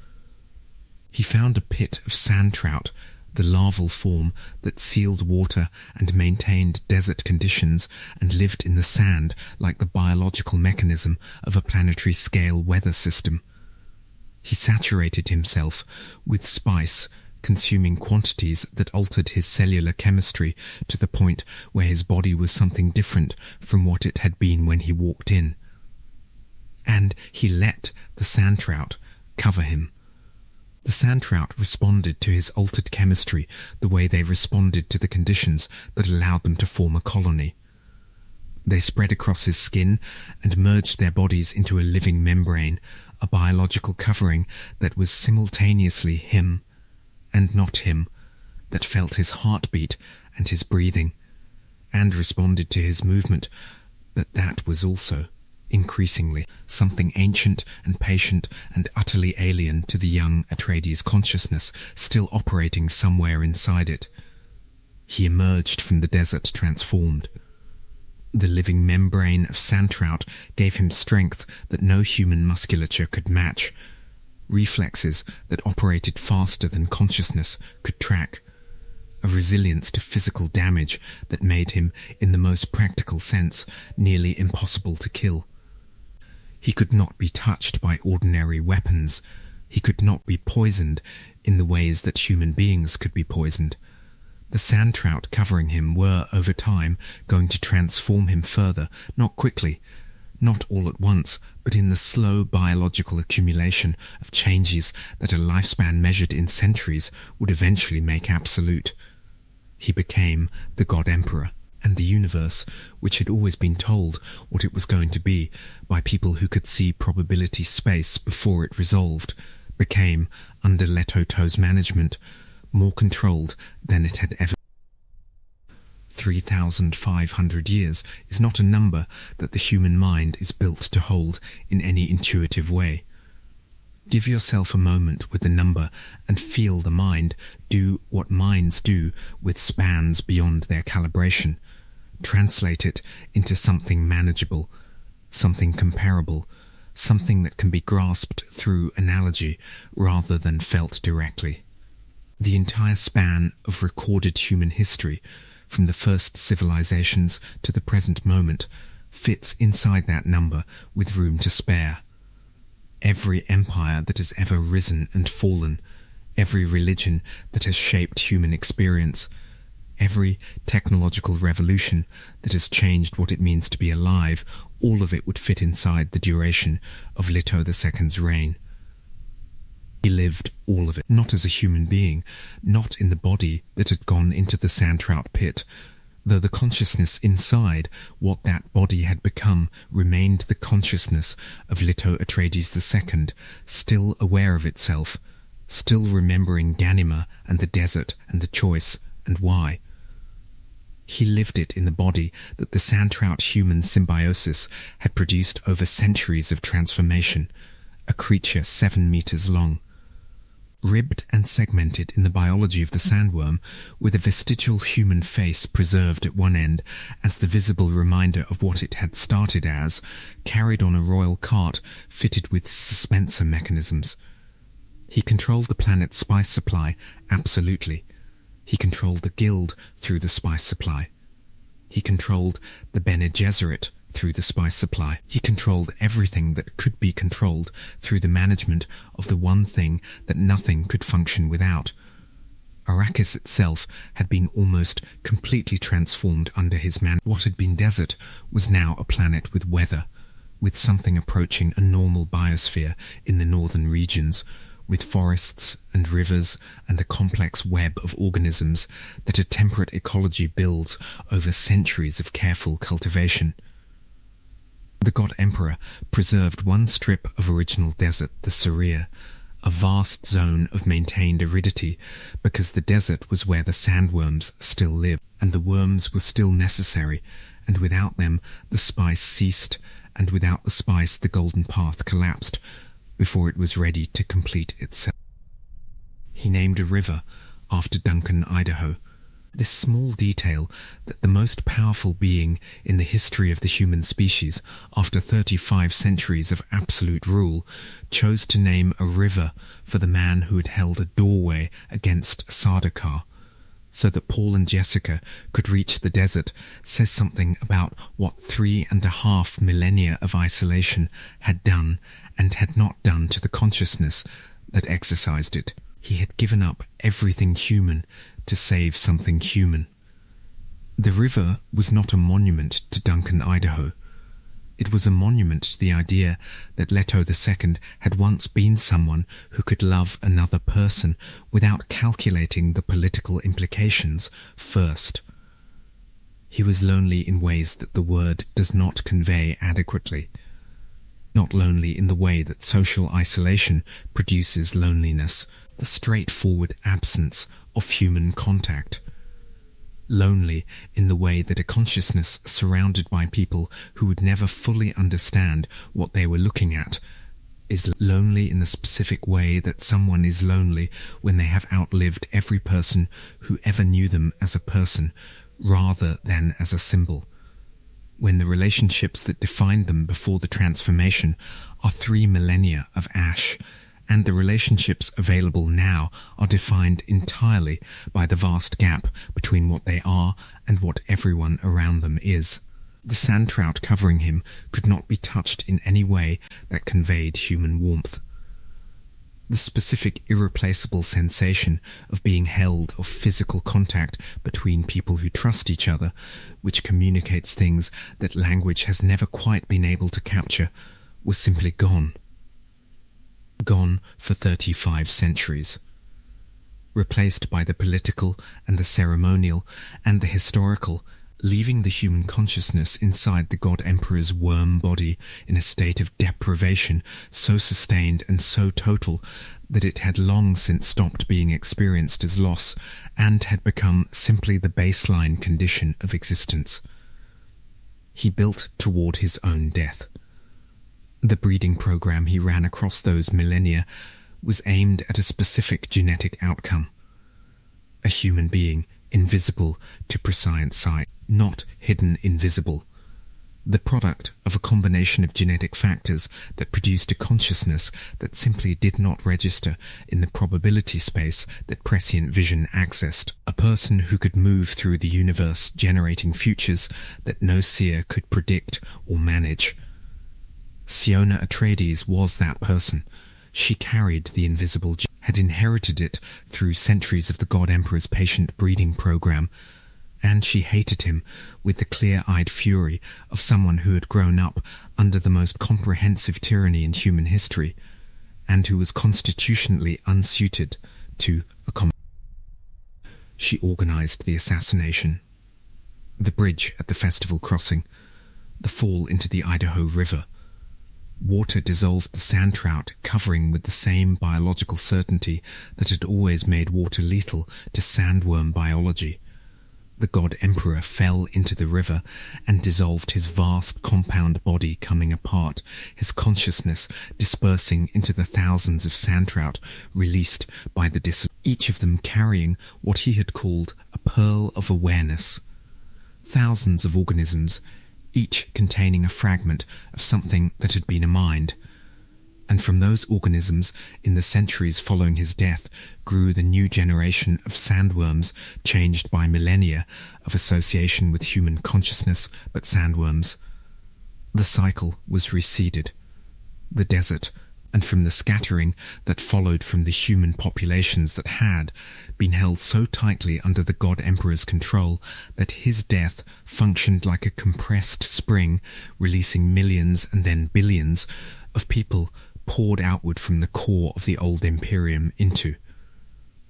He found a pit of sand trout, the larval form that sealed water and maintained desert conditions and lived in the sand like the biological mechanism of a planetary scale weather system. He saturated himself with spice, consuming quantities that altered his cellular chemistry to the point where his body was something different from what it had been when he walked in. And he let the sand trout cover him. The sand trout responded to his altered chemistry the way they responded to the conditions that allowed them to form a colony. They spread across his skin and merged their bodies into a living membrane, a biological covering that was simultaneously him and not him, that felt his heartbeat and his breathing, and responded to his movement, but that was also, increasingly, something ancient and patient and utterly alien to the young Atreides consciousness still operating somewhere inside it. He emerged from the desert transformed. The living membrane of sandtrout gave him strength that no human musculature could match. reflexes that operated faster than consciousness could track, a resilience to physical damage that made him, in the most practical sense, nearly impossible to kill. He could not be touched by ordinary weapons. He could not be poisoned in the ways that human beings could be poisoned. The sand trout covering him were, over time, going to transform him further, not quickly, not all at once, but in the slow biological accumulation of changes that a lifespan measured in centuries would eventually make absolute. He became the God Emperor, and the universe, which had always been told what it was going to be by people who could see probability space before it resolved, became, under Letoto's management, more controlled than it had ever. 3,500 years is not a number that the human mind is built to hold in any intuitive way. Give yourself a moment with the number and feel the mind do what minds do with spans beyond their calibration. Translate it into something manageable, something comparable, something that can be grasped through analogy rather than felt directly. The entire span of recorded human history, from the first civilizations to the present moment, fits inside that number with room to spare. Every empire that has ever risen and fallen, every religion that has shaped human experience, every technological revolution that has changed what it means to be alive, all of it would fit inside the duration of Leto II's reign. He lived all of it, not as a human being, not in the body that had gone into the sand trout pit, though the consciousness inside what that body had become remained the consciousness of Leto Atreides II, still aware of itself, still remembering Ganima and the desert and the choice and why. He lived it in the body that the sand trout human symbiosis had produced over centuries of transformation, a creature 7 meters long. Ribbed and segmented in the biology of the sandworm, with a vestigial human face preserved at one end as the visible reminder of what it had started as, carried on a royal cart fitted with suspensor mechanisms. He controlled the planet's spice supply, absolutely. He controlled the guild through the spice supply. He controlled the Bene Gesserit through the spice supply. He controlled everything that could be controlled through the management of the one thing that nothing could function without. Arrakis itself had been almost completely transformed under his man. What had been desert was now a planet with weather, with something approaching a normal biosphere in the northern regions, with forests and rivers and a complex web of organisms that a temperate ecology builds over centuries of careful cultivation. The God Emperor preserved one strip of original desert, the Saria, a vast zone of maintained aridity, because the desert was where the sandworms still lived, and the worms were still necessary, and without them the spice ceased, and without the spice the golden path collapsed, before it was ready to complete itself. He named a river after Duncan, Idaho. This small detail that the most powerful being in the history of the human species, after 35 centuries of absolute rule, chose to name a river for the man who had held a doorway against Sardaukar, so that Paul and Jessica could reach the desert, says something about what 3.5 millennia of isolation had done and had not done to the consciousness that exercised it. He had given up everything human to save something human. The river was not a monument to Duncan, Idaho. It was a monument to the idea that Leto II had once been someone who could love another person without calculating the political implications first. He was lonely in ways that the word does not convey adequately. Not lonely in the way that social isolation produces loneliness, the straightforward absence of human contact. Lonely in the way that a consciousness surrounded by people who would never fully understand what they were looking at is lonely in the specific way that someone is lonely when they have outlived every person who ever knew them as a person rather than as a symbol, when the relationships that defined them before the transformation are 3 millennia of ash, and the relationships available now are defined entirely by the vast gap between what they are and what everyone around them is. The sand trout covering him could not be touched in any way that conveyed human warmth. The specific irreplaceable sensation of being held, of physical contact between people who trust each other, which communicates things that language has never quite been able to capture, was simply gone. Gone for 35 centuries. Replaced by the political and the ceremonial and the historical, leaving the human consciousness inside the God Emperor's worm body in a state of deprivation so sustained and so total that it had long since stopped being experienced as loss and had become simply the baseline condition of existence. He built toward his own death. The breeding program he ran across those millennia was aimed at a specific genetic outcome. A human being invisible to prescient sight, not hidden invisible. The product of a combination of genetic factors that produced a consciousness that simply did not register in the probability space that prescient vision accessed. A person who could move through the universe generating futures that no seer could predict or manage. Siona Atreides was that person. She carried the invisible gene, had inherited it through centuries of the God Emperor's patient breeding program, and she hated him with the clear-eyed fury of someone who had grown up under the most comprehensive tyranny in human history, and who was constitutionally unsuited to accommodate. She organized the assassination, the bridge at the festival crossing, the fall into the Idaho River. Water dissolved the sand trout, covering with the same biological certainty that had always made water lethal to sandworm biology. The God Emperor fell into the river and dissolved his vast compound body coming apart, his consciousness dispersing into the thousands of sand trout released by the each of them carrying what he had called a pearl of awareness. Thousands of organisms, each containing a fragment of something that had been a mind. And from those organisms, in the centuries following his death, grew the new generation of sandworms, changed by millennia of association with human consciousness, but sandworms. The cycle was reseeded. The desert, and from the scattering that followed from the human populations that had been held so tightly under the God Emperor's control that his death functioned like a compressed spring, releasing millions and then billions of people poured outward from the core of the old Imperium into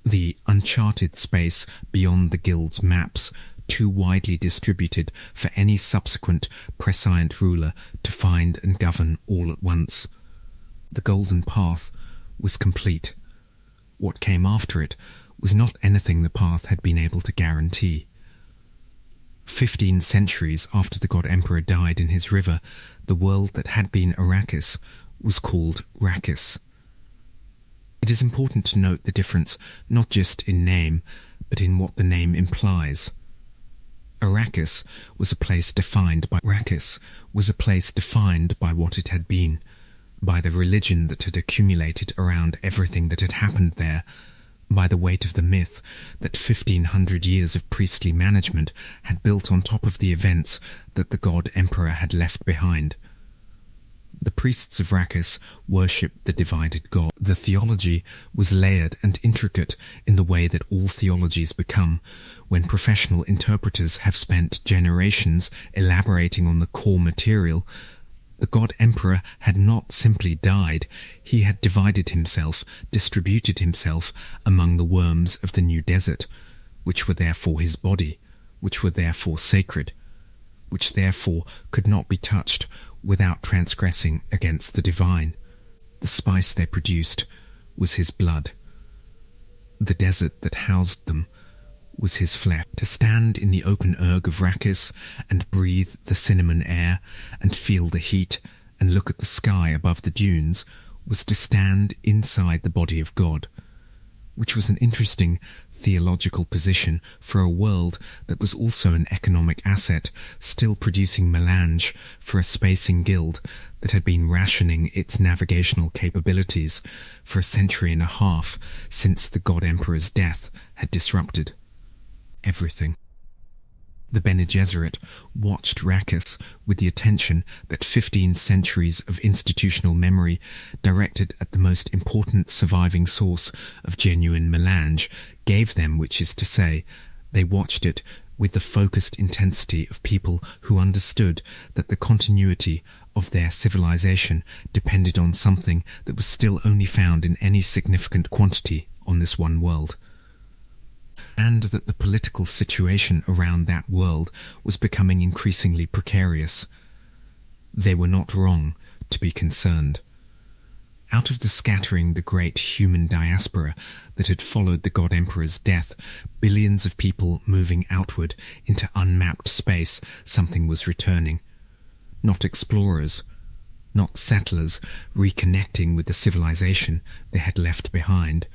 the uncharted space beyond the guild's maps, too widely distributed for any subsequent prescient ruler to find and govern all at once. The golden path was complete. What came after it was not anything the path had been able to guarantee. 15 centuries after the God Emperor died in his river, the world that had been Arrakis was called Rakis. It is important to note the difference not just in name, but in what the name implies. Arrakis was a place defined by what it had been, by the religion that had accumulated around everything that had happened there, by the weight of the myth that 1,500 years of priestly management had built on top of the events that the God Emperor had left behind. The priests of Arrakis worshipped the divided God. The theology was layered and intricate in the way that all theologies become, when professional interpreters have spent generations elaborating on the core material. The God Emperor had not simply died, he had divided himself, distributed himself among the worms of the new desert, which were therefore his body, which were therefore sacred, which therefore could not be touched without transgressing against the divine. The spice they produced was his blood. The desert that housed them was his flesh. To stand in the open erg of Arrakis and breathe the cinnamon air and feel the heat and look at the sky above the dunes was to stand inside the body of God, which was an interesting theological position for a world that was also an economic asset, still producing melange for a spacing guild that had been rationing its navigational capabilities for a century and a half since the God Emperor's death had disrupted everything. The Bene Gesserit watched Arrakis with the attention that 15 centuries of institutional memory directed at the most important surviving source of genuine melange gave them, which is to say, they watched it with the focused intensity of people who understood that the continuity of their civilization depended on something that was still only found in any significant quantity on this one world, and that the political situation around that world was becoming increasingly precarious. They were not wrong to be concerned. Out of the scattering, the great human diaspora that had followed the God Emperor's death, billions of people moving outward into unmapped space, something was returning. Not explorers, not settlers reconnecting with the civilization they had left behind.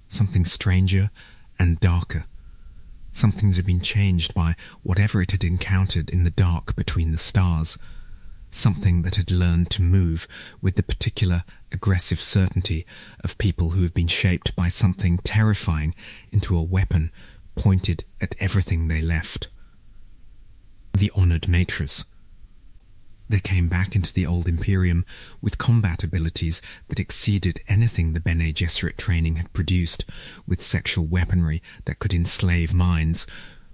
Something stranger and darker. Something that had been changed by whatever it had encountered in the dark between the stars. Something that had learned to move with the particular aggressive certainty of people who have been shaped by something terrifying into a weapon pointed at everything they left. The honoured matres. They came back into the old Imperium with combat abilities that exceeded anything the Bene Gesserit training had produced, with sexual weaponry that could enslave minds,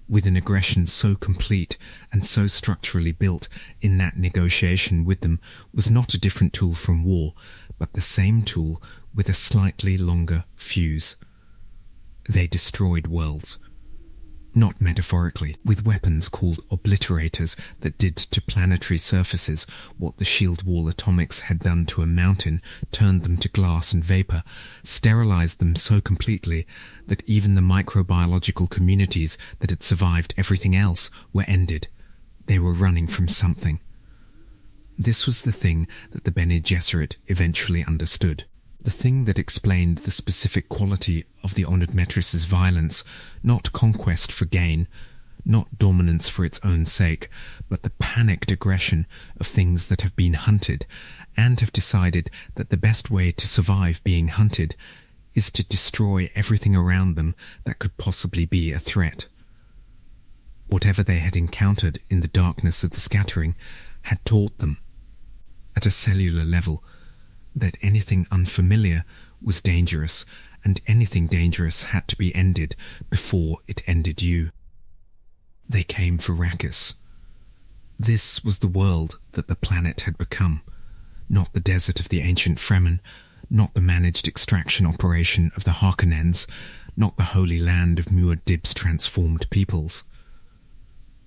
with an aggression so complete and so structurally built in that negotiation with them was not a different tool from war, but the same tool with a slightly longer fuse. They destroyed worlds. Not metaphorically, with weapons called obliterators that did to planetary surfaces what the shield wall atomics had done to a mountain, turned them to glass and vapor, sterilized them so completely that even the microbiological communities that had survived everything else were ended. They were running from something. This was the thing that the Bene Gesserit eventually understood. The thing that explained the specific quality of the honoured matress's violence, not conquest for gain, not dominance for its own sake, but the panicked aggression of things that have been hunted, and have decided that the best way to survive being hunted is to destroy everything around them that could possibly be a threat. Whatever they had encountered in the darkness of the scattering had taught them, at a cellular level, that anything unfamiliar was dangerous, and anything dangerous had to be ended before it ended you. They came for Arrakis. This was the world that the planet had become, not the desert of the ancient Fremen, not the managed extraction operation of the Harkonnens, not the holy land of Muad'Dib's transformed peoples.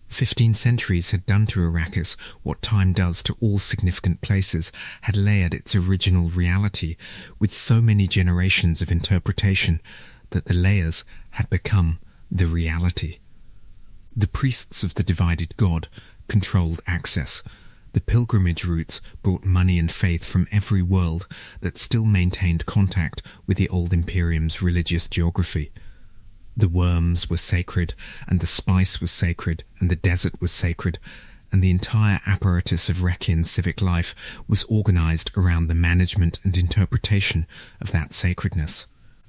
15 centuries had done to Arrakis what time does to all significant places, had layered its original reality with so many generations of interpretation that the layers had become the reality. The priests of the divided God controlled access. The pilgrimage routes brought money and faith from every world that still maintained contact with the old Imperium's religious geography. The worms were sacred, and the spice was sacred, and the desert was sacred, and the entire apparatus of Rekian civic life was organized around the management and interpretation of that sacredness.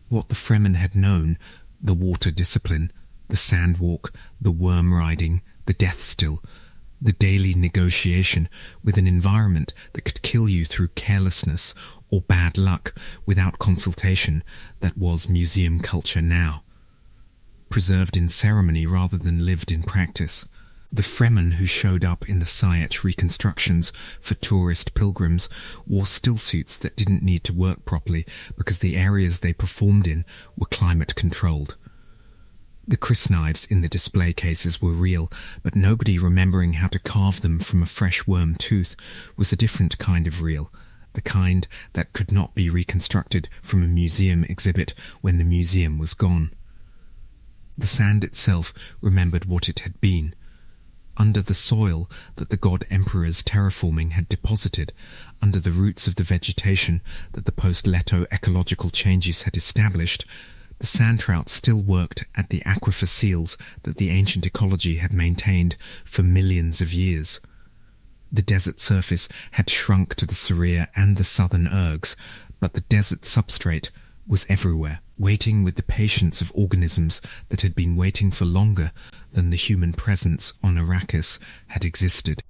What the Fremen had known, the water discipline, the sandwalk, the worm riding, the death still, the daily negotiation with an environment that could kill you through carelessness or bad luck without consultation, that was museum culture now. Preserved in ceremony rather than lived in practice. The Fremen who showed up in the Sayach reconstructions for tourist pilgrims wore stillsuits that didn't need to work properly because the areas they performed in were climate-controlled. The crysknives in the display cases were real, but nobody remembering how to carve them from a fresh worm tooth was a different kind of real, the kind that could not be reconstructed from a museum exhibit when the museum was gone. The sand itself remembered what it had been. Under the soil that the God Emperor's terraforming had deposited, under the roots of the vegetation that the post-Leto ecological changes had established, The sand trout still worked at the aquifer seals that the ancient ecology had maintained for millions of years. The desert surface had shrunk to the Saria and the southern ergs, but the desert substrate was everywhere, waiting with the patience of organisms that had been waiting for longer than the human presence on Arrakis had existed.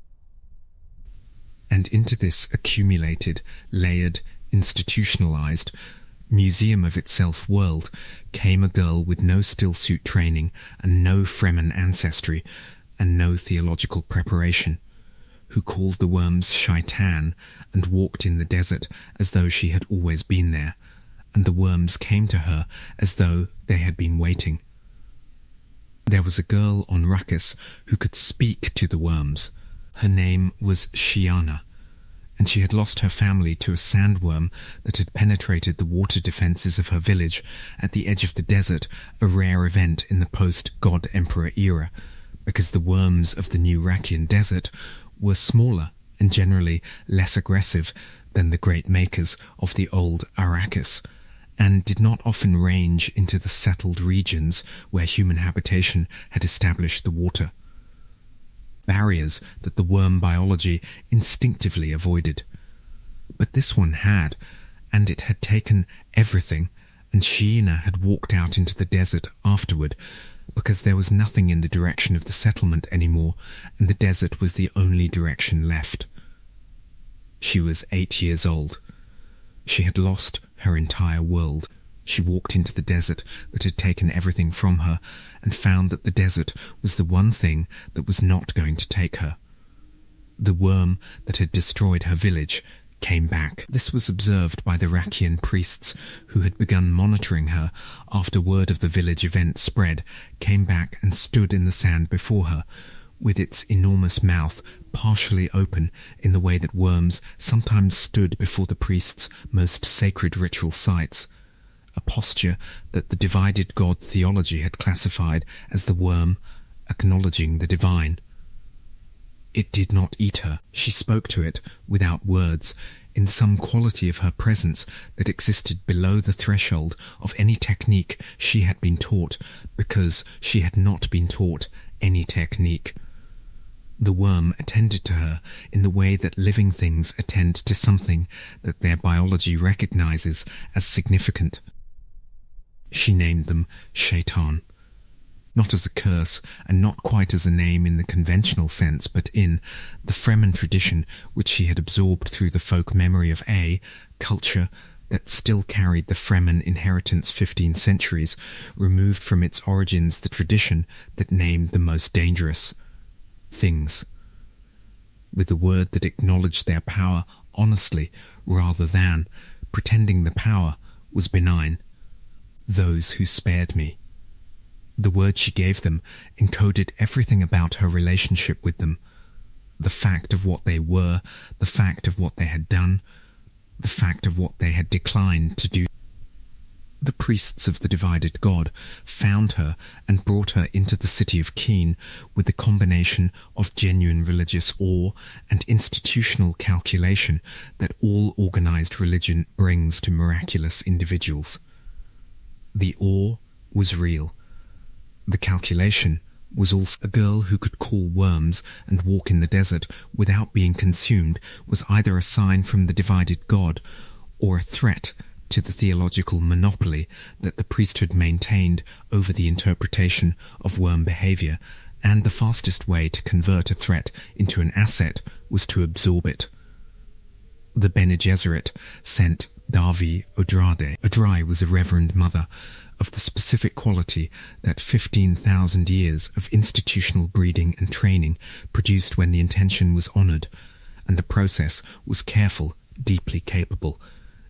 And into this accumulated, layered, institutionalized museum of itself world came a girl with no stillsuit training and no Fremen ancestry and no theological preparation, who called the worms shaitan and walked in the desert as though she had always been there, and the worms came to her as though they had been waiting. There was a girl on Arrakis who could speak to the worms. Her name was Shiana, and she had lost her family to a sandworm that had penetrated the water defences of her village at the edge of the desert, a rare event in the post-God-Emperor era, because the worms of the new Rakian desert were smaller and generally less aggressive than the great makers of the old Arrakis, and did not often range into the settled regions where human habitation had established the water. Barriers that the worm biology instinctively avoided. But this one had, and it had taken everything, and Shiina had walked out into the desert afterward, because there was nothing in the direction of the settlement anymore, and the desert was the only direction left. She was 8 years old. She had lost her entire world. She walked into the desert that had taken everything from her, and found that the desert was the one thing that was not going to take her. The worm that had destroyed her village came back. This was observed by the Rakian priests, who had begun monitoring her after word of the village event spread, came back and stood in the sand before her, with its enormous mouth partially open in the way that worms sometimes stood before the priest's most sacred ritual sites, a posture that the divided God theology had classified as the worm acknowledging the divine. It did not eat her. She spoke to it without words, in some quality of her presence that existed below the threshold of any technique she had been taught, because she had not been taught any technique. The worm attended to her in the way that living things attend to something that their biology recognizes as significant. She named them Shaitan, not as a curse and not quite as a name in the conventional sense, but in the Fremen tradition which she had absorbed through the folk memory of a culture that still carried the Fremen inheritance 15 centuries, removed from its origins the tradition that named the most dangerous things, with the word that acknowledged their power honestly rather than pretending the power was benign. Those who spared me. The word she gave them encoded everything about her relationship with them, the fact of what they were, the fact of what they had done, the fact of what they had declined to do. The priests of the divided God found her and brought her into the city of Keen with the combination of genuine religious awe and institutional calculation that all organized religion brings to miraculous individuals. The awe was real. The calculation was also a girl who could call worms and walk in the desert without being consumed was either a sign from the divided God or a threat to the theological monopoly that the priesthood maintained over the interpretation of worm behavior, and the fastest way to convert a threat into an asset was to absorb it. The Bene Gesserit sent Davi Odrade. Odrade was a reverend mother of the specific quality that 15,000 years of institutional breeding and training produced when the intention was honoured, and the process was careful, deeply capable,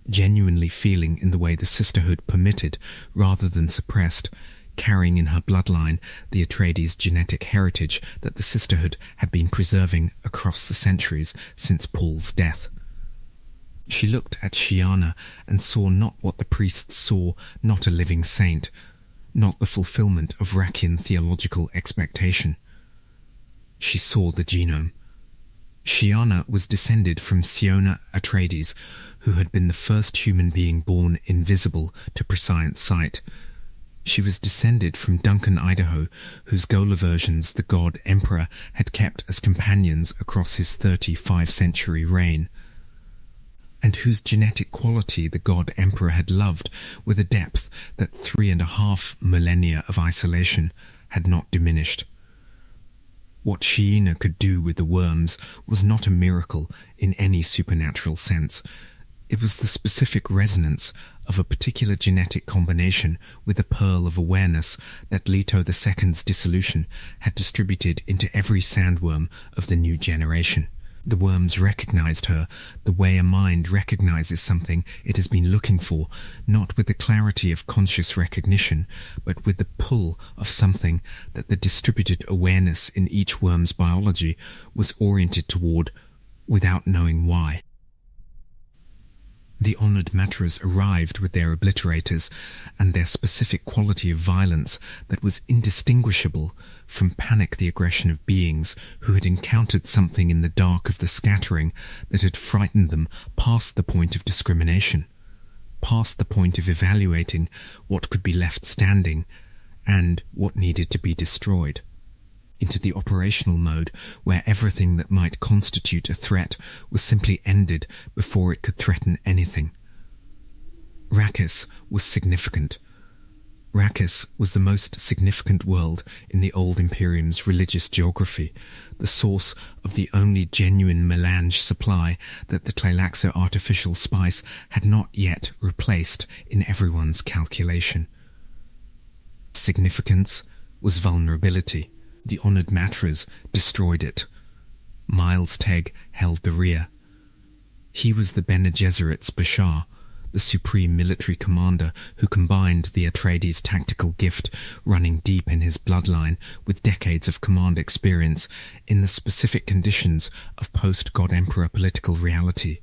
genuinely feeling in the way the sisterhood permitted rather than suppressed, carrying in her bloodline the Atreides genetic heritage that the sisterhood had been preserving across the centuries since Paul's death. She looked at Shiana and saw not what the priests saw, not a living saint, not the fulfillment of Rakian theological expectation. She saw the genome. Shiana was descended from Siona Atreides, who had been the first human being born invisible to prescient sight. She was descended from Duncan Idaho, whose Gola versions the god Emperor had kept as companions across his 35-century reign, and whose genetic quality the god Emperor had loved with a depth that 3.5 millennia of isolation had not diminished. What Sheena could do with the worms was not a miracle in any supernatural sense. It was the specific resonance of a particular genetic combination with a pearl of awareness that Leto II's dissolution had distributed into every sandworm of the new generation. The worms recognized her the way a mind recognizes something it has been looking for, not with the clarity of conscious recognition, but with the pull of something that the distributed awareness in each worm's biology was oriented toward without knowing why. The honoured matras arrived with their obliterators and their specific quality of violence that was indistinguishable from panic, the aggression of beings who had encountered something in the dark of the scattering that had frightened them past the point of discrimination, past the point of evaluating what could be left standing and what needed to be destroyed, into the operational mode where everything that might constitute a threat was simply ended before it could threaten anything. Arrakis was significant. Arrakis was the most significant world in the old Imperium's religious geography, the source of the only genuine melange supply that the Tleilaxo artificial spice had not yet replaced in everyone's calculation. Significance was vulnerability. The honoured matras destroyed it. Miles Tegg held the rear. He was the Bene Gesserit's Bashar, the supreme military commander who combined the Atreides tactical gift running deep in his bloodline with decades of command experience in the specific conditions of post-God Emperor political reality.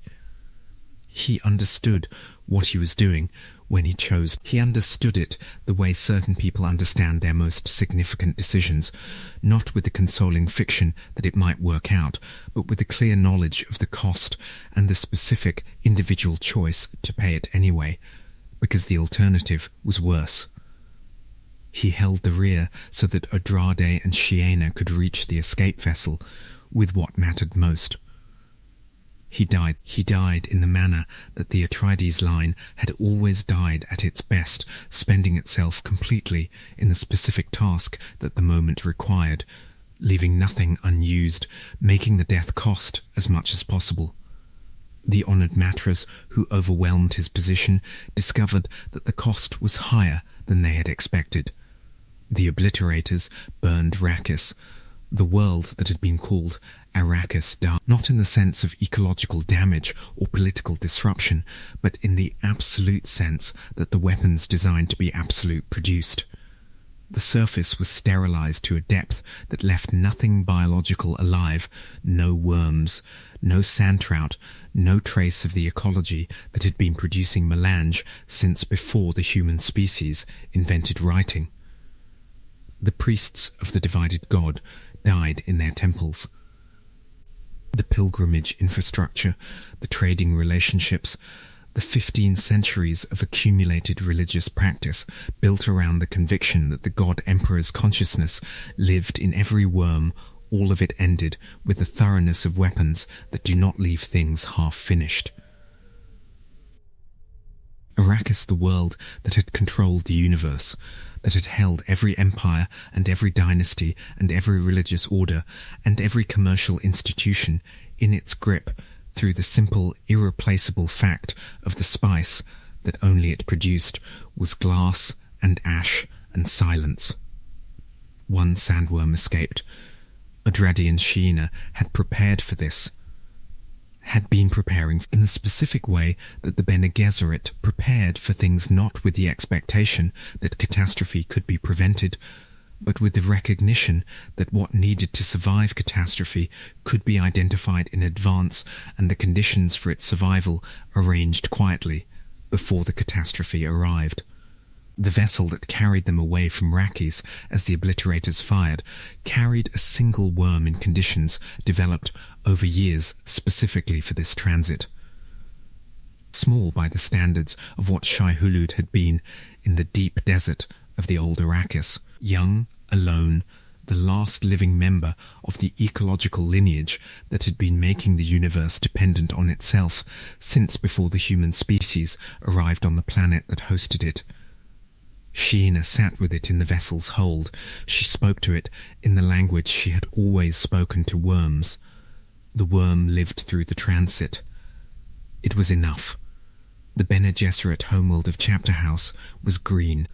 He understood what he was doing when he chose. He understood it the way certain people understand their most significant decisions, not with the consoling fiction that it might work out, but with the clear knowledge of the cost and the specific individual choice to pay it anyway, because the alternative was worse. He held the rear so that Andrade and Sheena could reach the escape vessel with what mattered most. He died in the manner that the Atreides line had always died at its best, spending itself completely in the specific task that the moment required, leaving nothing unused, making the death cost as much as possible. The honoured matras who overwhelmed his position discovered that the cost was higher than they had expected. The obliterators burned Arrakis. The world that had been called Arrakis died, not in the sense of ecological damage or political disruption, but in the absolute sense that the weapons designed to be absolute produced. The surface was sterilized to a depth that left nothing biological alive, no worms, no sand trout, no trace of the ecology that had been producing melange since before the human species invented writing. The priests of the divided god died in their temples. The pilgrimage infrastructure, the trading relationships, the 15 centuries of accumulated religious practice built around the conviction that the God Emperor's consciousness lived in every worm, all of it ended with the thoroughness of weapons that do not leave things half-finished. Arrakis, the world that had controlled the universe, that had held every empire and every dynasty and every religious order and every commercial institution in its grip through the simple, irreplaceable fact of the spice that only it produced was glass and ash and silence. One sandworm escaped. Andrade and Sheena had prepared for this, had been preparing in the specific way that the Bene Gesserit prepared for things, not with the expectation that catastrophe could be prevented, but with the recognition that what needed to survive catastrophe could be identified in advance and the conditions for its survival arranged quietly before the catastrophe arrived. The vessel that carried them away from Arrakis as the obliterators fired carried a single worm in conditions developed over years specifically for this transit. Small by the standards of what Shai Hulud had been in the deep desert of the old Arrakis, young, alone, the last living member of the ecological lineage that had been making the universe dependent on itself since before the human species arrived on the planet that hosted it. Sheena sat with it in the vessel's hold. She spoke to it in the language she had always spoken to worms. The worm lived through the transit. It was enough. The Bene Gesserit homeworld of Chapter House was green.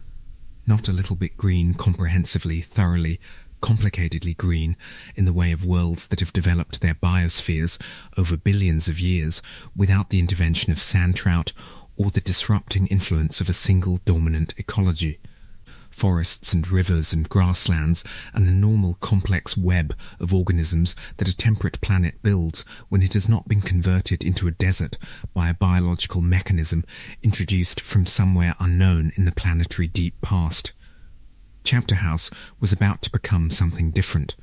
Not a little bit green, comprehensively, thoroughly, complicatedly green, in the way of worlds that have developed their biospheres over billions of years without the intervention of sand trout or the disrupting influence of a single dominant ecology. Forests and rivers and grasslands and the normal complex web of organisms that a temperate planet builds when it has not been converted into a desert by a biological mechanism introduced from somewhere unknown in the planetary deep past. Chapter House was about to become something different.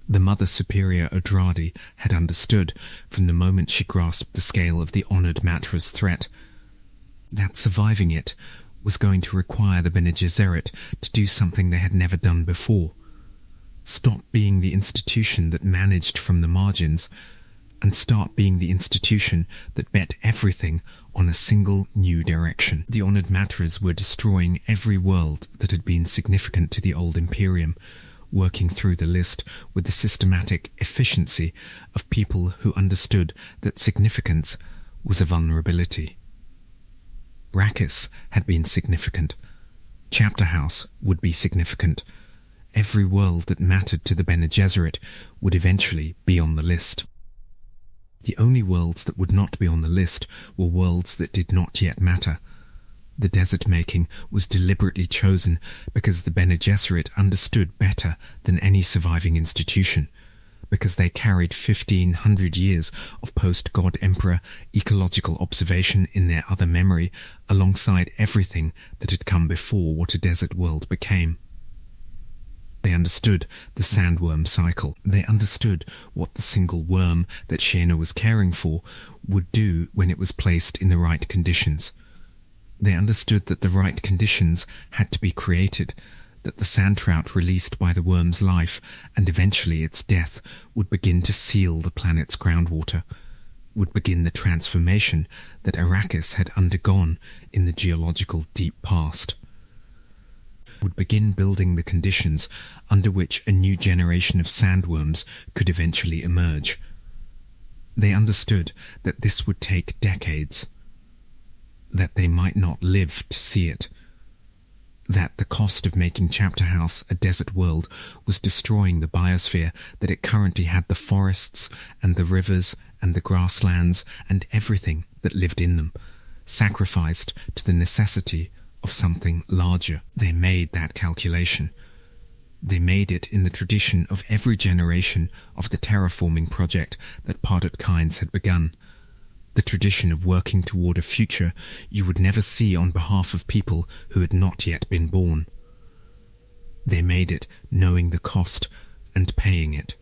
The Mother Superior Odradi had understood from the moment she grasped the scale of the honoured Matra's threat that surviving it was going to require the Bene Gesserit to do something they had never done before. Stop being the institution that managed from the margins and start being the institution that bet everything on a single new direction. The honoured Matras were destroying every world that had been significant to the old Imperium, working through the list with the systematic efficiency of people who understood that significance was a vulnerability. Arrakis had been significant. Chapter House would be significant. Every world that mattered to the Bene Gesserit would eventually be on the list. The only worlds that would not be on the list were worlds that did not yet matter. The desert making was deliberately chosen because the Bene Gesserit understood better than any surviving institution, because they carried 1,500 years of post-God Emperor ecological observation in their other memory alongside everything that had come before what a desert world became. They understood the sandworm cycle. They understood what the single worm that Sheena was caring for would do when it was placed in the right conditions. They understood that the right conditions had to be created, that the sand trout released by the worm's life and eventually its death would begin to seal the planet's groundwater, would begin the transformation that Arrakis had undergone in the geological deep past, would begin building the conditions under which a new generation of sandworms could eventually emerge. They understood that this would take decades, that they might not live to see it, that the cost of making Chapter House a desert world was destroying the biosphere that it currently had, the forests and the rivers and the grasslands and everything that lived in them, sacrificed to the necessity of something larger. They made that calculation. They made it in the tradition of every generation of the terraforming project that Pardot Kynes had begun, the tradition of working toward a future you would never see on behalf of people who had not yet been born. They made it knowing the cost and paying it,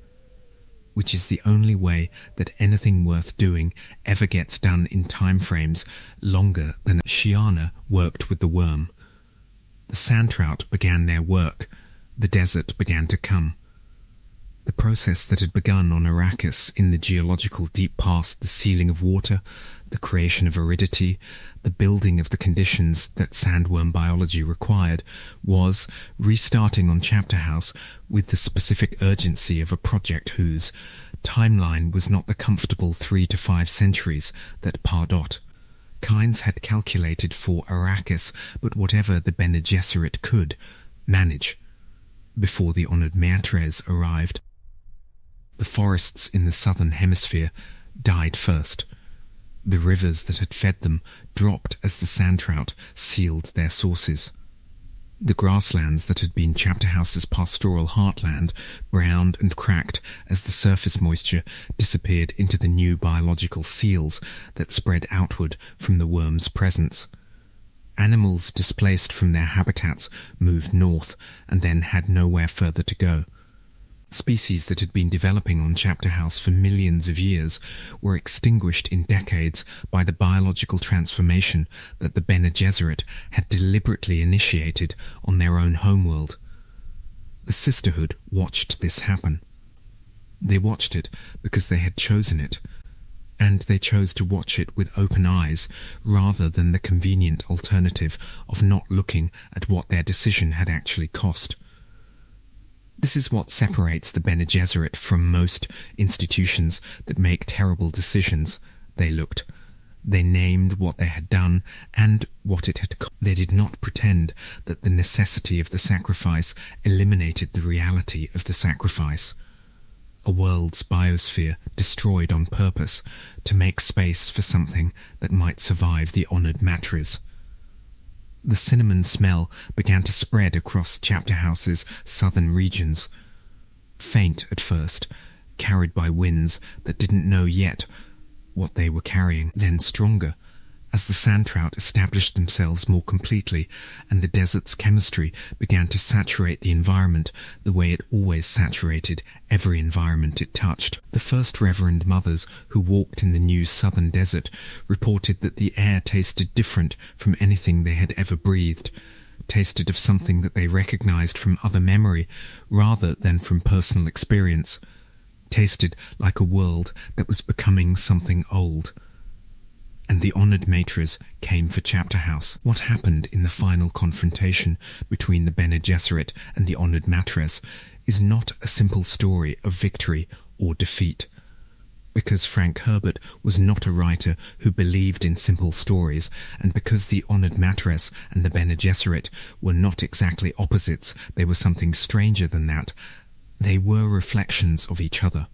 which is the only way that anything worth doing ever gets done in time frames longer than Sheena worked with the worm. The sand trout began their work. The desert began to come. The process that had begun on Arrakis in the geological deep past, the sealing of water, the creation of aridity, the building of the conditions that sandworm biology required, was restarting on Chapter House with the specific urgency of a project whose timeline was not the comfortable 3 to 5 centuries that Pardot Kynes had calculated for Arrakis, but whatever the Bene Gesserit could manage before the honoured Matres arrived. The forests in the southern hemisphere died first. The rivers that had fed them dropped as the sand trout sealed their sources. The grasslands that had been Chapter House's pastoral heartland browned and cracked as the surface moisture disappeared into the new biological seals that spread outward from the worm's presence. Animals displaced from their habitats moved north and then had nowhere further to go. Species that had been developing on Chapter House for millions of years were extinguished in decades by the biological transformation that the Bene Gesserit had deliberately initiated on their own homeworld. The Sisterhood watched this happen. They watched it because they had chosen it, and they chose to watch it with open eyes rather than the convenient alternative of not looking at what their decision had actually cost. This is what separates the Bene Gesserit from most institutions that make terrible decisions. They looked. They named what they had done and what it had cost. They did not pretend that the necessity of the sacrifice eliminated the reality of the sacrifice. A world's biosphere destroyed on purpose to make space for something that might survive the honoured matres. The cinnamon smell began to spread across Chapter House's southern regions. Faint at first, carried by winds that didn't know yet what they were carrying, then stronger, as the sand trout established themselves more completely and the desert's chemistry began to saturate the environment the way it always saturated every environment it touched. The first Reverend Mothers who walked in the new southern desert reported that the air tasted different from anything they had ever breathed, tasted of something that they recognized from other memory rather than from personal experience, tasted like a world that was becoming something old. And the honoured matres came for Chapter House. What happened in the final confrontation between the Bene Gesserit and the honoured matres is not a simple story of victory or defeat. Because Frank Herbert was not a writer who believed in simple stories, and because the honoured matres and the Bene Gesserit were not exactly opposites, they were something stranger than that. They were reflections of each other.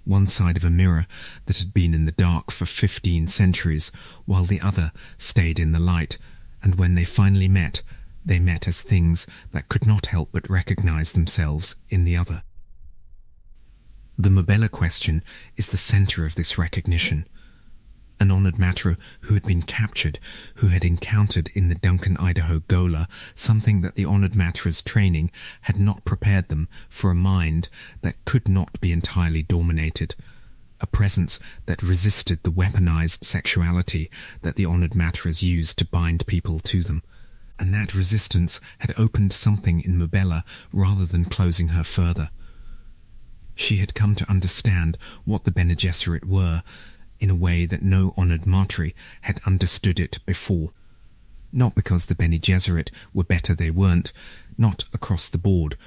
One side of a mirror that had been in the dark for 15 centuries, while the other stayed in the light, and when they finally met, they met as things that could not help but recognize themselves in the other. The Mabella question is the center of this recognition. An honoured matre who had been captured, who had encountered in the Duncan, Idaho Gola something that the honoured matre's training had not prepared them for, a mind that could not be entirely dominated, a presence that resisted the weaponized sexuality that the honoured matres used to bind people to them, and that resistance had opened something in Mabella rather than closing her further. She had come to understand what the Bene Gesserit were, in a way that no honoured matre had understood it before. Not because the Bene Gesserit were better they weren't, not across the board,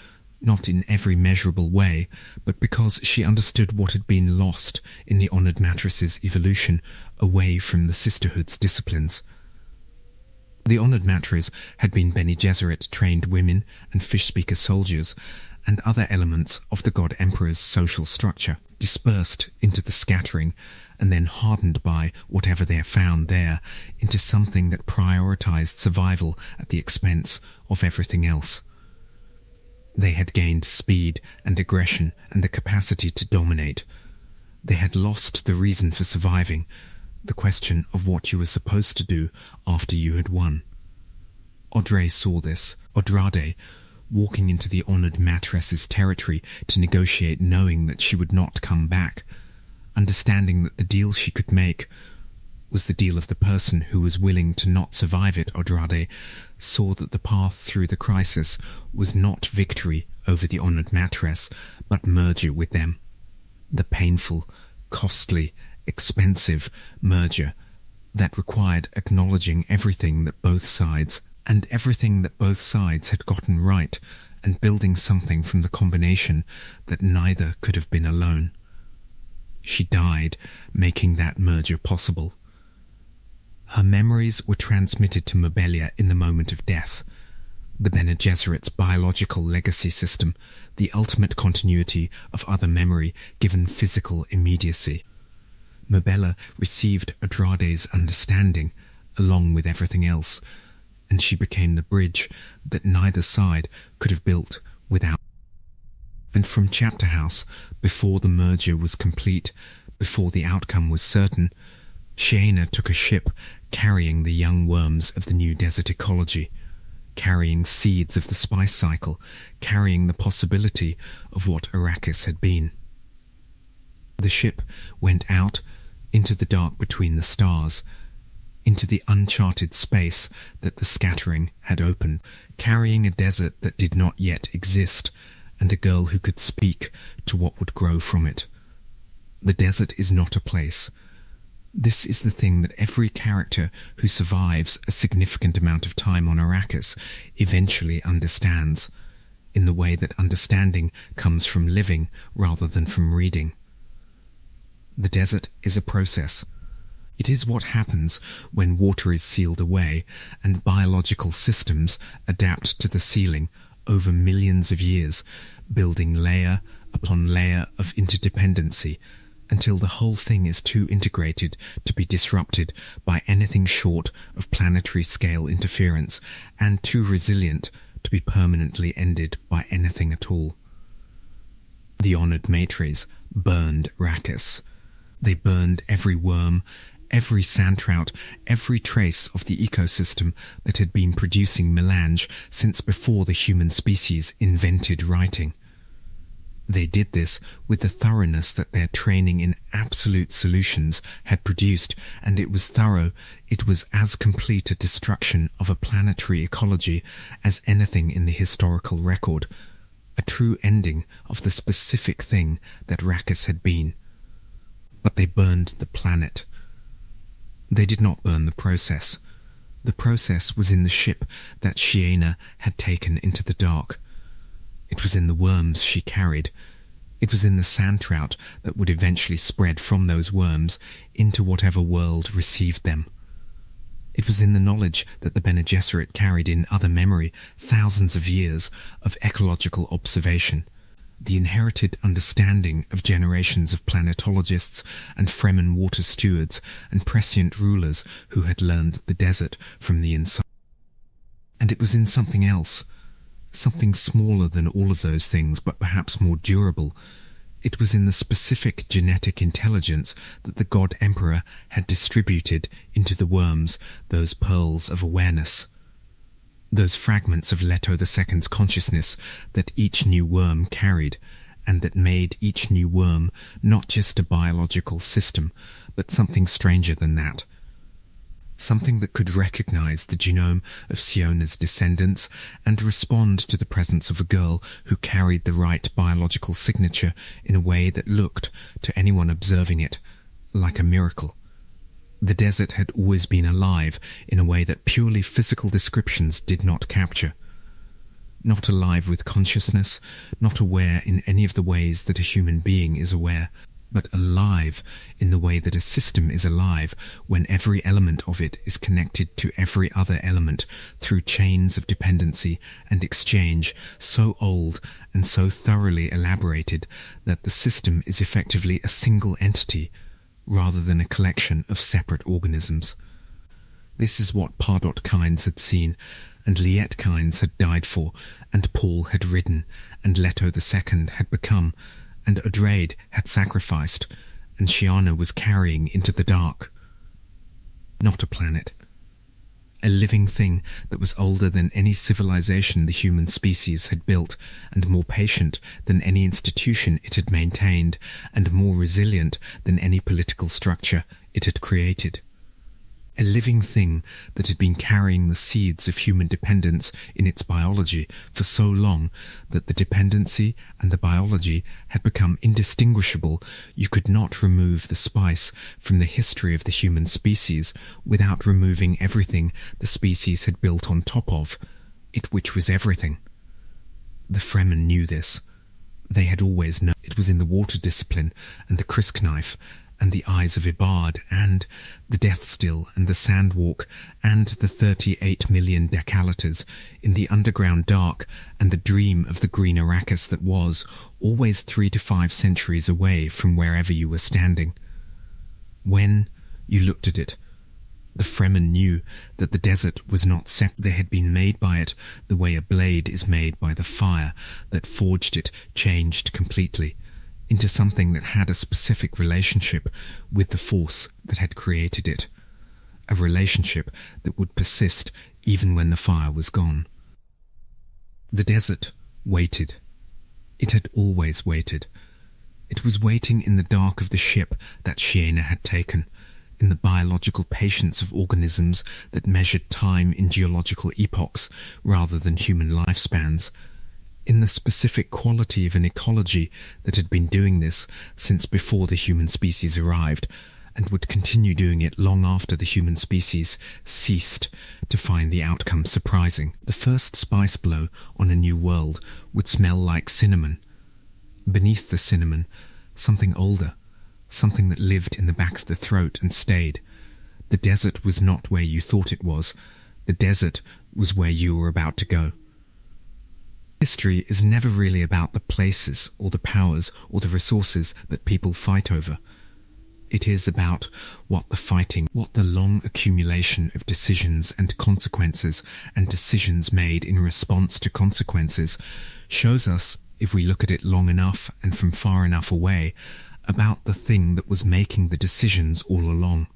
not in every measurable way, but because she understood what had been lost in the honoured matresses' evolution away from the sisterhood's disciplines. The honoured matres had been Bene Gesserit-trained women and fish-speaker soldiers, and other elements of the God Emperor's social structure, dispersed into the scattering and then hardened by whatever they found there into something that prioritized survival at the expense of everything else. They had gained speed and aggression and the capacity to dominate. They had lost the reason for surviving, the question of what you were supposed to do after you had won. Audrey saw this. Odrade, walking into the honoured matress's territory to negotiate, knowing that she would not come back, understanding that the deal she could make was the deal of the person who was willing to not survive it. Odrade saw that the path through the crisis was not victory over the honoured matress, but merger with them. The painful, costly, expensive merger that required acknowledging everything that both sides and everything that both sides had gotten right, and building something from the combination that neither could have been alone. She died, making that merger possible. Her memories were transmitted to Mabella in the moment of death. The Bene Gesserit's biological legacy system, the ultimate continuity of other memory given physical immediacy. Mabella received Odrade's understanding, along with everything else, and she became the bridge that neither side could have built without. And from Chapter House, before the merger was complete, before the outcome was certain, Shaina took a ship carrying the young worms of the new desert ecology, carrying seeds of the spice cycle, carrying the possibility of what Arrakis had been. The ship went out into the dark between the stars, into the uncharted space that the scattering had opened, carrying a desert that did not yet exist, and a girl who could speak to what would grow from it. The desert is not a place. This is the thing that every character who survives a significant amount of time on Arrakis eventually understands, in the way that understanding comes from living rather than from reading. The desert is a process. It is what happens when water is sealed away and biological systems adapt to the sealing over millions of years, building layer upon layer of interdependency until the whole thing is too integrated to be disrupted by anything short of planetary scale interference and too resilient to be permanently ended by anything at all. The honoured matres burned Arrakis. They burned every worm, every sand trout, every trace of the ecosystem that had been producing melange since before the human species invented writing. They did this with the thoroughness that their training in absolute solutions had produced, and it was thorough. It was as complete a destruction of a planetary ecology as anything in the historical record, a true ending of the specific thing that Arrakis had been. But they burned the planet. They did not burn the process. The process was in the ship that Shiena had taken into the dark. It was in the worms she carried. It was in the sand trout that would eventually spread from those worms into whatever world received them. It was in the knowledge that the Bene Gesserit carried in other memory, thousands of years of ecological observation, the inherited understanding of generations of planetologists and Fremen water stewards and prescient rulers who had learned the desert from the inside. And it was in something else, something smaller than all of those things, but perhaps more durable. It was in the specific genetic intelligence that the God Emperor had distributed into the worms, those pearls of awareness, those fragments of Leto II's consciousness that each new worm carried, and that made each new worm not just a biological system, but something stranger than that. Something that could recognize the genome of Siona's descendants and respond to the presence of a girl who carried the right biological signature in a way that looked, to anyone observing it, like a miracle. The desert had always been alive in a way that purely physical descriptions did not capture. Not alive with consciousness, not aware in any of the ways that a human being is aware, but alive in the way that a system is alive when every element of it is connected to every other element through chains of dependency and exchange so old and so thoroughly elaborated that the system is effectively a single entity rather than a collection of separate organisms. This is what Pardot Kynes had seen, and Liet Kynes had died for, and Paul had ridden, and Leto II had become, and Atreides had sacrificed, and Shiana was carrying into the dark. Not a planet. A living thing that was older than any civilization the human species had built, and more patient than any institution it had maintained, and more resilient than any political structure it had created. A living thing that had been carrying the seeds of human dependence in its biology for so long that the dependency and the biology had become indistinguishable. You could not remove the spice from the history of the human species without removing everything the species had built on top of it, which was everything. The Fremen knew this. They had always known. It was in the water discipline and the Krisk knife and the eyes of Ibard, and the death still, and the sandwalk, and the 38 million decaliters in the underground dark, and the dream of the green Arrakis that was, always 3 to 5 centuries away from wherever you were standing. When you looked at it, the Fremen knew that the desert was not separate. They had been made by it the way a blade is made by the fire that forged it, changed completely into something that had a specific relationship with the force that had created it, a relationship that would persist even when the fire was gone. The desert waited. It had always waited. It was waiting in the dark of the ship that Shiena had taken, in the biological patience of organisms that measured time in geological epochs rather than human lifespans, in the specific quality of an ecology that had been doing this since before the human species arrived, and would continue doing it long after the human species ceased to find the outcome surprising. The first spice blow on a new world would smell like cinnamon. Beneath the cinnamon, something older, something that lived in the back of the throat and stayed. The desert was not where you thought it was. The desert was where you were about to go. History is never really about the places or the powers or the resources that people fight over. It is about what the long accumulation of decisions and consequences and decisions made in response to consequences shows us, if we look at it long enough and from far enough away, about the thing that was making the decisions all along.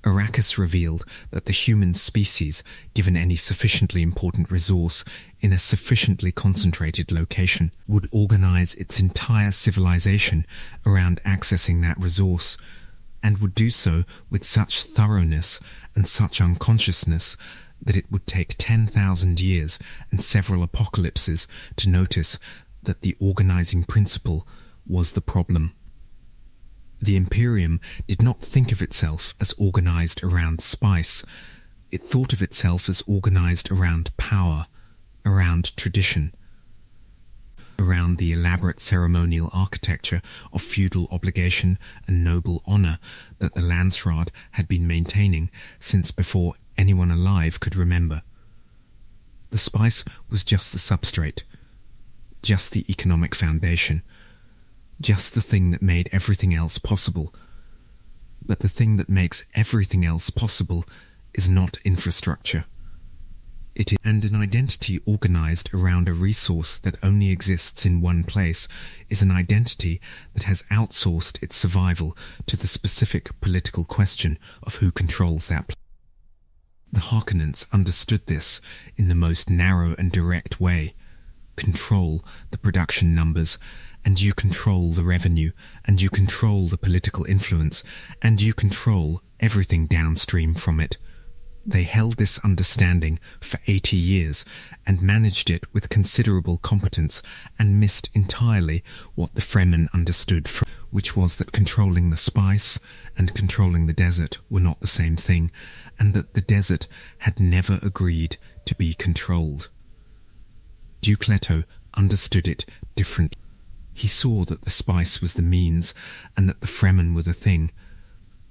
Arrakis revealed that the human species, given any sufficiently important resource in a sufficiently concentrated location, would organize its entire civilization around accessing that resource, and would do so with such thoroughness and such unconsciousness that it would take 10,000 years and several apocalypses to notice that the organizing principle was the problem. The Imperium did not think of itself as organized around spice. It thought of itself as organized around power, around tradition, around the elaborate ceremonial architecture of feudal obligation and noble honor that the Landsraad had been maintaining since before anyone alive could remember. The spice was just the substrate, just the economic foundation, just the thing that made everything else possible. But the thing that makes everything else possible is not infrastructure. It is, and an identity organized around a resource that only exists in one place is an identity that has outsourced its survival to the specific political question of who controls that place. The Harkonnens understood this in the most narrow and direct way. Control the production numbers, and you control the revenue, and you control the political influence, and you control everything downstream from it. They held this understanding for 80 years and managed it with considerable competence, and missed entirely what the Fremen understood, which was that controlling the spice and controlling the desert were not the same thing, and that the desert had never agreed to be controlled. Duke Leto understood it differently. He saw that the spice was the means, and that the Fremen were the thing,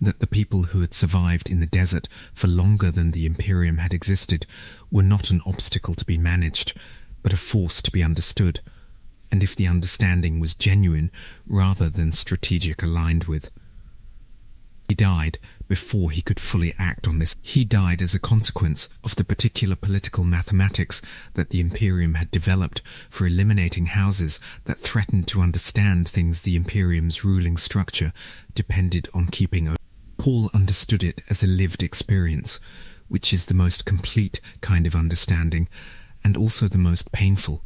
that the people who had survived in the desert for longer than the Imperium had existed were not an obstacle to be managed, but a force to be understood, and if the understanding was genuine rather than strategic aligned with. He died before he could fully act on this. He died as a consequence of the particular political mathematics that the Imperium had developed for eliminating houses that threatened to understand things the Imperium's ruling structure depended on keeping open. Paul understood it as a lived experience, which is the most complete kind of understanding, and also the most painful,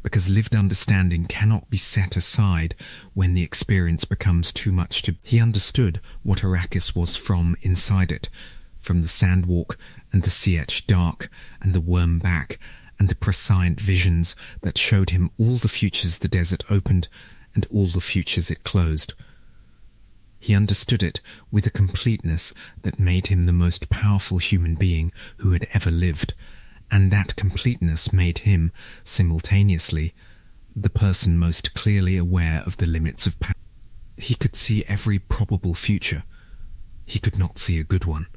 because lived understanding cannot be set aside when the experience becomes too much to... He understood what Arrakis was from inside it, from the sandwalk and the sea-etched dark and the worm back and the prescient visions that showed him all the futures the desert opened and all the futures it closed. He understood it with a completeness that made him the most powerful human being who had ever lived, and that completeness made him, simultaneously, the person most clearly aware of the limits of power. He could see every probable future. He could not see a good one.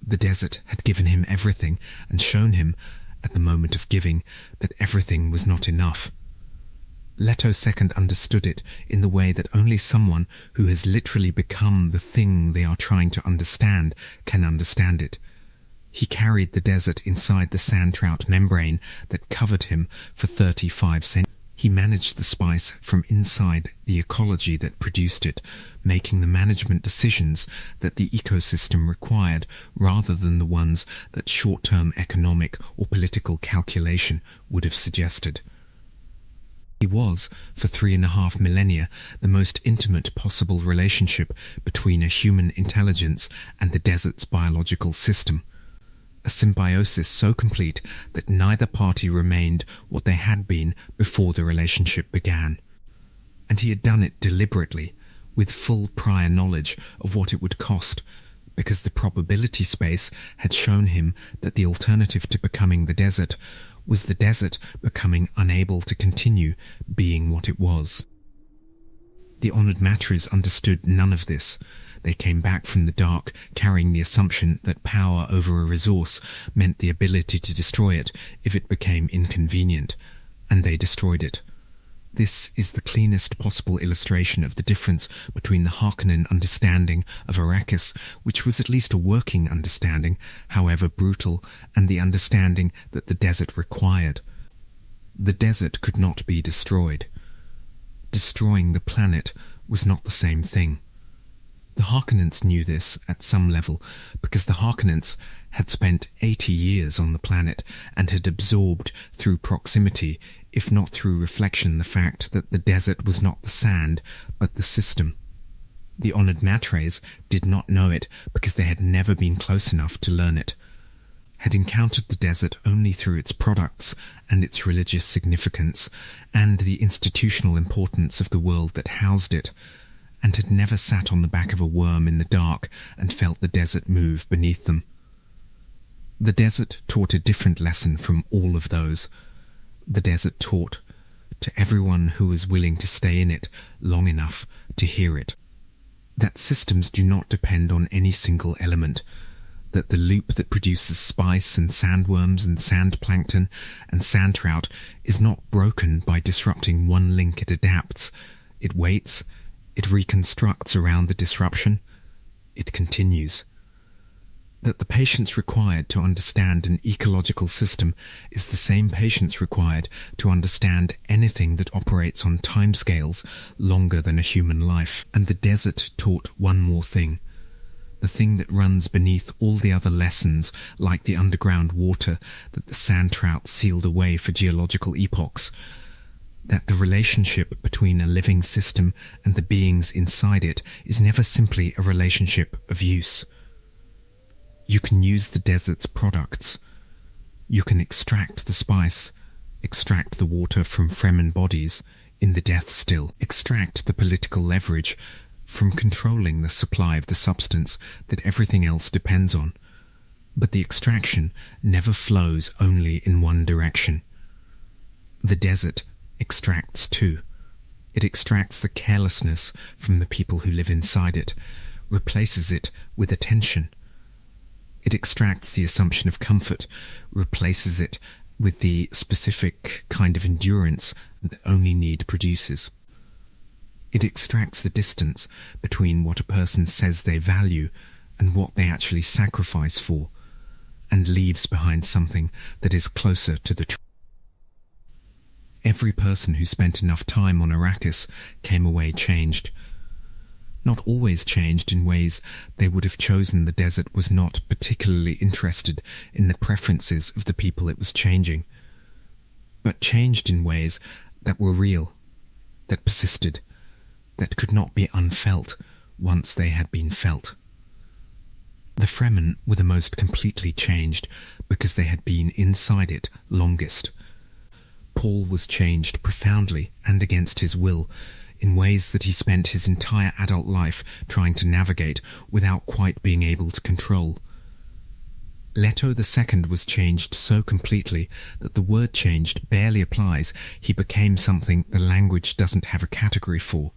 The desert had given him everything and shown him, at the moment of giving, that everything was not enough. Leto II understood it in the way that only someone who has literally become the thing they are trying to understand can understand it. He carried the desert inside the sand trout membrane that covered him for 35 centuries. He managed the spice from inside the ecology that produced it, making the management decisions that the ecosystem required rather than the ones that short-term economic or political calculation would have suggested. He was, for 3.5 millennia, the most intimate possible relationship between a human intelligence and the desert's biological system. A symbiosis so complete that neither party remained what they had been before the relationship began. And he had done it deliberately, with full prior knowledge of what it would cost, because the probability space had shown him that the alternative to becoming the desert was the desert becoming unable to continue being what it was. The honoured Matres understood none of this. They came back from the dark carrying the assumption that power over a resource meant the ability to destroy it if it became inconvenient, and they destroyed it. This is the cleanest possible illustration of the difference between the Harkonnen understanding of Arrakis, which was at least a working understanding, however brutal, and the understanding that the desert required. The desert could not be destroyed. Destroying the planet was not the same thing. The Harkonnens knew this at some level because the Harkonnens had spent 80 years on the planet and had absorbed through proximity, if not through reflection, the fact that the desert was not the sand, but the system. The honoured Matres did not know it because they had never been close enough to learn it, had encountered the desert only through its products and its religious significance and the institutional importance of the world that housed it, and had never sat on the back of a worm in the dark and felt the desert move beneath them. The desert taught a different lesson from all of those. The desert taught, to everyone who was willing to stay in it long enough to hear it, that systems do not depend on any single element, that the loop that produces spice and sandworms and sand plankton and sand trout is not broken by disrupting one link it adapts. It waits, it reconstructs around the disruption, it continues. That the patience required to understand an ecological system is the same patience required to understand anything that operates on timescales longer than a human life. And the desert taught one more thing. The thing that runs beneath all the other lessons, like the underground water that the sand trout sealed away for geological epochs, that the relationship between a living system and the beings inside it is never simply a relationship of use. You can use the desert's products. You can extract the spice, extract the water from Fremen bodies in the death still, extract the political leverage from controlling the supply of the substance that everything else depends on. But the extraction never flows only in one direction. The desert extracts too. It extracts the carelessness from the people who live inside it, replaces it with attention. It extracts the assumption of comfort, replaces it with the specific kind of endurance that only need produces. It extracts the distance between what a person says they value and what they actually sacrifice for, and leaves behind something that is closer to the truth. Every person who spent enough time on Arrakis came away changed. Not always changed in ways they would have chosen. The desert was not particularly interested in the preferences of the people it was changing, but changed in ways that were real, that persisted, that could not be unfelt once they had been felt. The Fremen were the most completely changed because they had been inside it longest. Paul was changed profoundly and against his will, in ways that he spent his entire adult life trying to navigate without quite being able to control. Leto II was changed so completely that the word changed barely applies. He became something the language doesn't have a category for,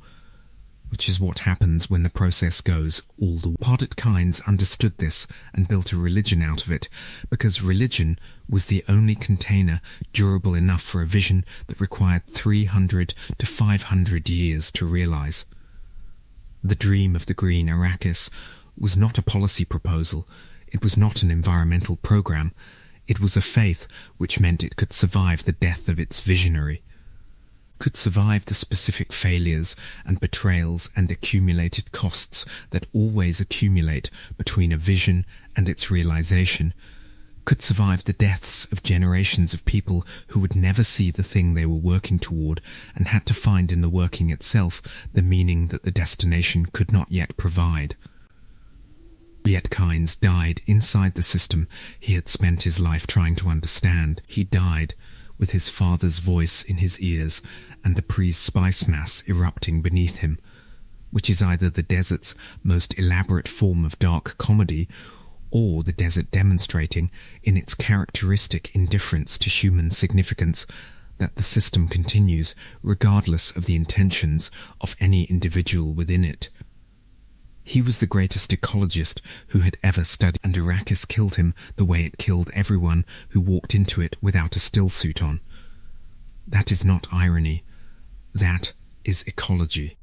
which is what happens when the process goes all the way. Pardot understood this and built a religion out of it, because religion was the only container durable enough for a vision that required 300 to 500 years to realize. The dream of the green Arrakis was not a policy proposal, it was not an environmental program, it was a faith which meant it could survive the death of its visionary. could survive the specific failures and betrayals and accumulated costs that always accumulate between a vision and its realization, could survive the deaths of generations of people who would never see the thing they were working toward and had to find in the working itself the meaning that the destination could not yet provide. Yet Kynes died inside the system he had spent his life trying to understand. He died with his father's voice in his ears and the pre-spice mass erupting beneath him, which is either the desert's most elaborate form of dark comedy or the desert demonstrating, in its characteristic indifference to human significance, that the system continues regardless of the intentions of any individual within it. He was the greatest ecologist who had ever studied, and Arrakis killed him the way it killed everyone who walked into it without a stillsuit on. That is not irony. That is ecology.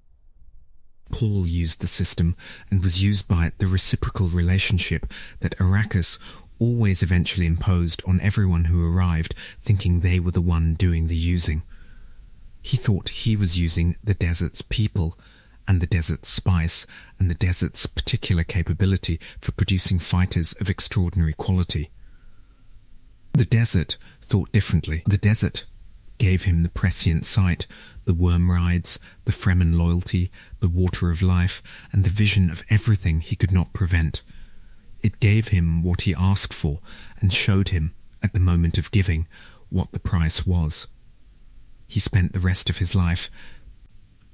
Paul used the system and was used by it the reciprocal relationship that Arrakis always eventually imposed on everyone who arrived thinking they were the one doing the using. He thought he was using the desert's people and the desert's spice and the desert's particular capability for producing fighters of extraordinary quality. The desert thought differently. The desert gave him the prescient sight, the worm rides, the Fremen loyalty, the water of life, and the vision of everything he could not prevent. It gave him what he asked for and showed him, at the moment of giving, what the price was. He spent the rest of his life.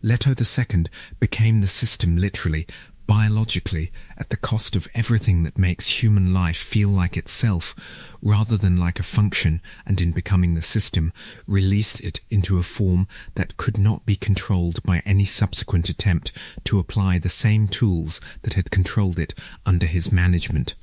Leto II became the system literally, biologically, at the cost of everything that makes human life feel like itself, rather than like a function, and in becoming the system, released it into a form that could not be controlled by any subsequent attempt to apply the same tools that had controlled it under his management.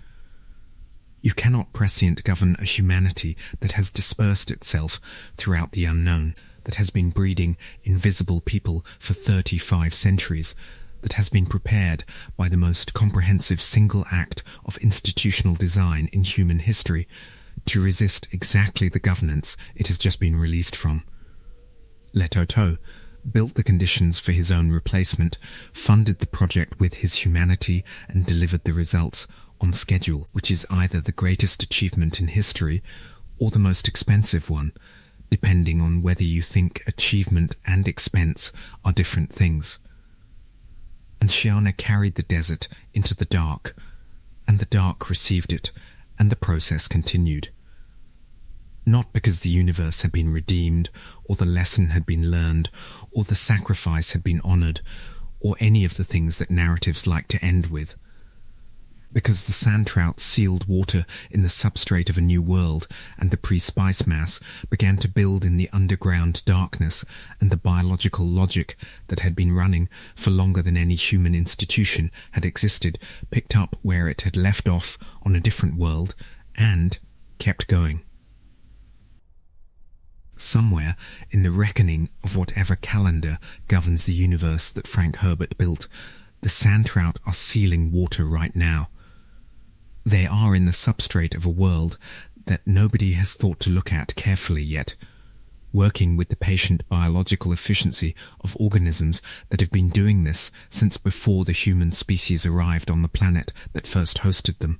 You cannot prescient govern a humanity that has dispersed itself throughout the unknown, that has been breeding invisible people for 35 centuries, that has been prepared by the most comprehensive single act of institutional design in human history to resist exactly the governance it has just been released from. Leto II built the conditions for his own replacement, funded the project with his humanity, and delivered the results on schedule, which is either the greatest achievement in history or the most expensive one, depending on whether you think achievement and expense are different things. And Shiana carried the desert into the dark, and the dark received it, and the process continued. Not because the universe had been redeemed, or the lesson had been learned, or the sacrifice had been honored, or any of the things that narratives like to end with. Because the sand trout sealed water in the substrate of a new world, and the pre-spice mass began to build in the underground darkness, and the biological logic that had been running for longer than any human institution had existed picked up where it had left off on a different world, and kept going. Somewhere in the reckoning of whatever calendar governs the universe that Frank Herbert built, the sand trout are sealing water right now. They are in the substrate of a world that nobody has thought to look at carefully yet, working with the patient biological efficiency of organisms that have been doing this since before the human species arrived on the planet that first hosted them.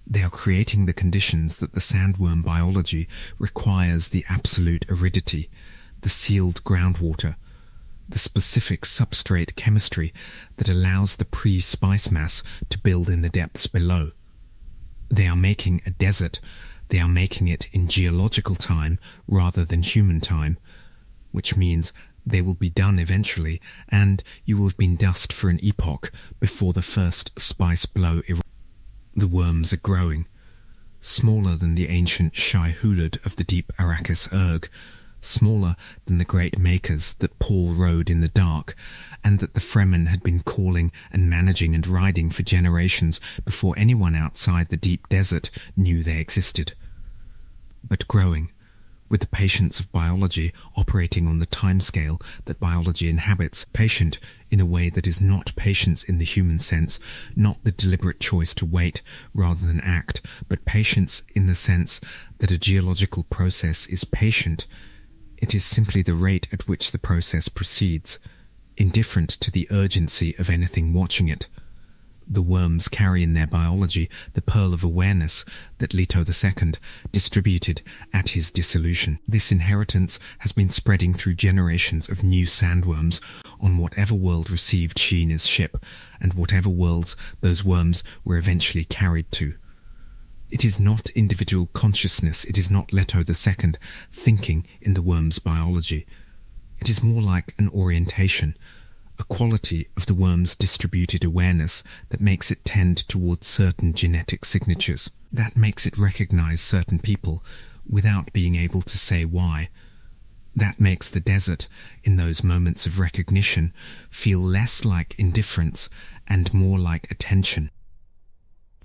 They are creating the conditions that the sandworm biology requires: the absolute aridity, the sealed groundwater, the specific substrate chemistry that allows the pre-spice mass to build in the depths below. They are making a desert. They are making it in geological time rather than human time, which means they will be done eventually, and you will have been dust for an epoch before the first spice blow erupts. The worms are growing, smaller than the ancient Shai-Hulud of the deep Arrakis Erg, smaller than the great makers that Paul rode in the dark, and that the Fremen had been calling and managing and riding for generations before anyone outside the deep desert knew they existed. But growing, with the patience of biology operating on the timescale that biology inhabits, patient in a way that is not patience in the human sense, not the deliberate choice to wait rather than act, but patience in the sense that a geological process is patient It is simply the rate at which the process proceeds, indifferent to the urgency of anything watching it. The worms carry in their biology the pearl of awareness that Leto II distributed at his dissolution. This inheritance has been spreading through generations of new sandworms on whatever world received Sheena's ship, and whatever worlds those worms were eventually carried to. It is not individual consciousness, it is not Leto II thinking in the worm's biology. It is more like an orientation, a quality of the worm's distributed awareness that makes it tend towards certain genetic signatures, that makes it recognize certain people without being able to say why. That makes the desert, in those moments of recognition, feel less like indifference and more like attention.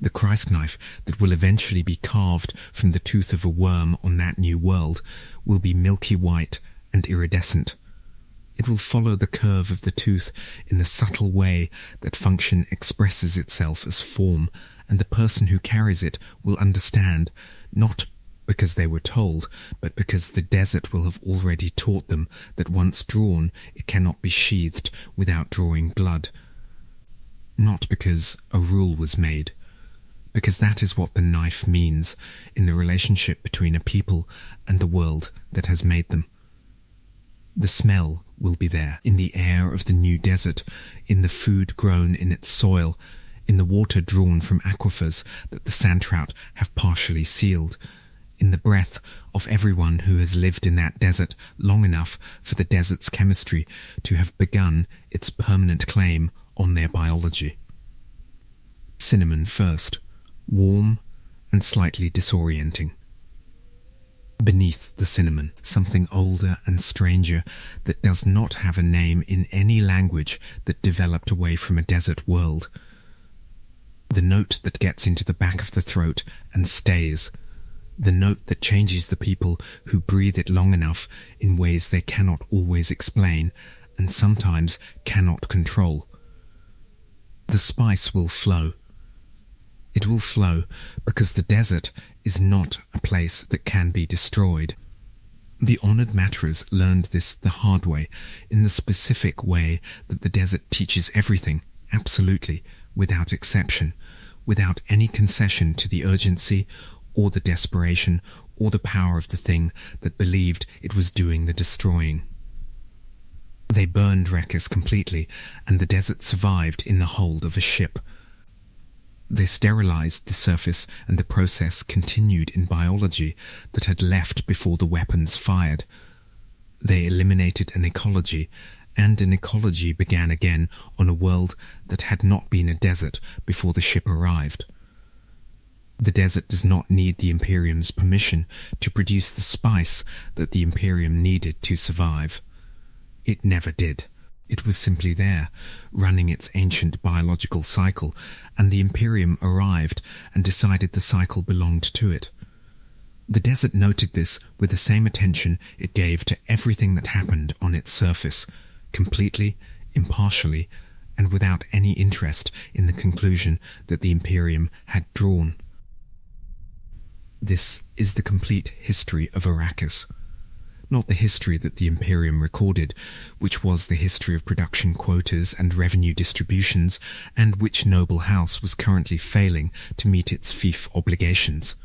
The Christ knife that will eventually be carved from the tooth of a worm on that new world will be milky white and iridescent. It will follow the curve of the tooth in the subtle way that function expresses itself as form, and the person who carries it will understand, not because they were told, but because the desert will have already taught them that once drawn it cannot be sheathed without drawing blood. Not because a rule was made, because that is what the knife means in the relationship between a people and the world that has made them. The smell will be there, in the air of the new desert, in the food grown in its soil, in the water drawn from aquifers that the sand trout have partially sealed, in the breath of everyone who has lived in that desert long enough for the desert's chemistry to have begun its permanent claim on their biology. Cinnamon first, warm and slightly disorienting. Beneath the cinnamon, something older and stranger that does not have a name in any language that developed away from a desert world. The note that gets into the back of the throat and stays. The note that changes the people who breathe it long enough in ways they cannot always explain and sometimes cannot control. The spice will flow. It will flow because the desert is not a place that can be destroyed. The honored Matras learned this the hard way, in the specific way that the desert teaches everything, absolutely, without exception, without any concession to the urgency or the desperation or the power of the thing that believed it was doing the destroying. They burned Arrakis completely, and the desert survived in the hold of a ship. They sterilized the surface, and the process continued in biology that had left before the weapons fired. They eliminated an ecology, and an ecology began again on a world that had not been a desert before the ship arrived. The desert does not need the Imperium's permission to produce the spice that the Imperium needed to survive. It never did. It was simply there, running its ancient biological cycle, and the Imperium arrived and decided the cycle belonged to it. The desert noted this with the same attention it gave to everything that happened on its surface, completely, impartially, and without any interest in the conclusion that the Imperium had drawn. This is the complete history of Arrakis. Not the history that the Imperium recorded, which was the history of production quotas and revenue distributions, and which noble house was currently failing to meet its fief obligations.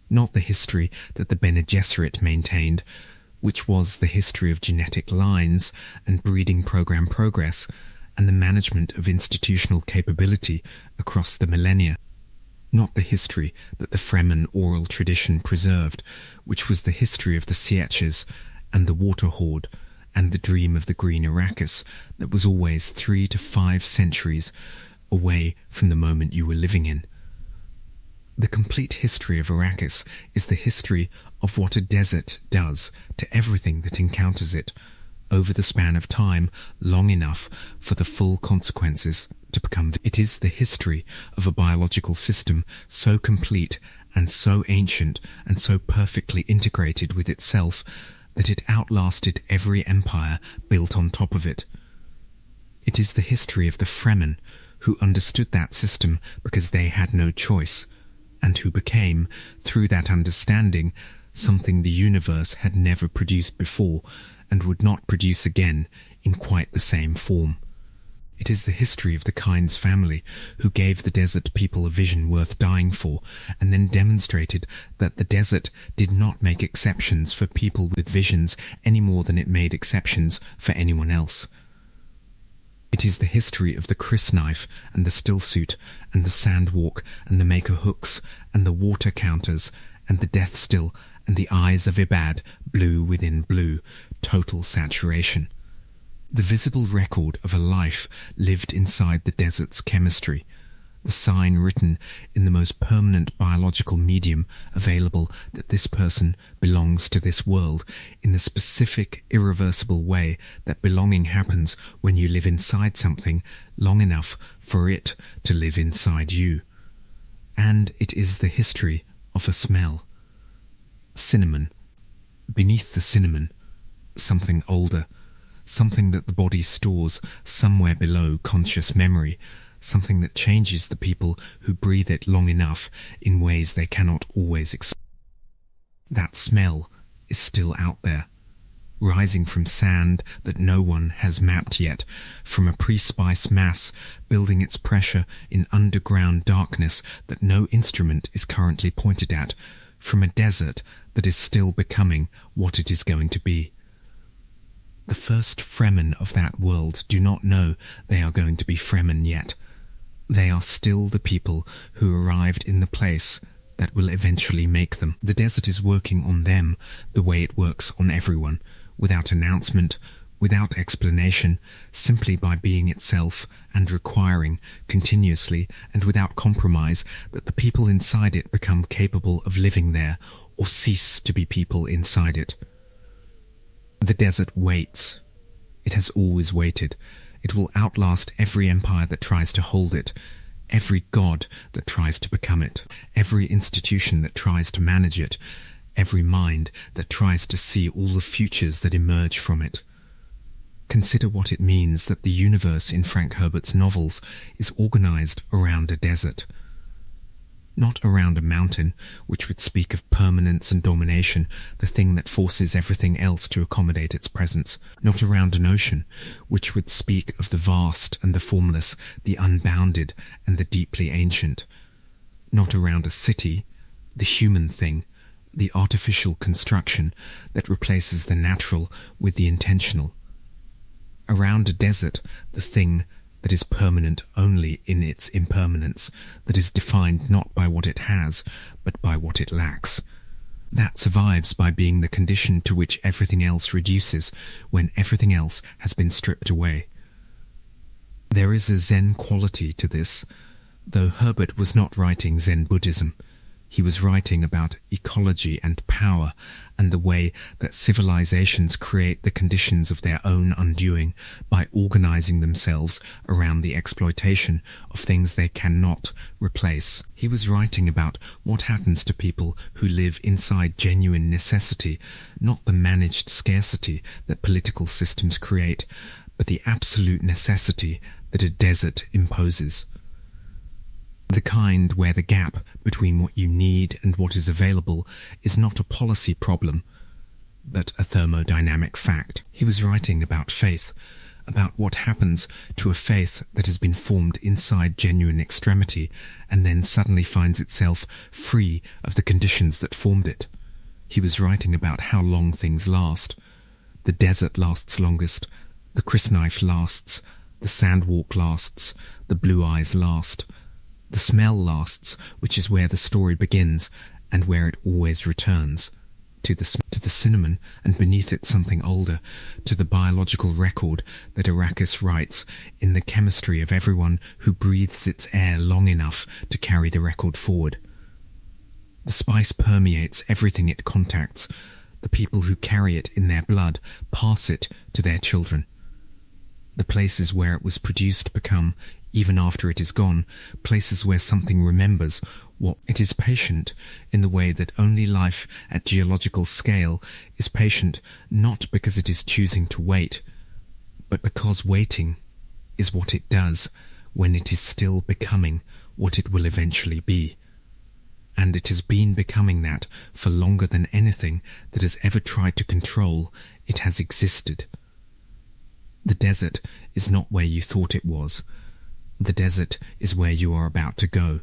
Not the history that the Bene Gesserit maintained, which was the history of genetic lines and breeding program progress, and the management of institutional capability across the millennia. Not the history that the Fremen oral tradition preserved, which was the history of the Sietches and the Water Horde, and the dream of the Green Arrakis that was always 3 to 5 centuries away from the moment you were living in. The complete history of Arrakis is the history of what a desert does to everything that encounters it, over the span of time long enough for the full consequences to become. It is the history of a biological system so complete and so ancient and so perfectly integrated with itself that it outlasted every empire built on top of it. It is the history of the Fremen, who understood that system because they had no choice, and who became, through that understanding, something the universe had never produced before and would not produce again in quite the same form. It is the history of the Kynes family, who gave the desert people a vision worth dying for, and then demonstrated that the desert did not make exceptions for people with visions any more than it made exceptions for anyone else. It is the history of the crysknife and the stillsuit and the sandwalk and the maker hooks and the water counters and the death still and the eyes of Ibad, blue within blue, total saturation. The visible record of a life lived inside the desert's chemistry, the sign written in the most permanent biological medium available that this person belongs to this world in the specific, irreversible way that belonging happens when you live inside something long enough for it to live inside you. And it is the history of a smell. Cinnamon. Beneath the cinnamon, something older, something that the body stores somewhere below conscious memory, something that changes the people who breathe it long enough in ways they cannot always explain. That smell is still out there, rising from sand that no one has mapped yet, from a pre-spice mass building its pressure in underground darkness that no instrument is currently pointed at, from a desert that is still becoming what it is going to be. The first Fremen of that world do not know they are going to be Fremen yet. They are still the people who arrived in the place that will eventually make them. The desert is working on them the way it works on everyone, without announcement, without explanation, simply by being itself and requiring, continuously and without compromise, that the people inside it become capable of living there or cease to be people inside it. The desert waits. It has always waited. It will outlast every empire that tries to hold it, every god that tries to become it, every institution that tries to manage it, every mind that tries to see all the futures that emerge from it. Consider what it means that the universe in Frank Herbert's novels is organized around a desert. Not around a mountain, which would speak of permanence and domination, the thing that forces everything else to accommodate its presence. Not around an ocean, which would speak of the vast and the formless, the unbounded and the deeply ancient. Not around a city, the human thing, the artificial construction that replaces the natural with the intentional. Around a desert, the thing that is permanent only in its impermanence, that is defined not by what it has, but by what it lacks. That survives by being the condition to which everything else reduces when everything else has been stripped away. There is a Zen quality to this, though Herbert was not writing Zen Buddhism. He was writing about ecology and power and the way that civilizations create the conditions of their own undoing by organizing themselves around the exploitation of things they cannot replace. He was writing about what happens to people who live inside genuine necessity, not the managed scarcity that political systems create, but the absolute necessity that a desert imposes. The kind where the gap between what you need and what is available is not a policy problem, but a thermodynamic fact. He was writing about faith, about what happens to a faith that has been formed inside genuine extremity and then suddenly finds itself free of the conditions that formed it. He was writing about how long things last. The desert lasts longest, the crysknife lasts, the sandwalk lasts, the blue eyes last. The smell lasts, which is where the story begins and where it always returns. To the cinnamon, and beneath it something older, to the biological record that Arrakis writes in the chemistry of everyone who breathes its air long enough to carry the record forward. The spice permeates everything it contacts. The people who carry it in their blood pass it to their children. The places where it was produced become, even after it is gone, places where something remembers what it is patient in the way that only life at geological scale is patient, not because it is choosing to wait, but because waiting is what it does when it is still becoming what it will eventually be. and it has been becoming that for longer than anything that has ever tried to control it has existed. The desert is not where you thought it was. The desert is where you are about to go.